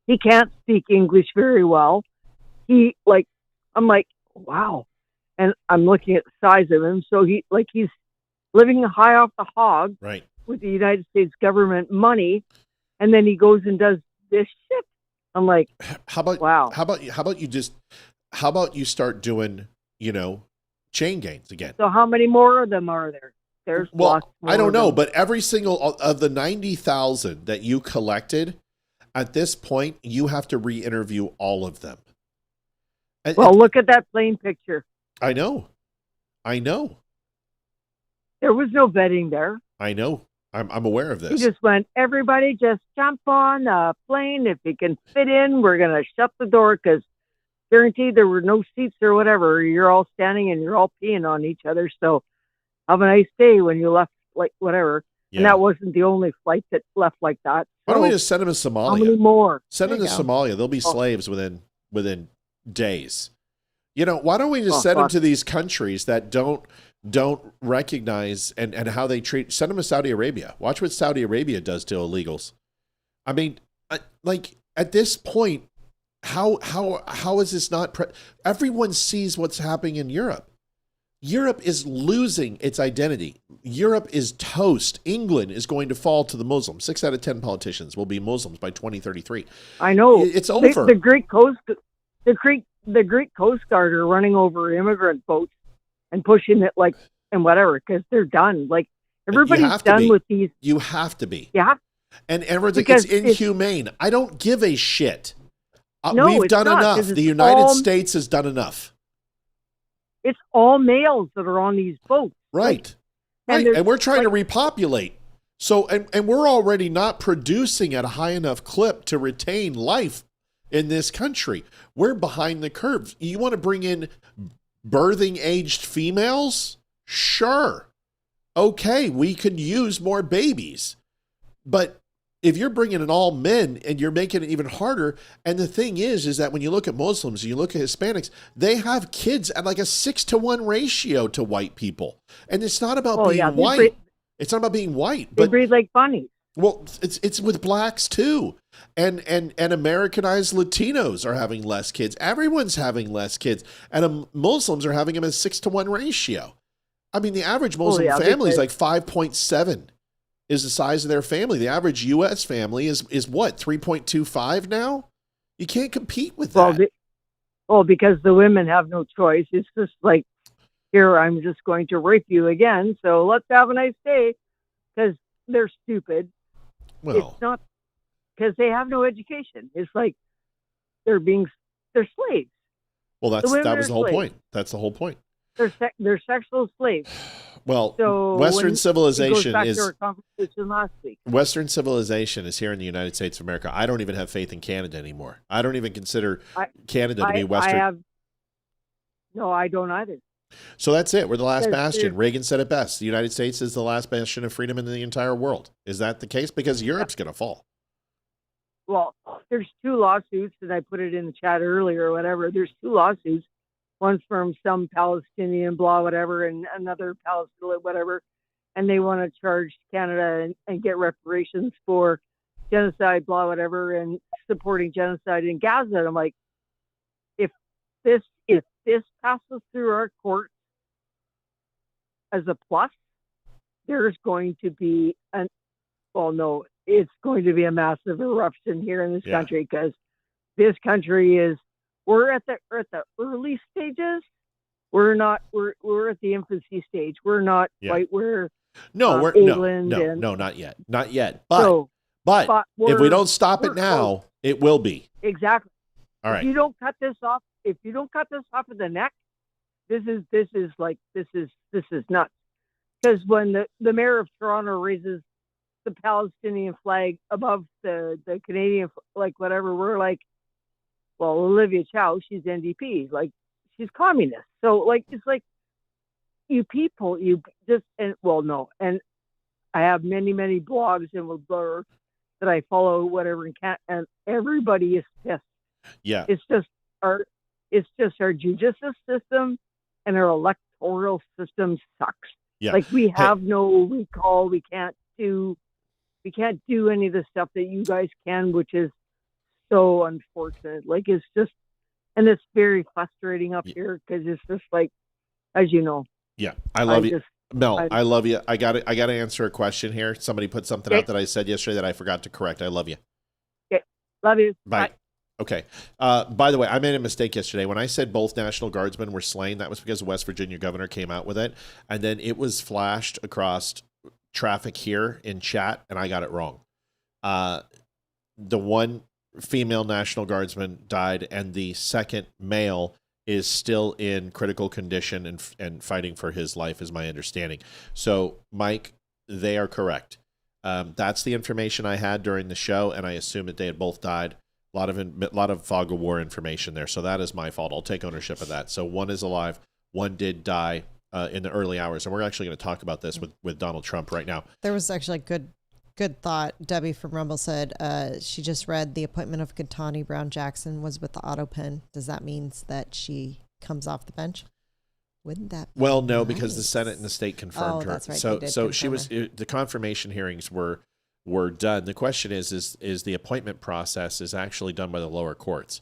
He can't speak English very well. I'm like, wow. And I'm looking at the size of him. So he's living high off the hog with the United States government money. And then he goes and does this shit. I'm like, how about you start doing, chain gangs again? So how many more of them are there? I don't know, but every single of the 90,000 that you collected, At this point, you have to re-interview all of them. Well, look at that plane picture. I know. There was no vetting there. I know. I'm aware of this. He just went, everybody just jump on a plane. If you can fit in, we're going to shut the door because guaranteed there were no seats or whatever. You're all standing and you're all peeing on each other. So have a nice day when you left, like whatever. Yeah. And that wasn't the only flight that left like that. Why don't we just send them to Somalia? How many more? Send them to Somalia. They'll be slaves within days. You know, why don't we just send them to these countries that don't recognize and how they treat? Send them to Saudi Arabia. Watch what Saudi Arabia does to illegals. I mean, like at this point, how is this not? Everyone sees what's happening in Europe. Europe is losing its identity. Europe is toast. England is going to fall to the Muslims. 6 out of 10 politicians will be Muslims by 2033. I know. It's over. The Greek Coast Guard are running over immigrant boats and pushing it and whatever, because they're done. Like everybody's done with these. You have to be. Yeah. And everyone's like, it's inhumane. I don't give a shit. No, we've done enough. The United States has done enough. It's all males that are on these boats. Right. And we're trying to repopulate. So, and we're already not producing at a high enough clip to retain life in this country. We're behind the curve. You want to bring in birthing aged females? Sure. Okay, we could use more babies. But if you're bringing in all men and you're making it even harder, and the thing is that when you look at Muslims and you look at Hispanics, they have kids at like a 6-to-1 ratio to white people. And it's not about being white. It's not about being white. They breed like bunnies. Well, it's with blacks too. And Americanized Latinos are having less kids. Everyone's having less kids. And Muslims are having them at a 6-to-1 ratio. I mean, the average Muslim family is like 5.7. Is the size of their family. The average U.S. family is what, 3.25 now? You can't compete with that. Because the women have no choice. It's just like, here, I'm just going to rape you again, so let's have a nice day, because they're stupid. Well, it's not, because they have no education. It's like they're slaves. Well, that was the whole point. That's the whole point. They're sexual slaves. Well, so Western civilization is to our conversation last week. Western civilization is here in the United States of America. I don't even have faith in Canada anymore. I don't even consider Canada to be Western. No, I don't either. So that's it. We're the last bastion. Reagan said it best. The United States is the last bastion of freedom in the entire world. Is that the case? Because Europe's going to fall. Well, there's 2 lawsuits, and I put it in the chat earlier or whatever. There's 2 lawsuits. One's from some Palestinian blah, whatever, and another Palestinian whatever. And they want to charge Canada and get reparations for genocide, blah, whatever, and supporting genocide in Gaza. And I'm like, if this passes through our court as a plus, there's going to be it's going to be a massive eruption here in this country, because this country is, we're at the early stages. We're at the infancy stage. We're not quite where England not yet. Not yet. But if we don't stop it now, it will be. Exactly. All right. If you don't cut this off of the neck, this is nuts. Because when the mayor of Toronto raises the Palestinian flag above the Canadian, like whatever, we're like, well, Olivia Chow, she's NDP, like she's communist. So like, it's like, you people, you just, and and I have many blogs and that I follow, whatever, and everybody is pissed. Yeah, it's just our judicial system and our electoral system sucks. Yeah, like we have no recall. We can't do any of the stuff that you guys can, which is so unfortunate. Like, it's just, and it's very frustrating up here, because it's just like, as you know. Yeah, I love you. Mel, I love you. I got to answer a question here. Somebody put something out that I said yesterday that I forgot to correct. I love you. Okay, love you. Bye. Okay. By the way, I made a mistake yesterday. When I said both National Guardsmen were slain, that was because the West Virginia governor came out with it, and then it was flashed across traffic here in chat, and I got it wrong. the one female National Guardsman died, and the second male is still in critical condition and fighting for his life, is my understanding. So, Mike, they are correct. That's the information I had during the show, and I assume that they had both died. A lot of fog of war information there, so that is my fault. I'll take ownership of that. So one is alive, one did die in the early hours, and we're actually going to talk about this with Donald Trump right now. There was actually a good thought. Debbie from Rumble said she just read the appointment of Ketanji Brown Jackson was with the auto pen. Does that mean that she comes off the bench? Wouldn't that be Well, no, nice? because the Senate and the state confirmed her. That's right. So she was, the confirmation hearings were done. The question is the appointment process is actually done by the lower courts.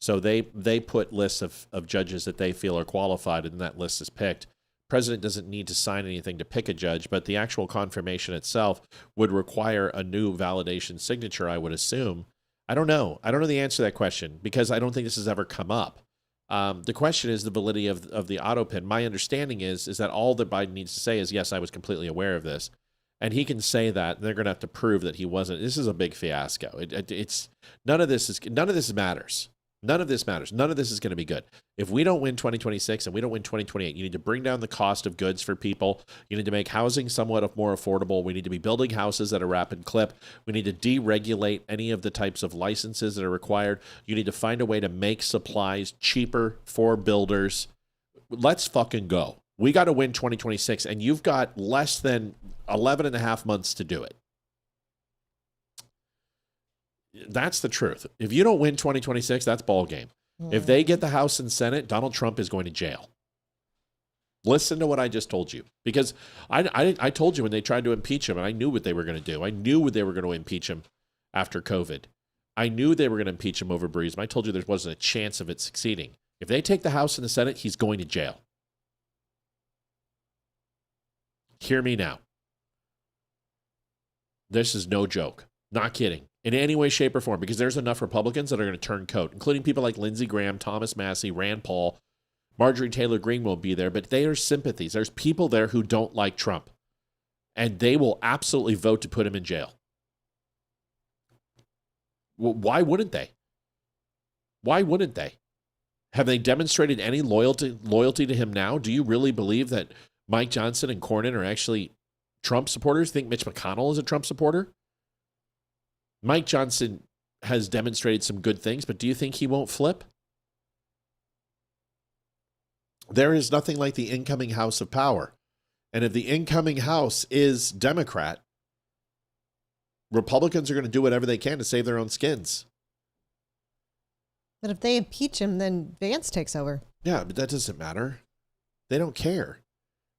So they put lists of judges that they feel are qualified, and that list is picked. President doesn't need to sign anything to pick a judge, but the actual confirmation itself would require a new validation signature, I would assume. I don't know. I don't know the answer to that question because I don't think this has ever come up. The question is the validity of the auto pen. My understanding is that all that Biden needs to say is, yes, I was completely aware of this. And he can say that, and they're going to have to prove that he wasn't. This is a big fiasco. It's none of this matters. None of this matters. None of this is going to be good. If we don't win 2026 and we don't win 2028, you need to bring down the cost of goods for people. You need to make housing somewhat more affordable. We need to be building houses at a rapid clip. We need to deregulate any of the types of licenses that are required. You need to find a way to make supplies cheaper for builders. Let's fucking go. We got to win 2026, and you've got less than 11 and a half months to do it. That's the truth. If you don't win 2026, that's ball game. If they get the House and Senate, Donald Trump is going to jail. Listen to what I just told you, because I told you when they tried to impeach him, and I knew what they were going to do. I knew they were going to impeach him after COVID. I knew they were going to impeach him over Burisma. I told you there wasn't a chance of it succeeding. If they take the House and the Senate, he's going to jail. Hear me now. This is no joke. Not kidding. In any way, shape, or form, because there's enough Republicans that are going to turn coat, including people like Lindsey Graham, Thomas Massey, Rand Paul, Marjorie Taylor Greene will be there, but they are sympathies. There's people there who don't like Trump, and they will absolutely vote to put him in jail. Well, why wouldn't they? Why wouldn't they? Have they demonstrated any loyalty to him now? Do you really believe that Mike Johnson and Cornyn are actually Trump supporters? Think Mitch McConnell is a Trump supporter? Mike Johnson has demonstrated some good things, but do you think he won't flip? There is nothing like the incoming House of Power. And if the incoming House is Democrat, Republicans are going to do whatever they can to save their own skins. But if they impeach him, then Vance takes over. Yeah, but that doesn't matter. They don't care.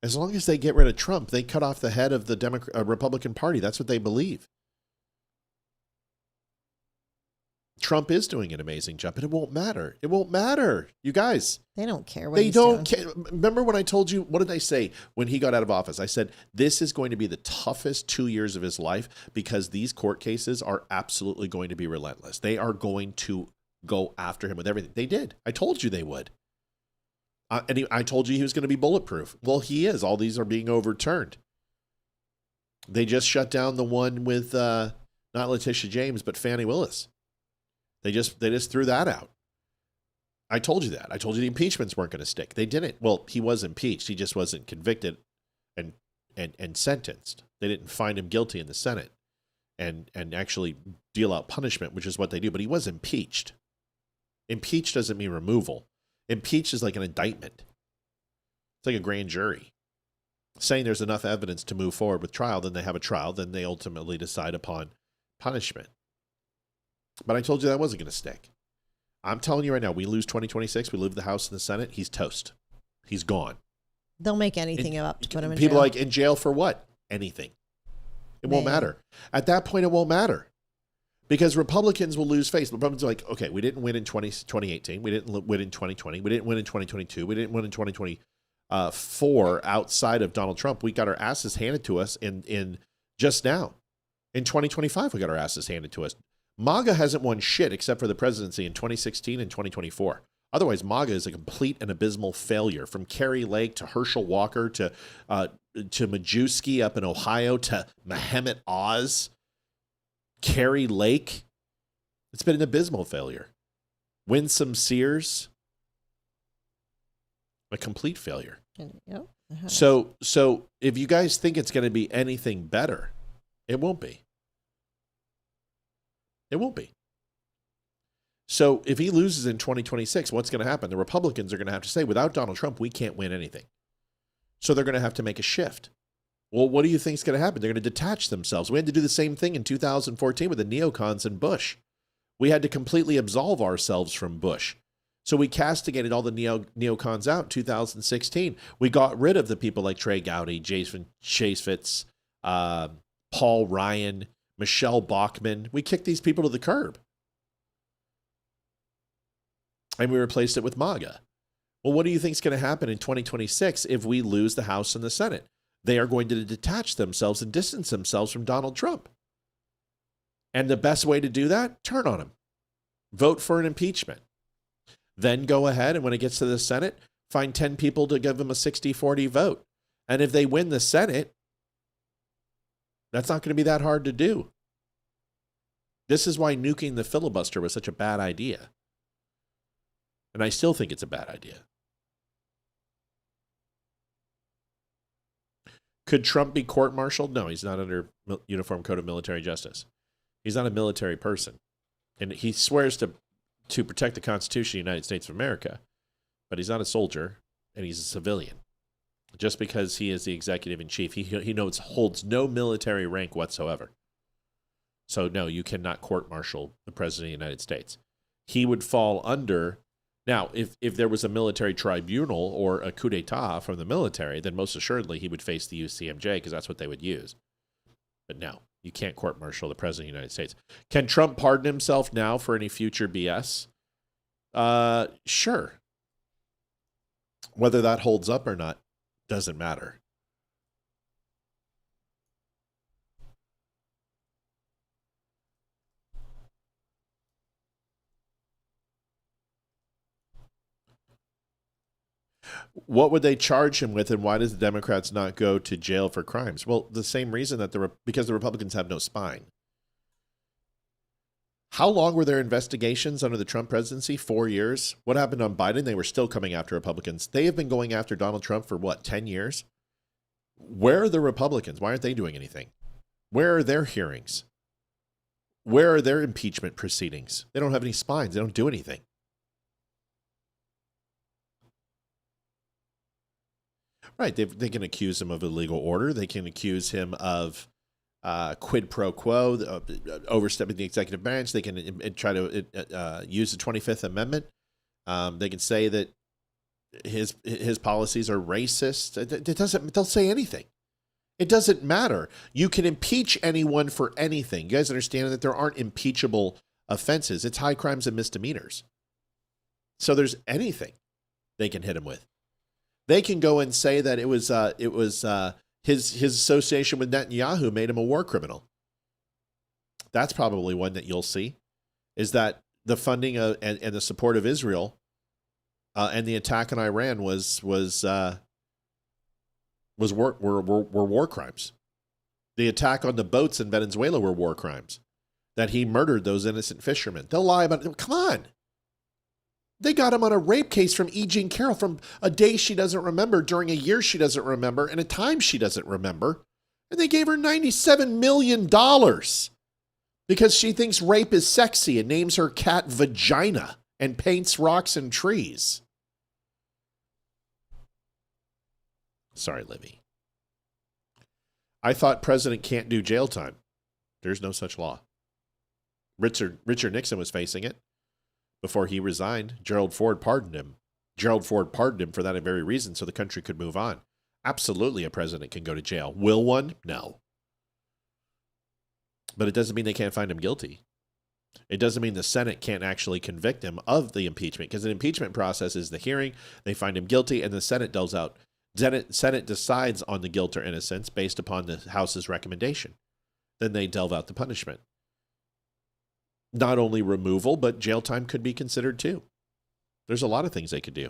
As long as they get rid of Trump, they cut off the head of the Republican Party. That's what they believe. Trump is doing an amazing job, but it won't matter. It won't matter. You guys. They don't care what They he's don't doing. care. Remember when I told you, what did I say when he got out of office? I said, this is going to be the toughest 2 years of his life because these court cases are absolutely going to be relentless. They are going to go after him with everything. They did. I told you they would. I told you he was going to be bulletproof. Well, he is. All these are being overturned. They just shut down the one with not Letitia James, but Fani Willis. They just threw that out. I told you that. I told you the impeachments weren't going to stick. They didn't. Well, he was impeached. He just wasn't convicted and sentenced. They didn't find him guilty in the Senate and actually deal out punishment, which is what they do. But he was impeached. Impeached doesn't mean removal. Impeached is like an indictment. It's like a grand jury. Saying there's enough evidence to move forward with trial, then they have a trial, then they ultimately decide upon punishment. But I told you that wasn't going to stick. I'm telling you right now, we lose 2026, we lose the House and the Senate, he's toast. He's gone. They'll make anything up to put him in People jail. are like, in jail for what? Anything. It won't matter. At that point, it won't matter. Because Republicans will lose face. Republicans are like, okay, we didn't win in 2018. We didn't win in 2020. We didn't win in 2022. We didn't win in 2024 outside of Donald Trump. We got our asses handed to us in just now. In 2025, we got our asses handed to us. MAGA hasn't won shit except for the presidency in 2016 and 2024. Otherwise, MAGA is a complete and abysmal failure. From Kerry Lake to Herschel Walker to Majewski up in Ohio to Mehmet Oz, Kerry Lake. It's been an abysmal failure. Winsome Sears, a complete failure. Yep. So if you guys think it's going to be anything better, it won't be. It won't be. So if he loses in 2026, what's going to happen? The Republicans are going to have to say, without Donald Trump, we can't win anything. So they're going to have to make a shift. Well, what do you think is going to happen? They're going to detach themselves. We had to do the same thing in 2014 with the neocons and Bush. We had to completely absolve ourselves from Bush. So we castigated all the neocons out in 2016. We got rid of the people like Trey Gowdy, Jason Chaffetz, Paul Ryan, Michelle Bachmann. We kicked these people to the curb. And we replaced it with MAGA. Well, what do you think is going to happen in 2026 if we lose the House and the Senate? They are going to detach themselves and distance themselves from Donald Trump. And the best way to do that, turn on him. Vote for an impeachment. Then go ahead and when it gets to the Senate, find 10 people to give them a 60-40 vote. And if they win the Senate, that's not going to be that hard to do. This is why nuking the filibuster was such a bad idea. And I still think it's a bad idea. Could Trump be court-martialed? No, he's not under Uniform Code of Military Justice. He's not a military person. And he swears to protect the Constitution of the United States of America. But he's not a soldier, and he's a civilian. Just because he is the executive in chief, he holds no military rank whatsoever. So no, you cannot court-martial the President of the United States. He would fall under... Now, if there was a military tribunal or a coup d'etat from the military, then most assuredly he would face the UCMJ because that's what they would use. But no, you can't court-martial the President of the United States. Can Trump pardon himself now for any future BS? Sure. Whether that holds up or not doesn't matter. What would they charge him with, and why does the Democrats not go to jail for crimes? Well, the same reason that because the Republicans have no spine. How long were their investigations under the Trump presidency? 4 years. What happened on Biden? They were still coming after Republicans. They have been going after Donald Trump for what, 10 years? Where are the Republicans? Why aren't they doing anything? Where are their hearings? Where are their impeachment proceedings? They don't have any spines. They don't do anything. Right, they can accuse him of illegal order. They can accuse him of quid pro quo, overstepping the executive branch. They can try to use the 25th Amendment. They can say that his policies are racist. They'll say anything. It doesn't matter. You can impeach anyone for anything. You guys understand that there aren't impeachable offenses. It's high crimes and misdemeanors. So there's anything they can hit him with. They can go and say that it was his association with Netanyahu made him a war criminal. That's probably one that you'll see, is that the funding and the support of Israel and the attack on Iran were war crimes. The attack on the boats in Venezuela were war crimes. That he murdered those innocent fishermen. They'll lie about it. Come on. They got him on a rape case from E. Jean Carroll from a day she doesn't remember, during a year she doesn't remember, and a time she doesn't remember. And they gave her $97 million because she thinks rape is sexy and names her cat Vagina and paints rocks and trees. Sorry, Livy. I thought president can't do jail time. There's no such law. Richard Nixon was facing it. Before he resigned, Gerald Ford pardoned him. Gerald Ford pardoned him for that very reason, so the country could move on. Absolutely, a president can go to jail. Will one? No. But it doesn't mean they can't find him guilty. It doesn't mean the Senate can't actually convict him of the impeachment, because an impeachment process is the hearing, they find him guilty, and the Senate doles out. Senate decides on the guilt or innocence based upon the House's recommendation. Then they delve out the punishment. Not only removal, but jail time could be considered too. There's a lot of things they could do.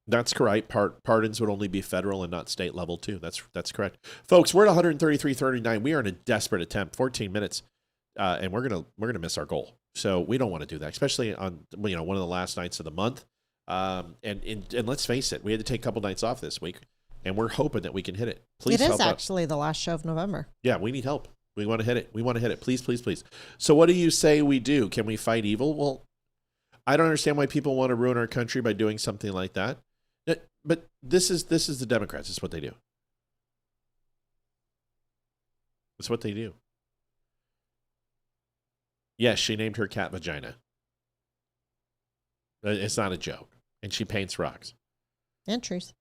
That's correct. Pardons would only be federal and not state level too. That's correct, folks. We're at 133.39. We are in a desperate attempt. 14 minutes, and we're gonna miss our goal. So we don't want to do that, especially on one of the last nights of the month. And let's face it, we had to take a couple nights off this week, and we're hoping that we can hit it. Please, it is actually the last show of November. Yeah, we need help. We want to hit it. We want to hit it. Please, please, please. So what do you say we do? Can we fight evil? Well, I don't understand why people want to ruin our country by doing something like that. But this is the Democrats. It's what they do. It's what they do. Yes, she named her cat Vagina. It's not a joke. And she paints rocks. And trees.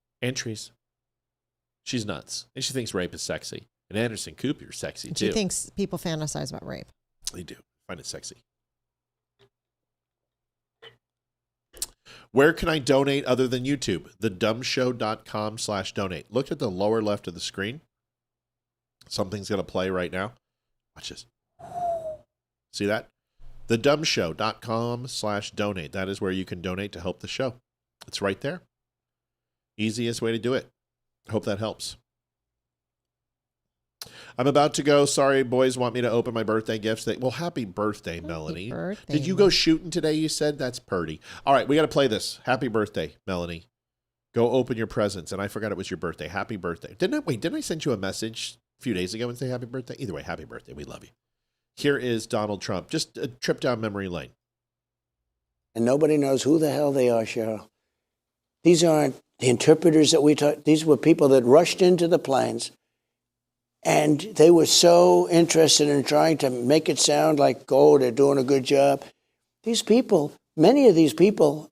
She's nuts. And she thinks rape is sexy. And Anderson Cooper's sexy, and too. She thinks people fantasize about rape. They do. Find it sexy. Where can I donate other than YouTube? thedumbshow.com/donate. Look at the lower left of the screen. Something's going to play right now. Watch this. See that? thedumbshow.com/donate. That is where you can donate to help the show. It's right there. Easiest way to do it. Hope that helps. I'm about to go. Sorry, boys want me to open my birthday gifts. Well, happy birthday, Melanie. Birthday. Did you go shooting today, you said? That's purty. All right, we got to play this. Happy birthday, Melanie. Go open your presents. And I forgot it was your birthday. Happy birthday. Didn't I send you a message a few days ago and say happy birthday? Either way, happy birthday. We love you. Here is Donald Trump. Just a trip down memory lane. And nobody knows who the hell they are, Cheryl. These aren't the interpreters that we taught. These were people that rushed into the planes. And they were so interested in trying to make it sound like, oh, they're doing a good job. These people, many of these people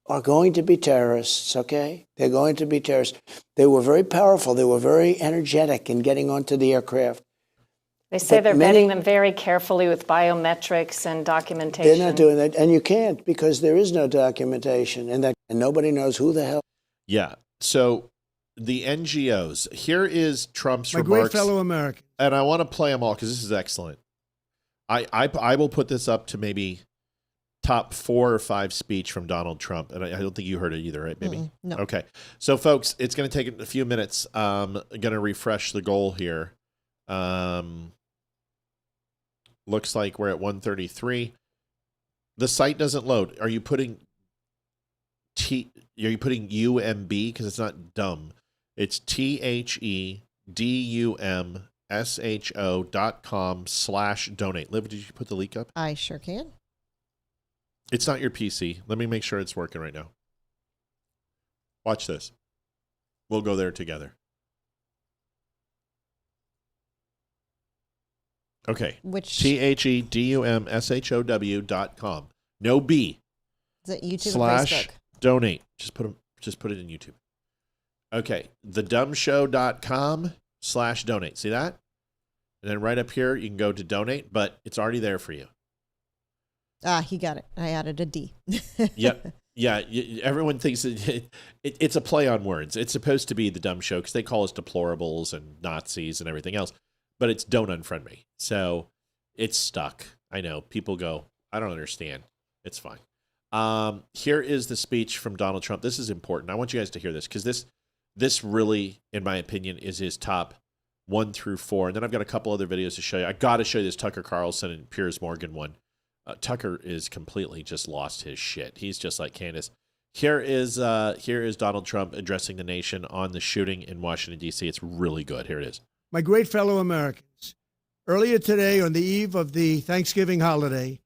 are going to be terrorists, okay? They're going to be terrorists. They were very powerful. They were very energetic in getting onto the aircraft. They say they're vetting them very carefully with biometrics and documentation. They're not doing that. And you can't because there is no documentation. And nobody knows who the hell. Yeah. So the NGOs. Here is Trump's My remarks. great fellow Americans. And I want to play them all because this is excellent. I will put this up to maybe top 4 or 5 speech from Donald Trump. And I don't think you heard it either, right, baby? No. Okay. So, folks, it's going to take a few minutes. I'm going to refresh the goal here. Looks like we're at 133. The site doesn't load. Are you putting UMB? Because it's not dumb. It's THEDUMSHO.com/donate. Liv, did you put the link up? I sure can. It's not your PC. Let me make sure it's working right now. Watch this. We'll go there together. Okay. Which THEDUMSHOW.com. No B. Is it YouTube / or Facebook? Donate. Just put it in YouTube. Okay. thedumbshow.com/donate. See that? And then right up here, you can go to donate, but it's already there for you. He got it. I added a D. Yep. Yeah. Everyone thinks it's a play on words. It's supposed to be the dumb show because they call us deplorables and Nazis and everything else, but it's don't unfriend me. So it's stuck. I know people go, I don't understand. It's fine. Here is the speech from Donald Trump. This is important. I want you guys to hear this because this really, in my opinion, is his top 1 through 4. And then I've got a couple other videos to show you. I got to show you this Tucker Carlson and Piers Morgan one. Tucker is completely just lost his shit. He's just like Candace. Here is Donald Trump addressing the nation on the shooting in Washington, D.C. It's really good. Here it is. My great fellow Americans, earlier today on the eve of the Thanksgiving holiday,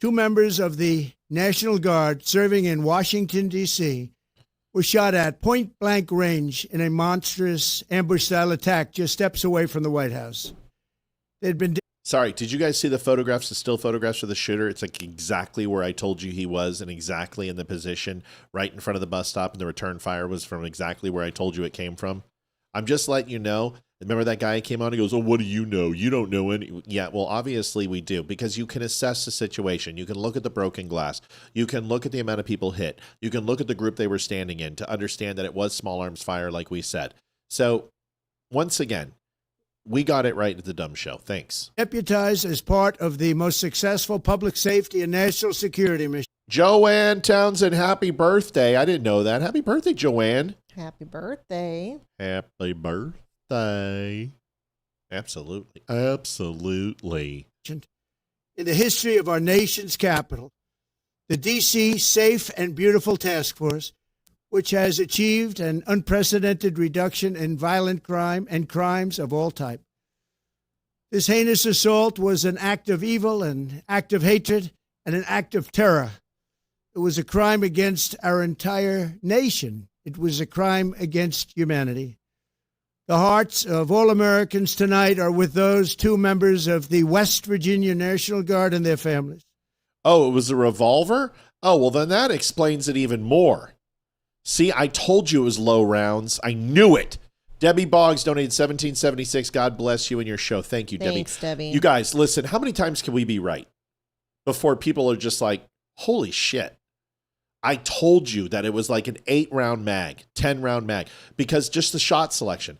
2 members of the National Guard serving in Washington, D.C. were shot at point-blank range in a monstrous ambush-style attack just steps away from the White House. They'd been... Sorry, did you guys see the photographs, the still photographs of the shooter? It's like exactly where I told you he was and exactly in the position right in front of the bus stop, and the return fire was from exactly where I told you it came from. I'm just letting you know. Remember that guy came on and goes, oh, what do you know? You don't know any. Yeah, well, obviously we do, because you can assess the situation. You can look at the broken glass. You can look at the amount of people hit. You can look at the group they were standing in to understand that it was small arms fire, like we said. So once again, we got it right at the Dumb Show. Thanks. Deputized as part of the most successful public safety and national security mission. Joanne Townsend, happy birthday. I didn't know that. Happy birthday, Joanne. Happy birthday. Happy birthday. Absolutely. Absolutely. In the history of our nation's capital, the D.C. Safe and Beautiful Task Force, which has achieved an unprecedented reduction in violent crime and crimes of all type. This heinous assault was an act of evil, an act of hatred, and an act of terror. It was a crime against our entire nation. It was a crime against humanity. The hearts of all Americans tonight are with those two members of the West Virginia National Guard and their families. Oh, it was a revolver? Oh, well, then that explains it even more. See, I told you it was low rounds. I knew it. Debbie Boggs donated $17.76. God bless you and your show. Thank you, Debbie. Thanks, Debbie. You guys, listen, how many times can we be right before people are just like, holy shit? I told you that it was like an 8-round mag, 10-round mag, because just the shot selection,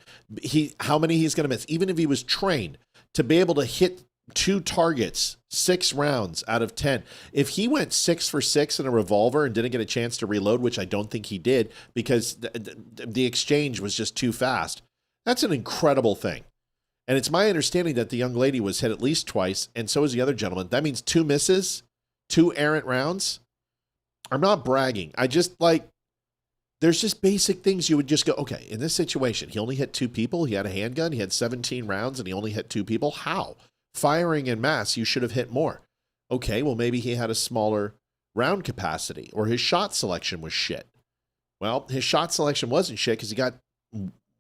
how many he's going to miss, even if he was trained to be able to hit 2 targets, 6 rounds out of 10. If he went 6 for 6 in a revolver and didn't get a chance to reload, which I don't think he did because the exchange was just too fast, that's an incredible thing. And it's my understanding that the young lady was hit at least twice, and so is the other gentleman. That means 2 misses, 2 errant rounds. I'm not bragging. I just there's just basic things you would just go, okay, in this situation, he only hit 2 people. He had a handgun. He had 17 rounds and he only hit 2 people. How? Firing en masse, you should have hit more. Okay, well, maybe he had a smaller round capacity or his shot selection was shit. Well, his shot selection wasn't shit because he got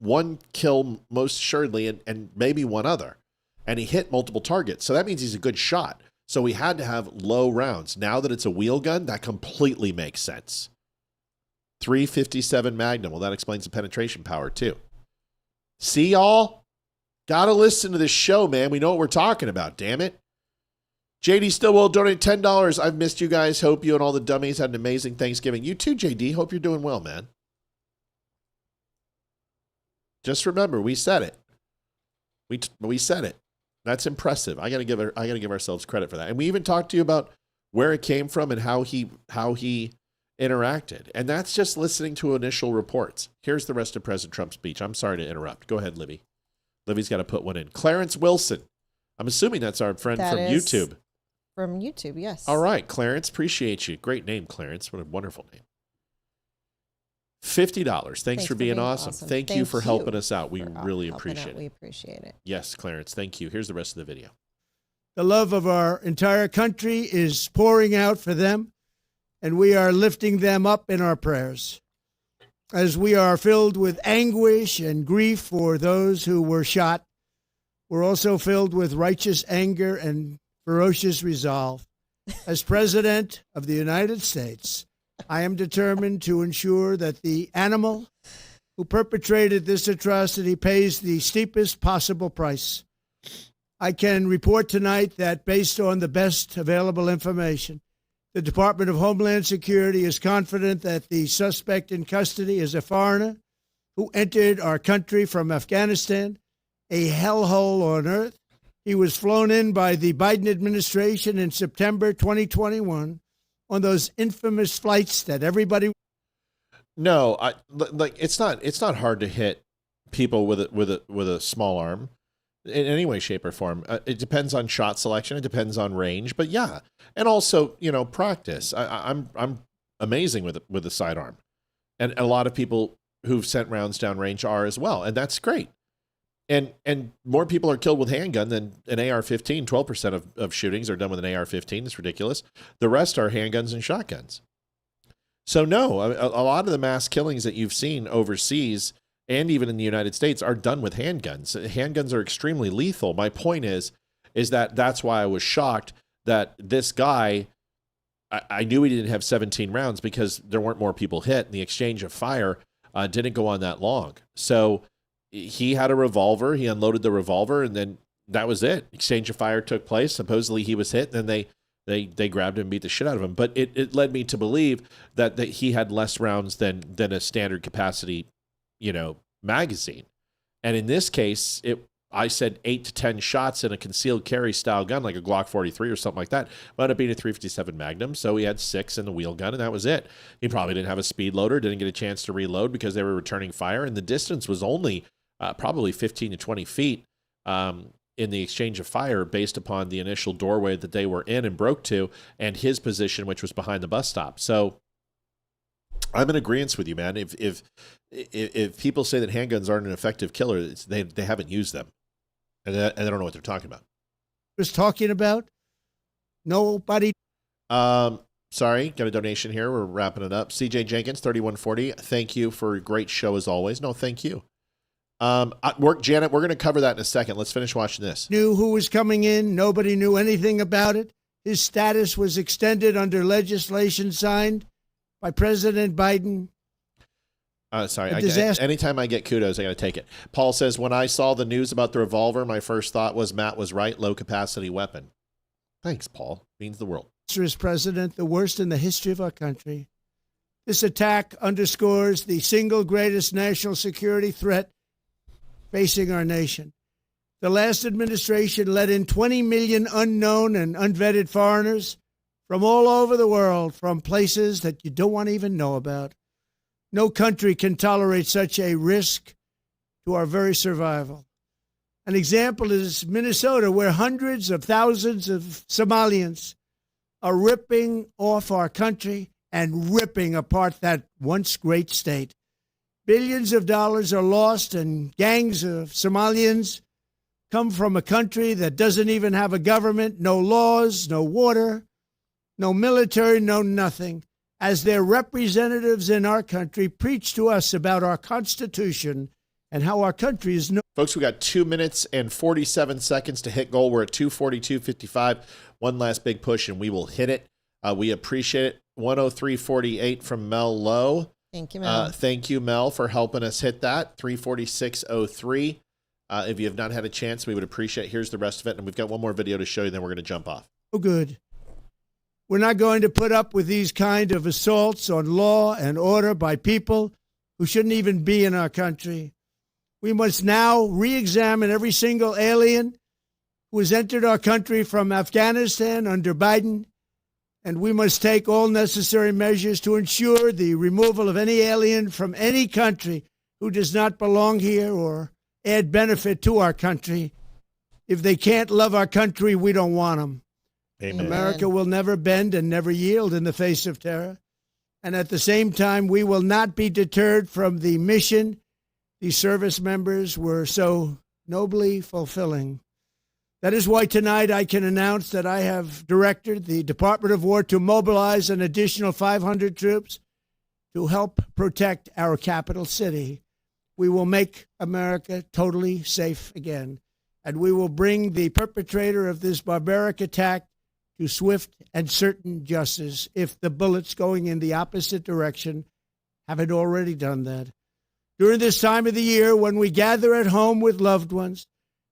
1 kill most assuredly and maybe 1 other. And he hit multiple targets. So that means he's a good shot. So we had to have low rounds. Now that it's a wheel gun, that completely makes sense. 357 Magnum. Well, that explains the penetration power too. See, y'all? Gotta listen to this show, man. We know what we're talking about, damn it. JD Stillwell donated $10. I've missed you guys. Hope you and all the dummies had an amazing Thanksgiving. You too, JD. Hope you're doing well, man. Just remember, we said it. We said it. That's impressive. I gotta give ourselves credit for that. And we even talked to you about where it came from and how he interacted. And that's just listening to initial reports. Here's the rest of President Trump's speech. I'm sorry to interrupt. Go ahead, Libby. Libby's got to put one in. Clarence Wilson. I'm assuming that's our friend from YouTube. From YouTube, yes. All right, Clarence. Appreciate you. Great name, Clarence. What a wonderful name. $50. Thanks for being awesome. Thank you for helping us out. We really appreciate it. We appreciate it. Yes, Clarence. Thank you. Here's the rest of the video. The love of our entire country is pouring out for them, and we are lifting them up in our prayers. As we are filled with anguish and grief for those who were shot, we're also filled with righteous anger and ferocious resolve. As President of the United States, I am determined to ensure that the animal who perpetrated this atrocity pays the steepest possible price. I can report tonight that based on the best available information, the Department of Homeland Security is confident that the suspect in custody is a foreigner who entered our country from Afghanistan, a hellhole on earth. He was flown in by the Biden administration in September 2021 on those infamous flights that everybody. No, it's not hard to hit people with a small arm in any way, shape, or form. It depends on shot selection. It depends on range, but yeah, and also practice. I'm amazing with a sidearm, and a lot of people who've sent rounds down range are as well, and that's great. And more people are killed with handgun than an AR-15. 12% of shootings are done with an AR-15. It's ridiculous. The rest are handguns and shotguns. So no, a lot of the mass killings that you've seen overseas and even in the United States are done with handguns. Handguns are extremely lethal. My point is that's why I was shocked that this guy, I knew he didn't have 17 rounds because there weren't more people hit, and the exchange of fire didn't go on that long. So he had a revolver. He unloaded the revolver, and then that was it. Exchange of fire took place. Supposedly he was hit, and then they grabbed him and beat the shit out of him. But it led me to believe that he had less rounds than a standard capacity, magazine. And in this case, I said 8 to 10 shots in a concealed carry style gun, like a Glock 43 or something like that. Wound up being a 357 Magnum, so he had 6 in the wheel gun, and that was it. He probably didn't have a speed loader, didn't get a chance to reload because they were returning fire, and the distance was only probably 15 to 20 feet in the exchange of fire based upon the initial doorway that they were in and broke to, and his position, which was behind the bus stop. So I'm in agreement with you, man. If people say that handguns aren't an effective killer, they haven't used them, and they don't know what they're talking about. Was talking about nobody. Sorry, got a donation here. We're wrapping it up. CJ Jenkins, 3140. Thank you for a great show as always. No, thank you. Janet, we're going to cover that in a second. Let's finish watching this. Knew who was coming in. Nobody knew anything about it. His status was extended under legislation signed by President Biden. Sorry, anytime I get kudos, I got to take it. Paul says, when I saw the news about the revolver, my first thought was Matt was right, low-capacity weapon. Thanks, Paul. Means the world. Mr. President, the worst in the history of our country. This attack underscores the single greatest national security threat facing our nation. The last administration let in 20 million unknown and unvetted foreigners from all over the world, from places that you don't want to even know about. No country can tolerate such a risk to our very survival. An example is Minnesota, where hundreds of thousands of Somalians are ripping off our country and ripping apart that once great state. Billions of dollars are lost, and gangs of Somalians come from a country that doesn't even have a government, no laws, no water, no military, no nothing. As their representatives in our country preach to us about our Constitution and how our country is Folks, we got 2 minutes and 47 seconds to hit goal. We're at 242.55. One last big push, and we will hit it. We appreciate it. 103.48 from Mel Lowe. Thank you, Mel. Thank you, Mel, for helping us hit that. 346.03. If you have not had a chance, we would appreciate it. Here's the rest of it, and we've got one more video to show you, then we're going to jump off. Oh, good. We're not going to put up with these kind of assaults on law and order by people who shouldn't even be in our country. We must now re-examine every single alien who has entered our country from Afghanistan under Biden, and we must take all necessary measures to ensure the removal of any alien from any country who does not belong here or add benefit to our country. If they can't love our country, we don't want them. Amen. America will never bend and never yield in the face of terror. And at the same time, we will not be deterred from the mission these service members were so nobly fulfilling. That is why tonight I can announce that I have directed the Department of War to mobilize an additional 500 troops to help protect our capital city. We will make America totally safe again, and we will bring the perpetrator of this barbaric attack to swift and certain justice if the bullets going in the opposite direction haven't already done that. During this time of the year, when we gather at home with loved ones,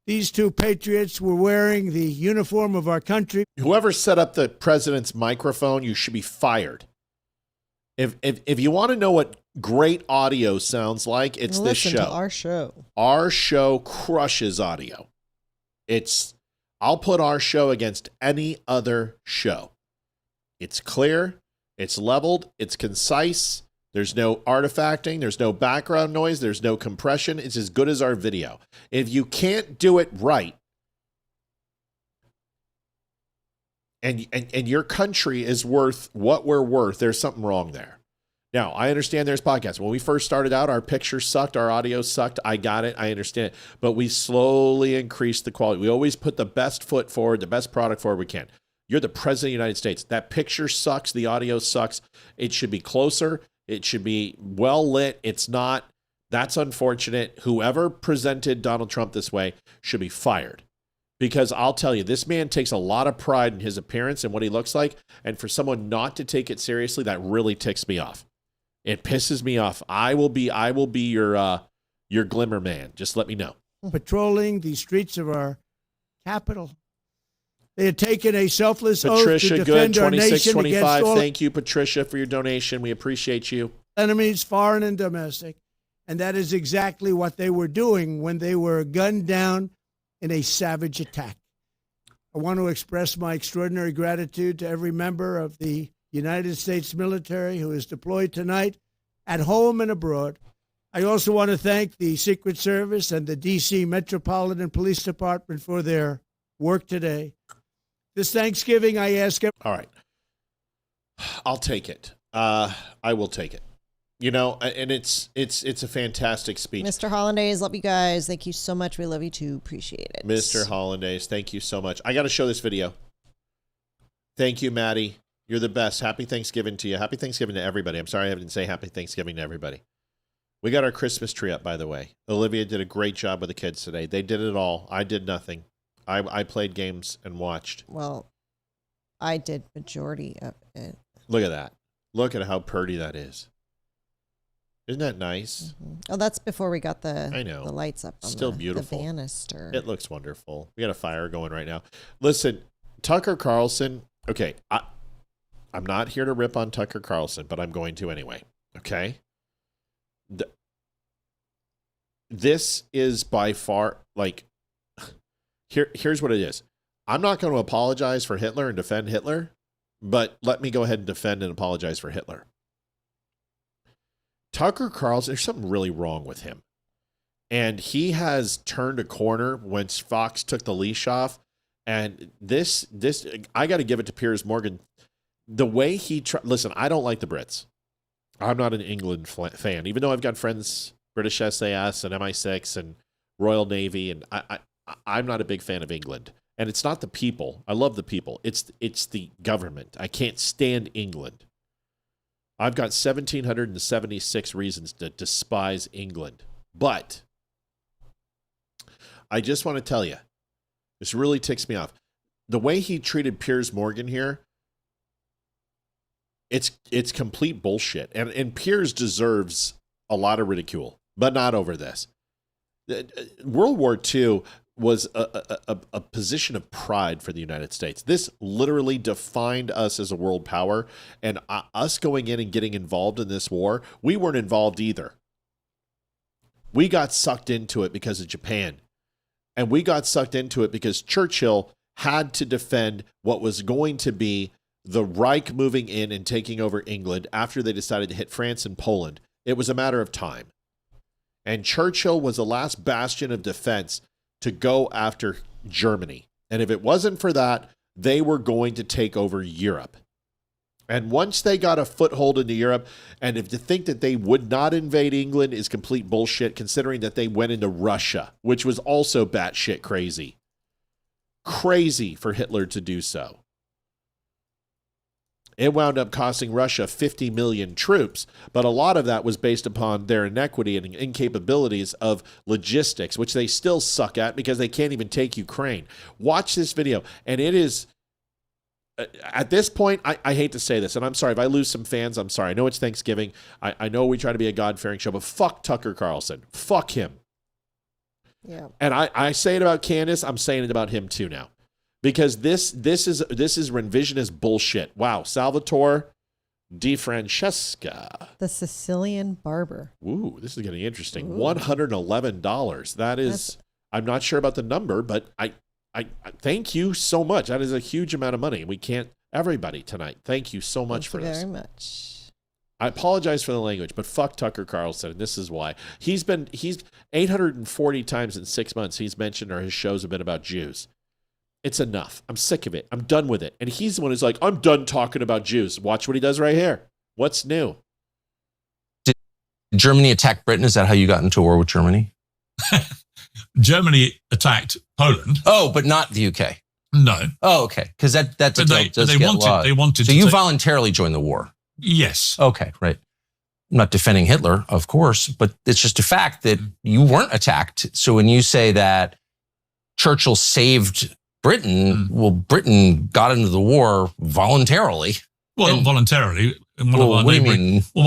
these two patriots were wearing the uniform of our country. Whoever set up the president's microphone, you should be fired. If you want to know what great audio sounds like, it's this show. Listen to our show. Our show crushes audio. I'll put our show against any other show. It's clear, it's leveled, it's concise. There's no artifacting, there's no background noise, there's no compression. It's as good as our video. If you can't do it right, and your country is worth what we're worth, there's something wrong there. Now, I understand there's podcasts. When we first started out, our pictures sucked, our audio sucked. I got it. I understand it. But we slowly increased the quality. We always put the best foot forward, the best product forward we can. You're the president of the United States. That picture sucks. The audio sucks. It should be closer. It should be well lit. It's not. That's unfortunate. Whoever presented Donald Trump this way should be fired. Because I'll tell you, this man takes a lot of pride in his appearance and what he looks like. And for someone not to take it seriously, that really ticks me off. It pisses me off. I will be your glimmer man. Just let me know. Patrolling the streets of our capital. They had taken a selfless Patricia, oath to defend our nation against all Thank you, Patricia, for your donation. We appreciate you. Enemies, foreign and domestic. And that is exactly what they were doing when they were gunned down in a savage attack. I want to express my extraordinary gratitude to every member of the United States military who is deployed tonight at home and abroad. I also want to thank the Secret Service and the D.C. Metropolitan Police Department for their work today. This Thanksgiving, I ask... All right. I'll take it. I will take it. You know, and it's a fantastic speech. Mr. Hollandaise, love you guys. Thank you so much. We love you too. Appreciate it. Mr. Hollandaise, thank you so much. I got to show this video. Thank you, Maddie. You're the best. Happy Thanksgiving to you. Happy Thanksgiving to everybody. I'm sorry I didn't say happy Thanksgiving to everybody. We got our Christmas tree up, by the way. Olivia did a great job with the kids today. They did it all. I did nothing. I played games and watched. Well, I did majority of it. Look at that. Look at how pretty that is. Isn't that nice? Mm-hmm. Oh, that's before we got the lights up on Still beautiful. The banister. It looks wonderful. We got a fire going right now. Listen, Tucker Carlson. Okay, I'm not here to rip on Tucker Carlson, but I'm going to anyway. Okay? This is by far, like, here's what it is. I'm not going to apologize for Hitler and defend Hitler, but let me go ahead and defend and apologize for Hitler. Tucker Carlson, there's something really wrong with him. And he has turned a corner once Fox took the leash off. And this I got to give it to Piers Morgan. The way he listen, I don't like the Brits. I'm not an England fan, even though I've got friends, British SAS and MI6 and Royal Navy, and I'm not a big fan of England. And it's not the people. I love the people. It's the government. I can't stand England. I've got 1,776 reasons to despise England. But I just want to tell you, this really ticks me off. The way he treated Piers Morgan here, it's complete bullshit. And Piers deserves a lot of ridicule, but not over this. World War II was a position of pride for the United States. This literally defined us as a world power, and us going in and getting involved in this war, we weren't involved either. We got sucked into it because of Japan, and we got sucked into it because Churchill had to defend what was going to be the Reich moving in and taking over England after they decided to hit France and Poland. It was a matter of time. And Churchill was the last bastion of defense to go after Germany. And if it wasn't for that, they were going to take over Europe. And once they got a foothold into Europe, and if to think that they would not invade England is complete bullshit, considering that they went into Russia, which was also batshit crazy. Crazy for Hitler to do so. It wound up costing Russia 50 million troops, but a lot of that was based upon their inequity and incapabilities of logistics, which they still suck at because they can't even take Ukraine. Watch this video, and it is, at this point, I hate to say this, and I'm sorry if I lose some fans, I'm sorry. I know it's Thanksgiving. I know we try to be a God-fearing show, but fuck Tucker Carlson. Fuck him. Yeah. And I say it about Candace, I'm saying it about him too now. Because this is revisionist bullshit. Wow, Salvatore Di Francesca, the Sicilian barber. Ooh, this is getting interesting. $111. That's I'm not sure about the number, but I thank you so much. That is a huge amount of money. We can't everybody tonight. Thank you so much for this. Thank you very much. I apologize for the language, but fuck Tucker Carlson, and this is why. He's 840 times in 6 months he's mentioned or his shows have been about Jews. It's enough. I'm sick of it. I'm done with it. And he's the one who's like, I'm done talking about Jews. Watch what he does right here. What's new? Did Germany attack Britain? Is that how you got into war with Germany? Germany attacked Poland. Oh, but not the UK. No. Oh, okay. Because that detail does they get wanted, lost. They wanted. So you voluntarily joined the war. Yes. Okay, right. I'm not defending Hitler, of course, but it's just a fact that you weren't attacked. So when you say that Churchill saved Britain, well, Britain got into the war voluntarily. Well, not voluntarily. One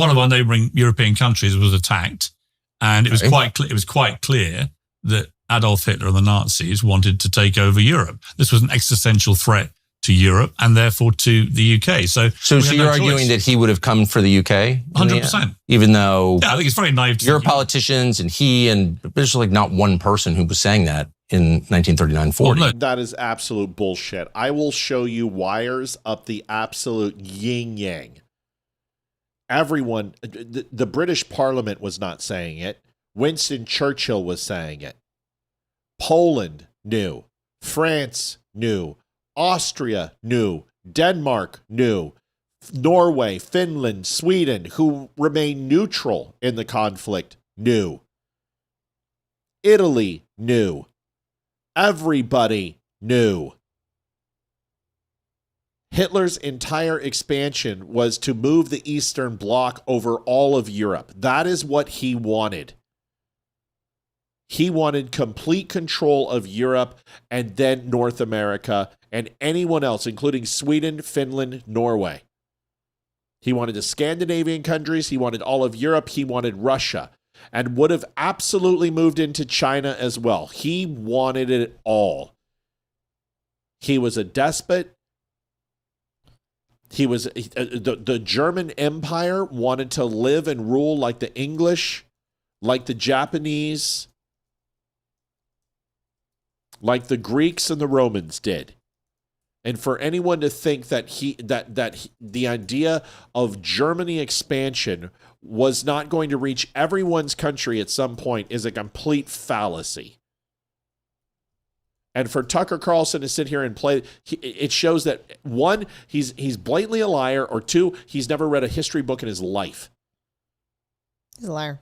of our neighbouring European countries was attacked, and it was quite clear that Adolf Hitler and the Nazis wanted to take over Europe. This was an existential threat to Europe and therefore to the UK. So you're arguing that he would have come for the UK? 100%. Even though I think it's very naive. Your politicians and he, and there's like not one person who was saying that. in 1939-40. Well, that is absolute bullshit. I will show you wires up the absolute yin-yang. Everyone, the British Parliament was not saying it. Winston Churchill was saying it. Poland knew. France knew. Austria knew. Denmark knew. Norway, Finland, Sweden, who remained neutral in the conflict, knew. Italy knew. Everybody knew. Hitler's entire expansion was to move the Eastern Bloc over all of Europe. That is what he wanted. He wanted complete control of Europe and then North America and anyone else, including Sweden, Finland, Norway. He wanted the Scandinavian countries. He wanted all of Europe. He wanted Russia, and would have absolutely moved into China as well. He wanted it all. He was a despot. He was the German Empire wanted to live and rule like the English, like the Japanese, like the Greeks and the Romans did. And for anyone to think that the idea of Germany expansion was not going to reach everyone's country at some point is a complete fallacy. And for Tucker Carlson to sit here and play, it shows that, one, he's blatantly a liar, or two, he's never read a history book in his life. He's a liar.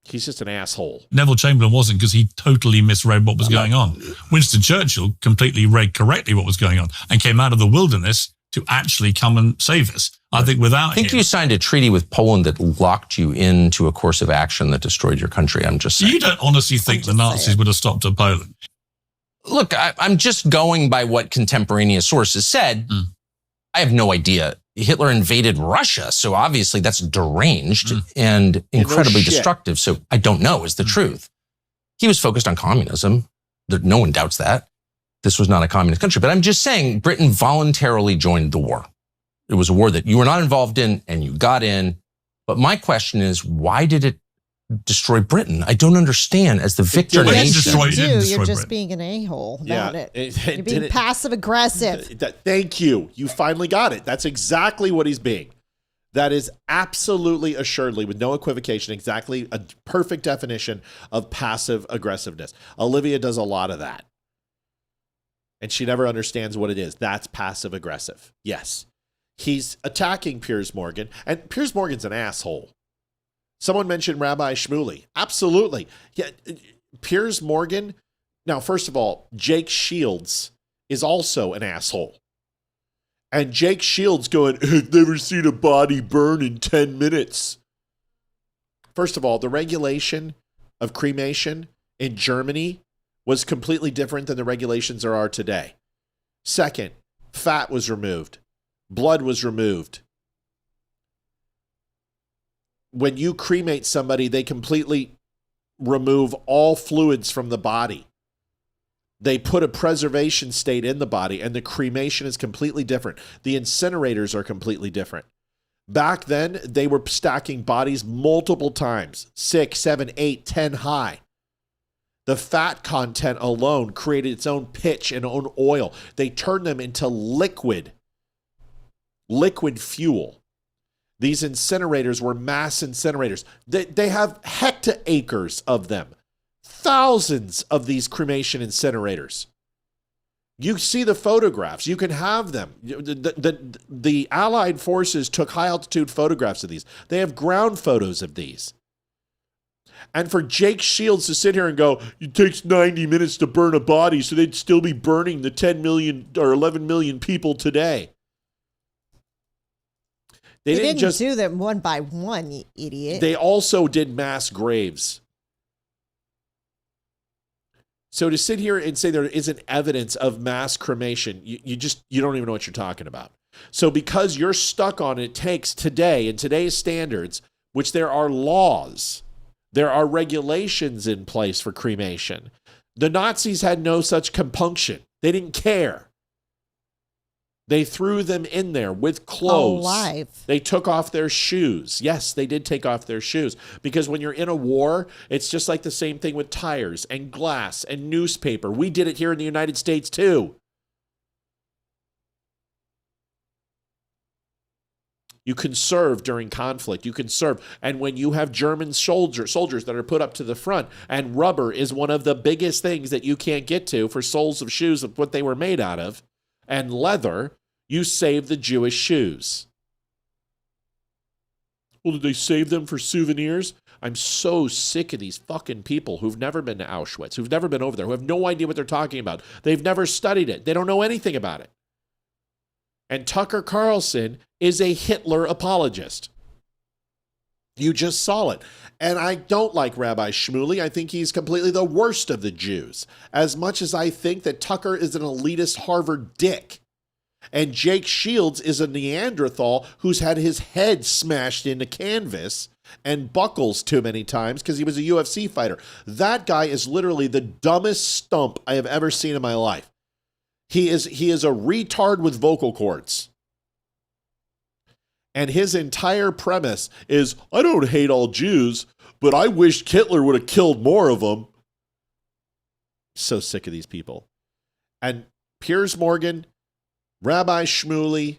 He's just an asshole. Neville Chamberlain wasn't, because he totally misread what was going on. Winston Churchill completely read correctly what was going on and came out of the wilderness to actually come and save us. I think without him... you signed a treaty with Poland that locked you into a course of action that destroyed your country. I'm just saying. You don't honestly think the Nazis would have stopped at Poland? Look, I'm just going by what contemporaneous sources said. I have no idea. Hitler invaded Russia, so obviously that's deranged and incredibly destructive. So I don't know is the truth. He was focused on communism. No one doubts that. This was not a communist country. But I'm just saying Britain voluntarily joined the war. It was a war that you were not involved in and you got in. But my question is, why did it destroy Britain? I don't understand. As the victor nation, you're just being an a-hole about it. You're being passive aggressive. Thank you. You finally got it. That's exactly what he's being. That is absolutely, assuredly, with no equivocation, exactly a perfect definition of passive aggressiveness. Olivia does a lot of that. And she never understands what it is. That's passive aggressive. Yes. He's attacking Piers Morgan, and Piers Morgan's an asshole. Someone mentioned Rabbi Shmuley. Absolutely. Yeah, Piers Morgan. Now, first of all, Jake Shields is also an asshole. And Jake Shields going, I've never seen a body burn in 10 minutes. First of all, the regulation of cremation in Germany was completely different than the regulations there are today. Second, fat was removed. Blood was removed. When you cremate somebody, they completely remove all fluids from the body. They put a preservation state in the body, and the cremation is completely different. The incinerators are completely different. Back then, they were stacking bodies multiple times, 6, 7, 8, 10 high. The fat content alone created its own pitch and own oil. They turned them into liquid fuel. These incinerators were mass incinerators. They have hectaacres of them. Thousands of these cremation incinerators. You see the photographs. You can have them. The Allied forces took high-altitude photographs of these. They have ground photos of these. And for Jake Shields to sit here and go, it takes 90 minutes to burn a body, so they'd still be burning the 10 million or 11 million people today. They didn't just do them one by one, you idiot. They also did mass graves. So to sit here and say there isn't evidence of mass cremation, you don't even know what you're talking about. So because you're stuck on it takes today, in today's standards, which there are laws, there are regulations in place for cremation. The Nazis had no such compunction. They didn't care. They threw them in there with clothes. Alive. They took off their shoes. Yes, they did take off their shoes. Because when you're in a war, it's just like the same thing with tires and glass and newspaper. We did it here in the United States too. You can serve during conflict. You can serve. And when you have German soldiers that are put up to the front, and rubber is one of the biggest things that you can't get to for soles of shoes of what they were made out of, and leather, you save the Jewish shoes. Well, did they save them for souvenirs? I'm so sick of these fucking people who've never been to Auschwitz, who've never been over there, who have no idea what they're talking about. They've never studied it. They don't know anything about it. And Tucker Carlson is a Hitler apologist. You just saw it. And I don't like Rabbi Shmuley. I think he's completely the worst of the Jews. As much as I think that Tucker is an elitist Harvard dick. And Jake Shields is a Neanderthal who's had his head smashed into canvas and buckles too many times because he was a UFC fighter. That guy is literally the dumbest stump I have ever seen in my life. He is a retard with vocal cords. And his entire premise is, I don't hate all Jews, but I wish Hitler would have killed more of them. So sick of these people. And Piers Morgan, Rabbi Shmuley,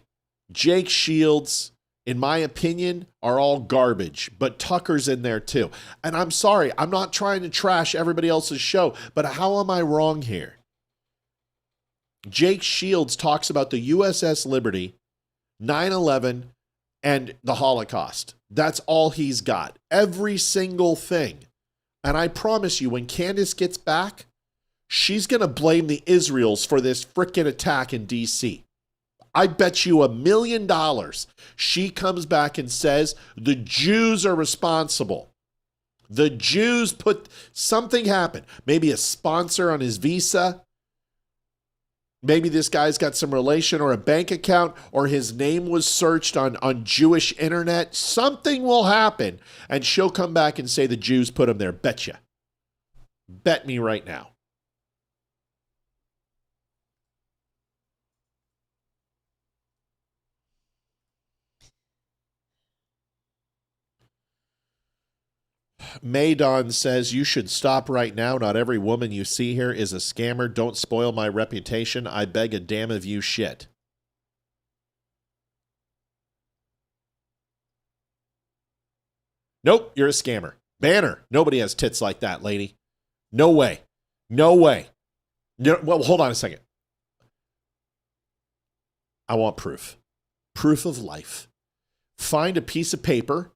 Jake Shields, in my opinion, are all garbage. But Tucker's in there too. And I'm sorry, I'm not trying to trash everybody else's show, but how am I wrong here? Jake Shields talks about the USS Liberty, 9/11, and the Holocaust. That's all he's got. Every single thing. And I promise you, when Candace gets back, she's going to blame the Israels for this frickin' attack in D.C. I bet you $1 million she comes back and says the Jews are responsible. The Jews put something happened. Maybe a sponsor on his visa. Maybe this guy's got some relation or a bank account, or his name was searched on Jewish internet. Something will happen, and she'll come back and say the Jews put him there. Betcha. Bet me right now. Maydon says, you should stop right now. Not every woman you see here is a scammer. Don't spoil my reputation. I beg a damn of you shit. Nope, you're a scammer. Banner. Nobody has tits like that, lady. No way. No way. No, well, hold on a second. I want proof. Proof of life. Find a piece of paper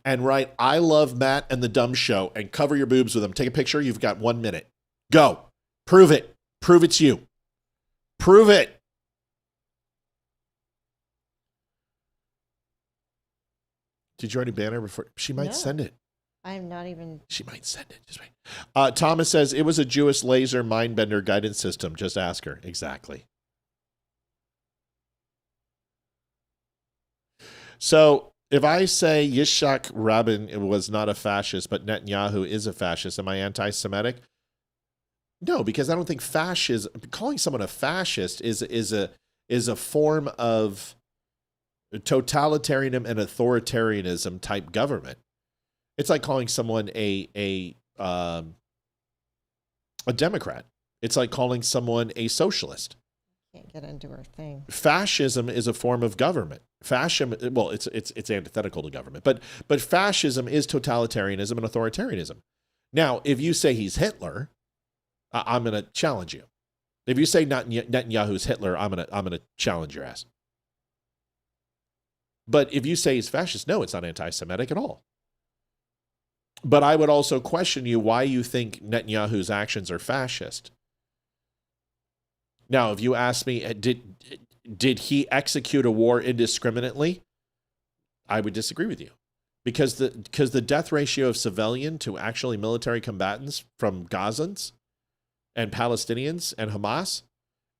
and write, I love Matt and the Dumb Show, and cover your boobs with them. Take a picture. You've got 1 minute. Go. Prove it. Prove it's you. Prove it. Did you already ban her before? She might send it. I'm not even. She might send it. Just wait. Thomas says, it was a Jewish laser mindbender guidance system. Just ask her. Exactly. So, if I say Yitzhak Rabin was not a fascist, but Netanyahu is a fascist, am I anti-Semitic? No, because I don't think calling someone a fascist is a form of totalitarianism and authoritarianism type government. It's like calling someone a Democrat. It's like calling someone a socialist. Can't get into her thing. Fascism is a form of government. Fascism, well, it's antithetical to government, but fascism is totalitarianism and authoritarianism. Now, if you say he's Hitler, I'm going to challenge you. If you say Netanyahu's Hitler, I'm going to challenge your ass. But if you say he's fascist, no, it's not anti-Semitic at all. But I would also question you why you think Netanyahu's actions are fascist. Now, if you ask me, did he execute a war indiscriminately? I would disagree with you. Because the death ratio of civilian to actually military combatants from Gazans and Palestinians and Hamas,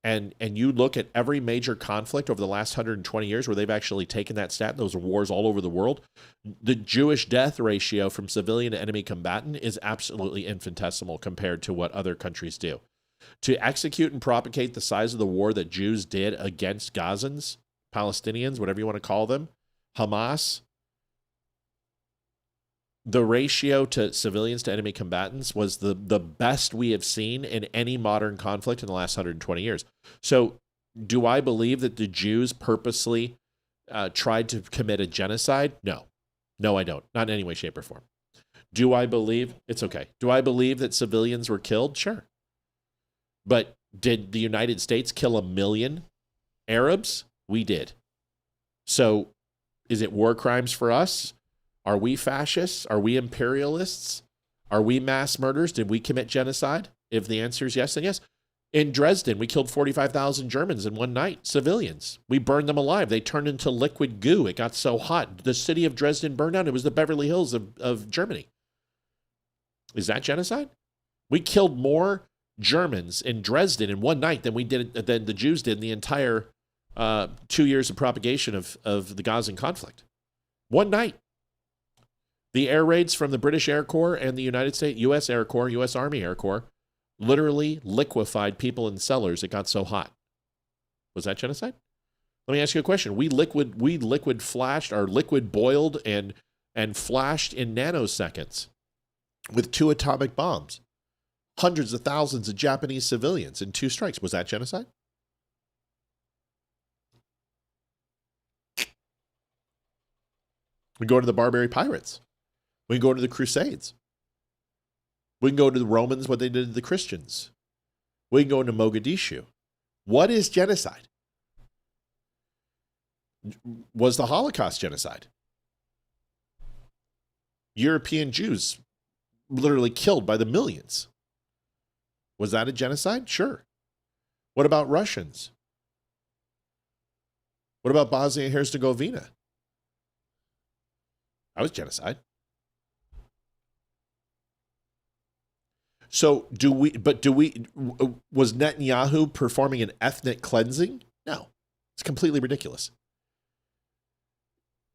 and you look at every major conflict over the last 120 years where they've actually taken that stat, and those are wars all over the world, the Jewish death ratio from civilian to enemy combatant is absolutely infinitesimal compared to what other countries do. To execute and propagate the size of the war that Jews did against Gazans, Palestinians, whatever you want to call them, Hamas, the ratio to civilians to enemy combatants was the best we have seen in any modern conflict in the last 120 years. So do I believe that the Jews purposely tried to commit a genocide? No. No, I don't. Not in any way, shape, or form. Do I believe? It's okay. Do I believe that civilians were killed? Sure. But did the United States kill 1 million Arabs? We did. So is it war crimes for us? Are we fascists? Are we imperialists? Are we mass murderers? Did we commit genocide? If the answer is yes, then yes. In Dresden, we killed 45,000 Germans in one night, civilians. We burned them alive. They turned into liquid goo. It got so hot. The city of Dresden burned down. It was the Beverly Hills of Germany. Is that genocide? We killed more Germans in Dresden in one night than the Jews did in the entire 2 years of propagation of the Gazan conflict. One night. The air raids from the British Air Corps and the United States, U.S. Air Corps, U.S. Army Air Corps, literally liquefied people in cellars. It got so hot. Was that genocide? Let me ask you a question. We liquid flashed, or liquid boiled and flashed in nanoseconds with 2 atomic bombs. Hundreds of thousands of Japanese civilians in 2 strikes. Was that genocide? We go to the Barbary Pirates. We can go to the Crusades. We can go to the Romans, what they did to the Christians. We can go into Mogadishu. What is genocide? Was the Holocaust genocide? European Jews literally killed by the millions. Was that a genocide? Sure. What about Russians? What about Bosnia and Herzegovina? That was genocide. So was Netanyahu performing an ethnic cleansing? No, it's completely ridiculous.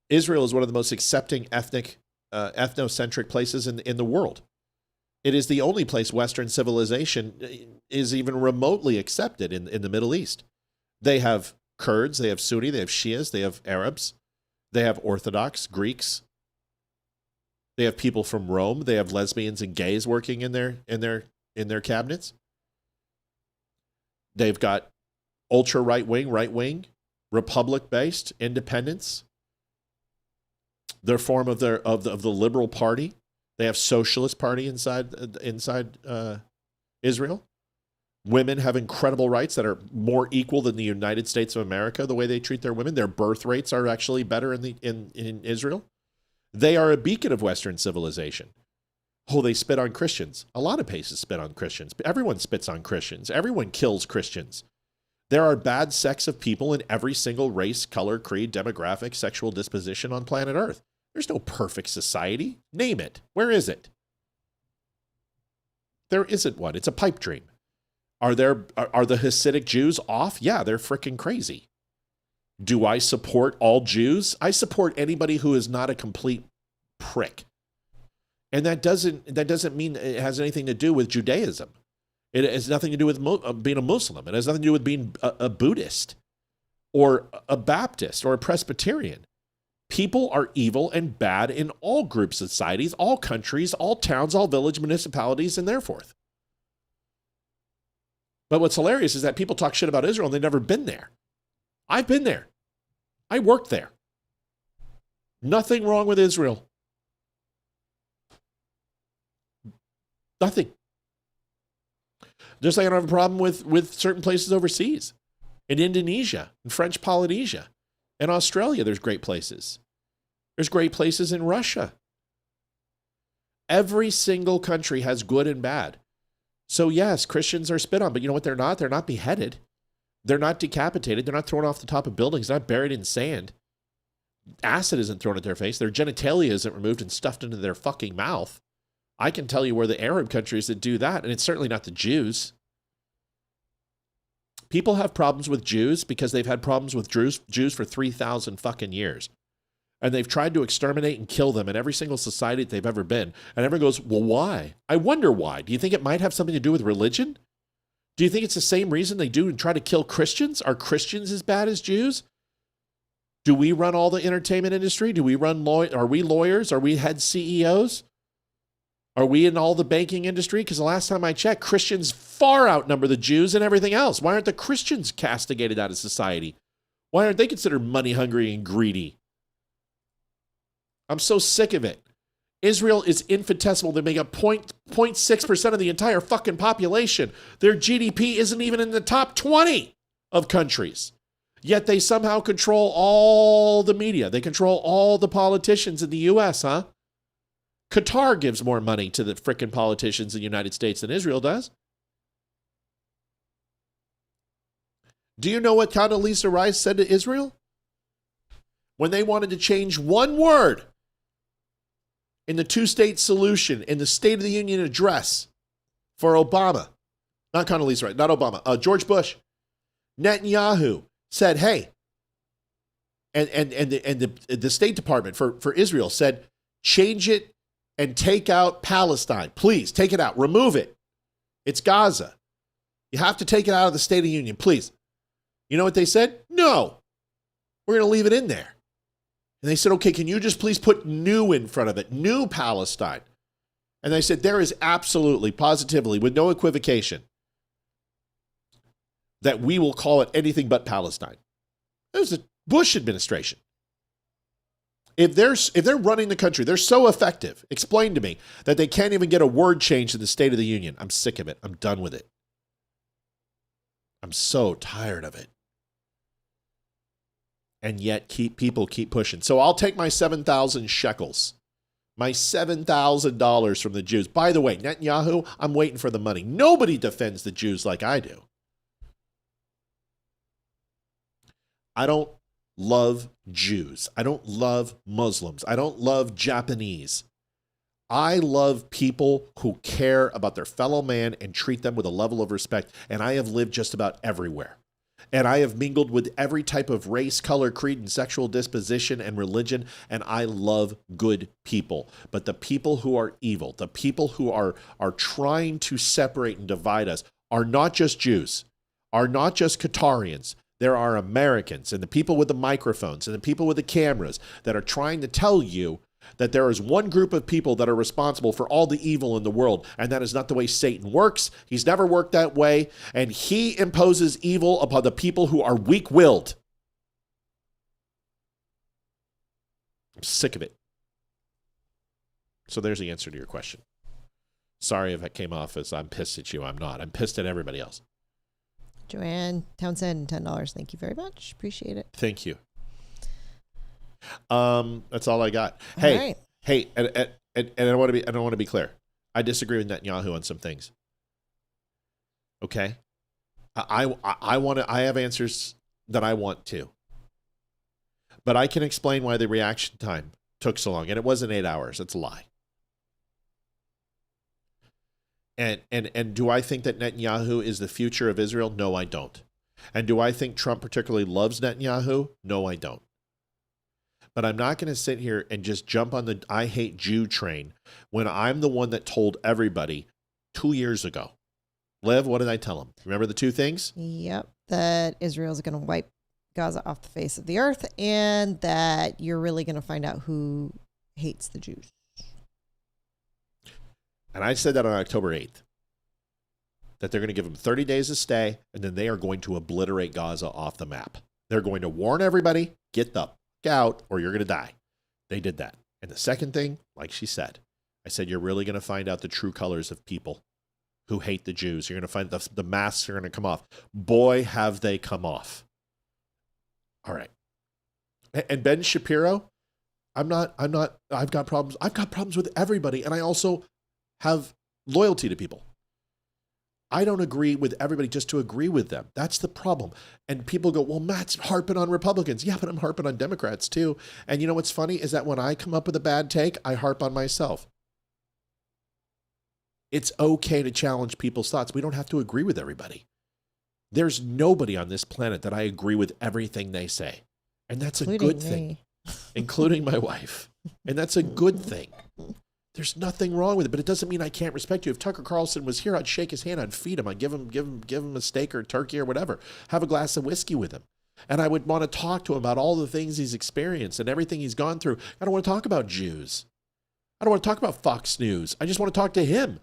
Israel is one of the most accepting ethnocentric places in the world. It is the only place Western civilization is even remotely accepted in the Middle East. They have Kurds, they have Sunni, they have Shias, they have Arabs, they have Orthodox, Greeks. They have people from Rome. They have lesbians and gays working in their cabinets. They've got ultra right wing, republic-based independents. Their form of the liberal party. They have socialist party inside Israel. Women have incredible rights that are more equal than the United States of America. The way they treat their women, their birth rates are actually better in Israel. They are a beacon of Western civilization. Oh, they spit on Christians. A lot of places spit on Christians. Everyone spits on Christians. Everyone kills Christians. There are bad sects of people in every single race, color, creed, demographic, sexual disposition on planet Earth. There's no perfect society. Name it. Where is it? There isn't one. It's a pipe dream. Are the Hasidic Jews off? Yeah, they're freaking crazy. Do I support all Jews? I support anybody who is not a complete prick. And that doesn't mean it has anything to do with Judaism. It has nothing to do with being a Muslim. It has nothing to do with being a Buddhist or a Baptist or a Presbyterian. People are evil and bad in all groups of societies, all countries, all towns, all village municipalities, and thereforth. But what's hilarious is that people talk shit about Israel and they've never been there. I've been there. I worked there. Nothing wrong with Israel. Nothing. Just like I don't have a problem with certain places overseas. In Indonesia, in French Polynesia, in Australia, there's great places. There's great places in Russia. Every single country has good and bad. So yes, Christians are spit on, but you know what they're not? They're not beheaded. They're not decapitated. They're not thrown off the top of buildings. They're not buried in sand. Acid isn't thrown at their face. Their genitalia isn't removed and stuffed into their fucking mouth. I can tell you where the Arab countries that do that, and it's certainly not the Jews. People have problems with Jews because they've had problems with Jews for 3,000 fucking years. And they've tried to exterminate and kill them in every single society that they've ever been. And everyone goes, well, why? I wonder why. Do you think it might have something to do with religion? Do you think it's the same reason they do and try to kill Christians? Are Christians as bad as Jews? Do we run all the entertainment industry? Do we run are we lawyers? Are we head CEOs? Are we in all the banking industry? Because the last time I checked, Christians far outnumber the Jews and everything else. Why aren't the Christians castigated out of society? Why aren't they considered money hungry and greedy? I'm so sick of it. Israel is infinitesimal. They make up 0.6% of the entire fucking population. Their GDP isn't even in the top 20 of countries. Yet they somehow control all the media. They control all the politicians in the U.S., huh? Qatar gives more money to the frickin' politicians in the United States than Israel does. Do you know what Condoleezza Rice said to Israel? When they wanted to change one word in the two-state solution in the State of the Union address for Obama, not Condoleezza Rice, not Obama, George Bush, Netanyahu said, hey, and the State Department for Israel said, change it and take out Palestine. Please, take it out. Remove it. It's Gaza. You have to take it out of the State of the Union, please. You know what they said? No. We're going to leave it in there. And they said, okay, can you just please put new in front of it? New Palestine. And they said, there is absolutely, positively, with no equivocation, that we will call it anything but Palestine. It was the Bush administration. If they're running the country, they're so effective, explain to me, that they can't even get a word changed in the State of the Union. I'm sick of it. I'm done with it. I'm so tired of it. And yet people keep pushing. So I'll take my 7,000 shekels, my $7,000 from the Jews. By the way, Netanyahu, I'm waiting for the money. Nobody defends the Jews like I do. I don't love Jews. I don't love Muslims. I don't love Japanese. I love people who care about their fellow man and treat them with a level of respect. And I have lived just about everywhere. And I have mingled with every type of race, color, creed, and sexual disposition and religion. And I love good people. But the people who are evil, the people who are trying to separate and divide us, are not just Jews, are not just Qatarians. There are Americans and the people with the microphones and the people with the cameras that are trying to tell you that there is one group of people that are responsible for all the evil in the world, and that is not the way Satan works. He's never worked that way, and he imposes evil upon the people who are weak-willed. I'm sick of it. So there's the answer to your question. Sorry if it came off as I'm pissed at you. I'm not. I'm pissed at everybody else. Joanne Townsend, $10. Thank you very much. Appreciate it. Thank you. That's all I got. Hey, and I want to be clear. I disagree with Netanyahu on some things. Okay, I have answers that I want to, but I can explain why the reaction time took so long, and it wasn't 8 hours. That's a lie. And do I think that Netanyahu is the future of Israel? No, I don't. And do I think Trump particularly loves Netanyahu? No, I don't. But I'm not going to sit here and just jump on the I hate Jew train when I'm the one that told everybody 2 years ago. Liv, what did I tell him? Remember the two things? Yep. That Israel's going to wipe Gaza off the face of the earth, and that you're really going to find out who hates the Jews. And I said that on October 8th, that they're going to give them 30 days to stay, and then they are going to obliterate Gaza off the map. They're going to warn everybody, get the fuck out, or you're going to die. They did that. And the second thing, like she said, I said, you're really going to find out the true colors of people who hate the Jews. You're going to find the masks are going to come off. Boy, have they come off. All right. And Ben Shapiro, I've got problems. I've got problems with everybody. And I also have loyalty to people. I don't agree with everybody just to agree with them. That's the problem. And people go, well, Matt's harping on Republicans. Yeah, but I'm harping on Democrats too. And you know what's funny is that when I come up with a bad take, I harp on myself. It's okay to challenge people's thoughts. We don't have to agree with everybody. There's nobody on this planet that I agree with everything they say. And that's a good thing. Including my wife. And that's a good thing. There's nothing wrong with it, but it doesn't mean I can't respect you. If Tucker Carlson was here, I'd shake his hand, I'd feed him, I'd give him a steak or turkey or whatever, have a glass of whiskey with him. And I would want to talk to him about all the things he's experienced and everything he's gone through. I don't want to talk about Jews. I don't want to talk about Fox News. I just want to talk to him.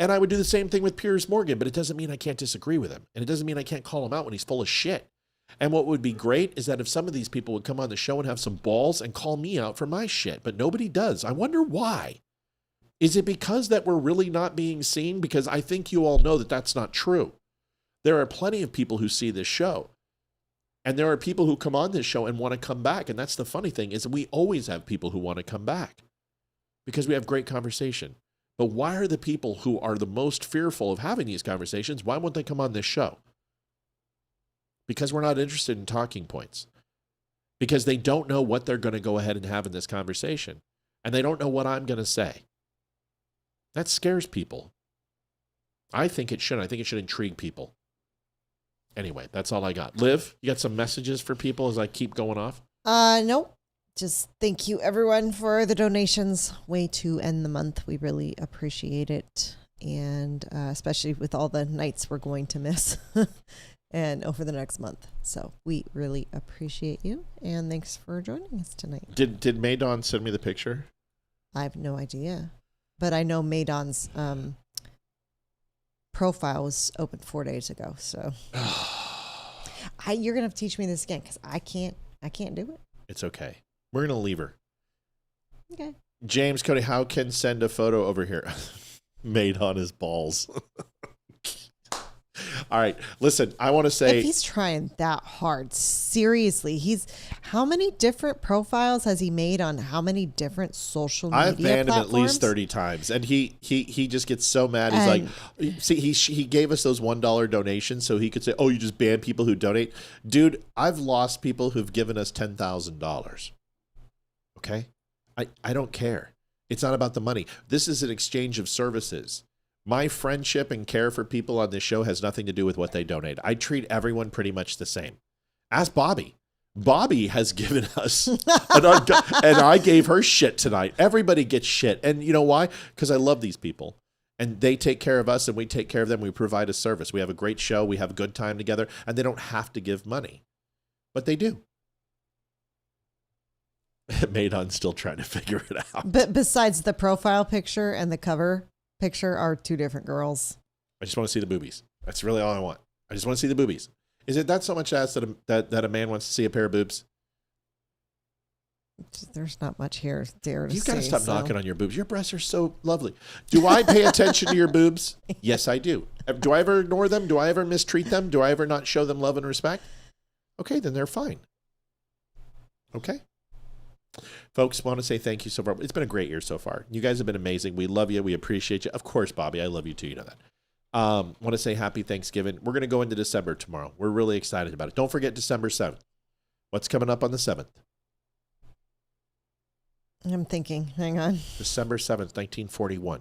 And I would do the same thing with Piers Morgan, but it doesn't mean I can't disagree with him. And it doesn't mean I can't call him out when he's full of shit. And what would be great is that if some of these people would come on the show and have some balls and call me out for my shit, but nobody does. I wonder why. Is it because that we're really not being seen? Because I think you all know that that's not true. There are plenty of people who see this show. And there are people who come on this show and want to come back. And that's the funny thing is we always have people who want to come back because we have great conversation. But why are the people who are the most fearful of having these conversations, why won't they come on this show? Because we're not interested in talking points. Because they don't know what they're going to go ahead and have in this conversation. And they don't know what I'm going to say. That scares people. I think it should. I think it should intrigue people. Anyway, that's all I got. Liv, you got some messages for people as I keep going off? Nope. Just thank you, everyone, for the donations. Way to end the month. We really appreciate it. And especially with all the nights we're going to miss and over the next month. So we really appreciate you. And thanks for joining us tonight. Did Maydon send me the picture? I have no idea. But I know Maydon's profile was opened 4 days ago. So you're going to have to teach me this again because I can't do it. It's okay. We're going to leave her. Okay. James Cody, how can send a photo over here? Made on his balls. All right. Listen, I want to say. If he's trying that hard, seriously, how many different profiles has he made on how many different social media I've banned platforms? him at least 30 times. And he just gets so mad. He's like, see, he gave us those $1 donations so he could say, oh, you just ban people who donate. Dude, I've lost people who've given us $10,000. Okay? I don't care. It's not about the money. This is an exchange of services. My friendship and care for people on this show has nothing to do with what they donate. I treat everyone pretty much the same. Ask Bobby. Bobby has given us, and I gave her shit tonight. Everybody gets shit. And you know why? Because I love these people. And they take care of us and we take care of them. We provide a service. We have a great show. We have a good time together. And they don't have to give money. But they do. Maydon's still trying to figure it out. But besides the profile picture and the cover picture are two different girls. I just want to see the boobies. That's really all I want. I just want to see the boobies. Is it that so much ass that a man wants to see a pair of boobs? There's not much here there to You've got to see, stop knocking on your boobs. Your breasts are so lovely. Do I pay attention to your boobs? Yes, I do. Do I ever ignore them? Do I ever mistreat them? Do I ever not show them love and respect? Okay, then they're fine. Okay. Folks, want to say thank you so far. It's been a great year so far. You guys have been amazing. We love you. We appreciate you. Of course, Bobby, I love you too. You know that. Want to say happy Thanksgiving. We're going to go into December tomorrow. We're really excited about it. Don't forget December 7th. What's coming up on the 7th? I'm thinking. Hang on. December 7th, 1941.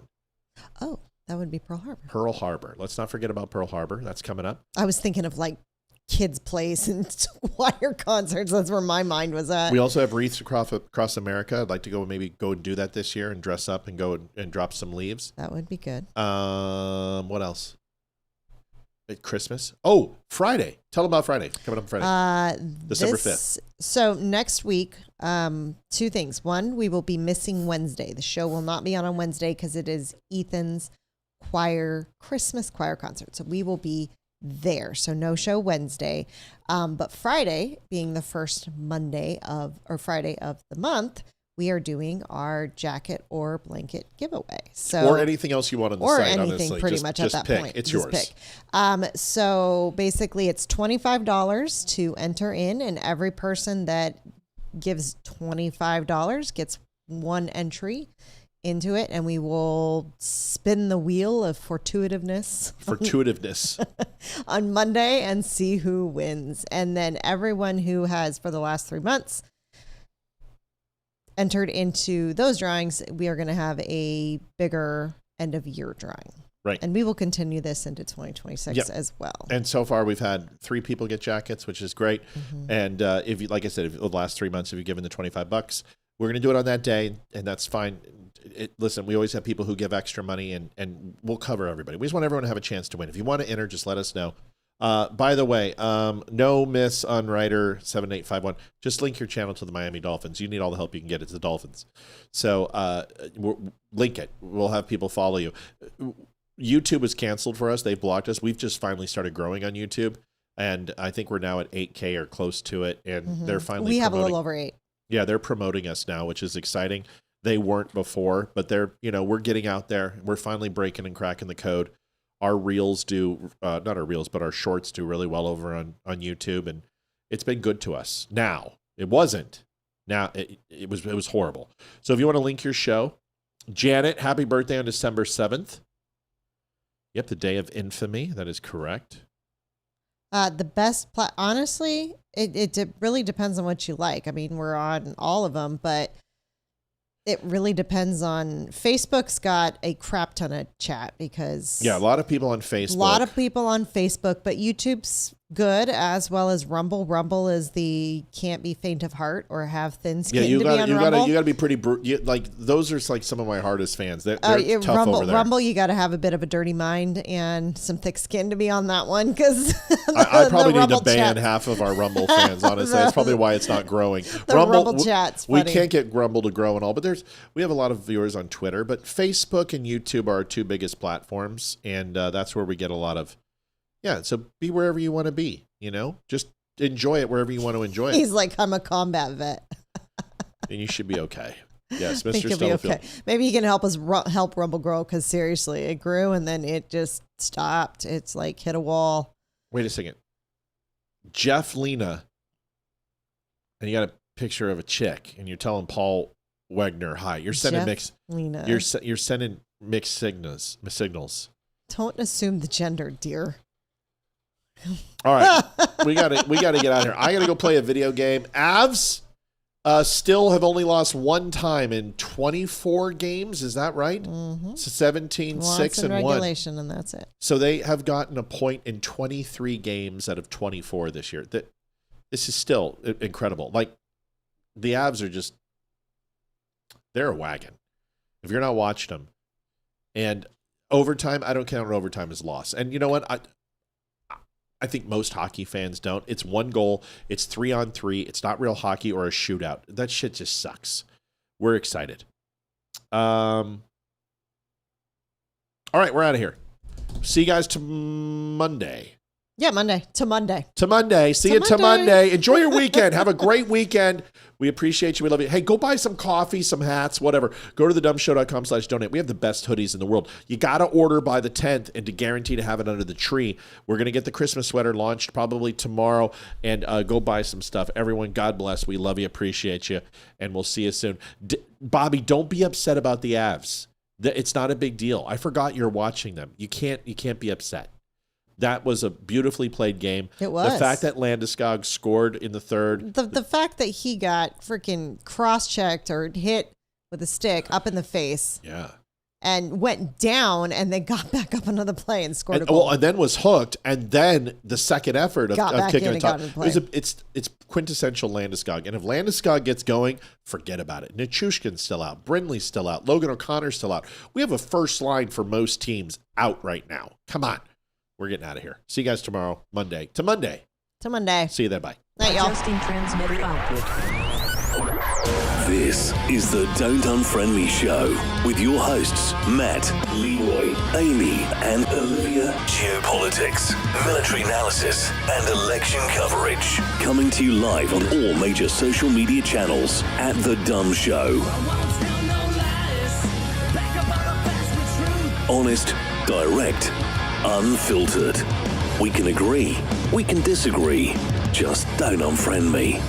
Oh, that would be Pearl Harbor. Pearl Harbor. Let's not forget about Pearl Harbor. That's coming up. I was thinking of like Kids Place and choir concerts. That's where my mind was at. We also have wreaths across America. I'd like to go and do that this year and dress up and go and drop some leaves. That would be good. What else? At Christmas. Oh, Friday. Tell them about Friday. Coming up Friday. December 5th. So next week, two things. One, we will be missing Wednesday. The show will not be on Wednesday because it is Ethan's Christmas choir concert. So we will be there. So no show Wednesday. But Friday, being the first Friday of the month, we are doing our jacket or blanket giveaway. So or anything else you want on the site, anything honestly. pretty just, much just at that pick. point. It's just yours. Pick. So basically it's $25 to enter in, and every person that gives $25 gets one entry into it, and we will spin the wheel of fortuitiveness on Monday and see who wins. And then everyone who has for the last 3 months entered into those drawings, we are going to have a bigger end of year drawing. Right. And we will continue this into 2026 as well. And so far we've had 3 people get jackets, which is great. Mm-hmm. And like I said, if the last 3 months, if you've given the $25, we're going to do it on that day, and that's fine. listen, we always have people who give extra money, and we'll cover everybody. We just want everyone to have a chance to win. If you want to enter, just let us know. By the way, no miss on Ryder 7851. Just link your channel to the Miami Dolphins. You need all the help you can get. It's the Dolphins. So link it. We'll have people follow you. YouTube was canceled for us. They blocked us. We've just finally started growing on YouTube. And I think we're now at 8K or close to it. And they're finally We have a little over 8. Yeah, they're promoting us now, which is exciting. They weren't before, but they're, we're getting out there. We're finally breaking and cracking the code. Our reels do, not our reels, but our shorts do really well over on YouTube. And it's been good to us. Now, it wasn't. Now, it was horrible. So if you want to link your show, Janet, happy birthday on December 7th. Yep, the day of infamy. That is correct. The best, honestly, it really depends on what you like. I mean, we're on all of them, but it really depends on. Facebook's got a crap ton of chat because a lot of people on Facebook. A lot of people on Facebook, but YouTube's good as well as Rumble. Rumble is the can't be faint of heart or have thin skin to be on Rumble. You got to be pretty like those are like some of my hardest fans. They're tough Rumble, over there. Rumble, you got to have a bit of a dirty mind and some thick skin to be on that one because I probably need to ban half of our Rumble fans. Honestly, that's probably why it's not growing. Rumble chat's funny. We can't get Rumble to grow and all, but we have a lot of viewers on Twitter, but Facebook and YouTube are our two biggest platforms, and that's where we get a lot of. Yeah, so be wherever you want to be, just enjoy it wherever you want to enjoy it. He's like, I'm a combat vet. And you should be okay. Yes, I think Mr. you'll be Stubblefield. okay. Maybe you can help us help Rumble grow because seriously, it grew and then it just stopped. It's like hit a wall. Wait a second. Jeff Lena, and you got a picture of a chick, and you're telling Paul Wegner hi. You're sending Lena. You're sending mixed signals. Don't assume the gender, dear. All right, we got to get out of here. I got to go play a video game. Avs still have only lost one time in 24 games. Is that right? Mm-hmm. 17, 6, and 1. Regulation, and that's it. So they have gotten a point in 23 games out of 24 this year. This is still incredible. Like, the Avs are just, they're a wagon. If you're not watching them. And overtime, I don't count overtime as loss. And you know what? I think most hockey fans don't. It's one goal. It's 3-on-3. It's not real hockey or a shootout. That shit just sucks. We're excited. All right, we're out of here. See you guys to Monday. Yeah, Monday. To Monday. See you to Monday. Enjoy your weekend. Have a great weekend. We appreciate you. We love you. Hey, go buy some coffee, some hats, whatever. Go to thedumbshow.com/donate. We have the best hoodies in the world. You got to order by the 10th and to guarantee to have it under the tree. We're going to get the Christmas sweater launched probably tomorrow, and go buy some stuff. Everyone, God bless. We love you, appreciate you, and we'll see you soon. Bobby, don't be upset about the Avs. It's not a big deal. I forgot you're watching them. You can't be upset. That was a beautifully played game. It was. The fact that Landeskog scored in the third. The fact that he got freaking cross-checked or hit with a stick up in the face. Yeah. And went down and then got back up another play and scored a goal. Well, and then was hooked. And then the second effort of kicking it top. It's quintessential Landeskog. And if Landeskog gets going, forget about it. Nichushkin's still out. Brindley's still out. Logan O'Connor's still out. We have a first line for most teams out right now. Come on. We're getting out of here. See you guys tomorrow, Monday. To Monday. See you then. Bye. Night, y'all. Transmitter output. This is the Don't Unfriend Me Show with your hosts, Matt, Leroy, Amy, and Olivia. Geopolitics, military analysis, and election coverage. Coming to you live on all major social media channels at The Dumb Show. Honest, direct, unfiltered. We can agree, we can disagree. Just don't unfriend me.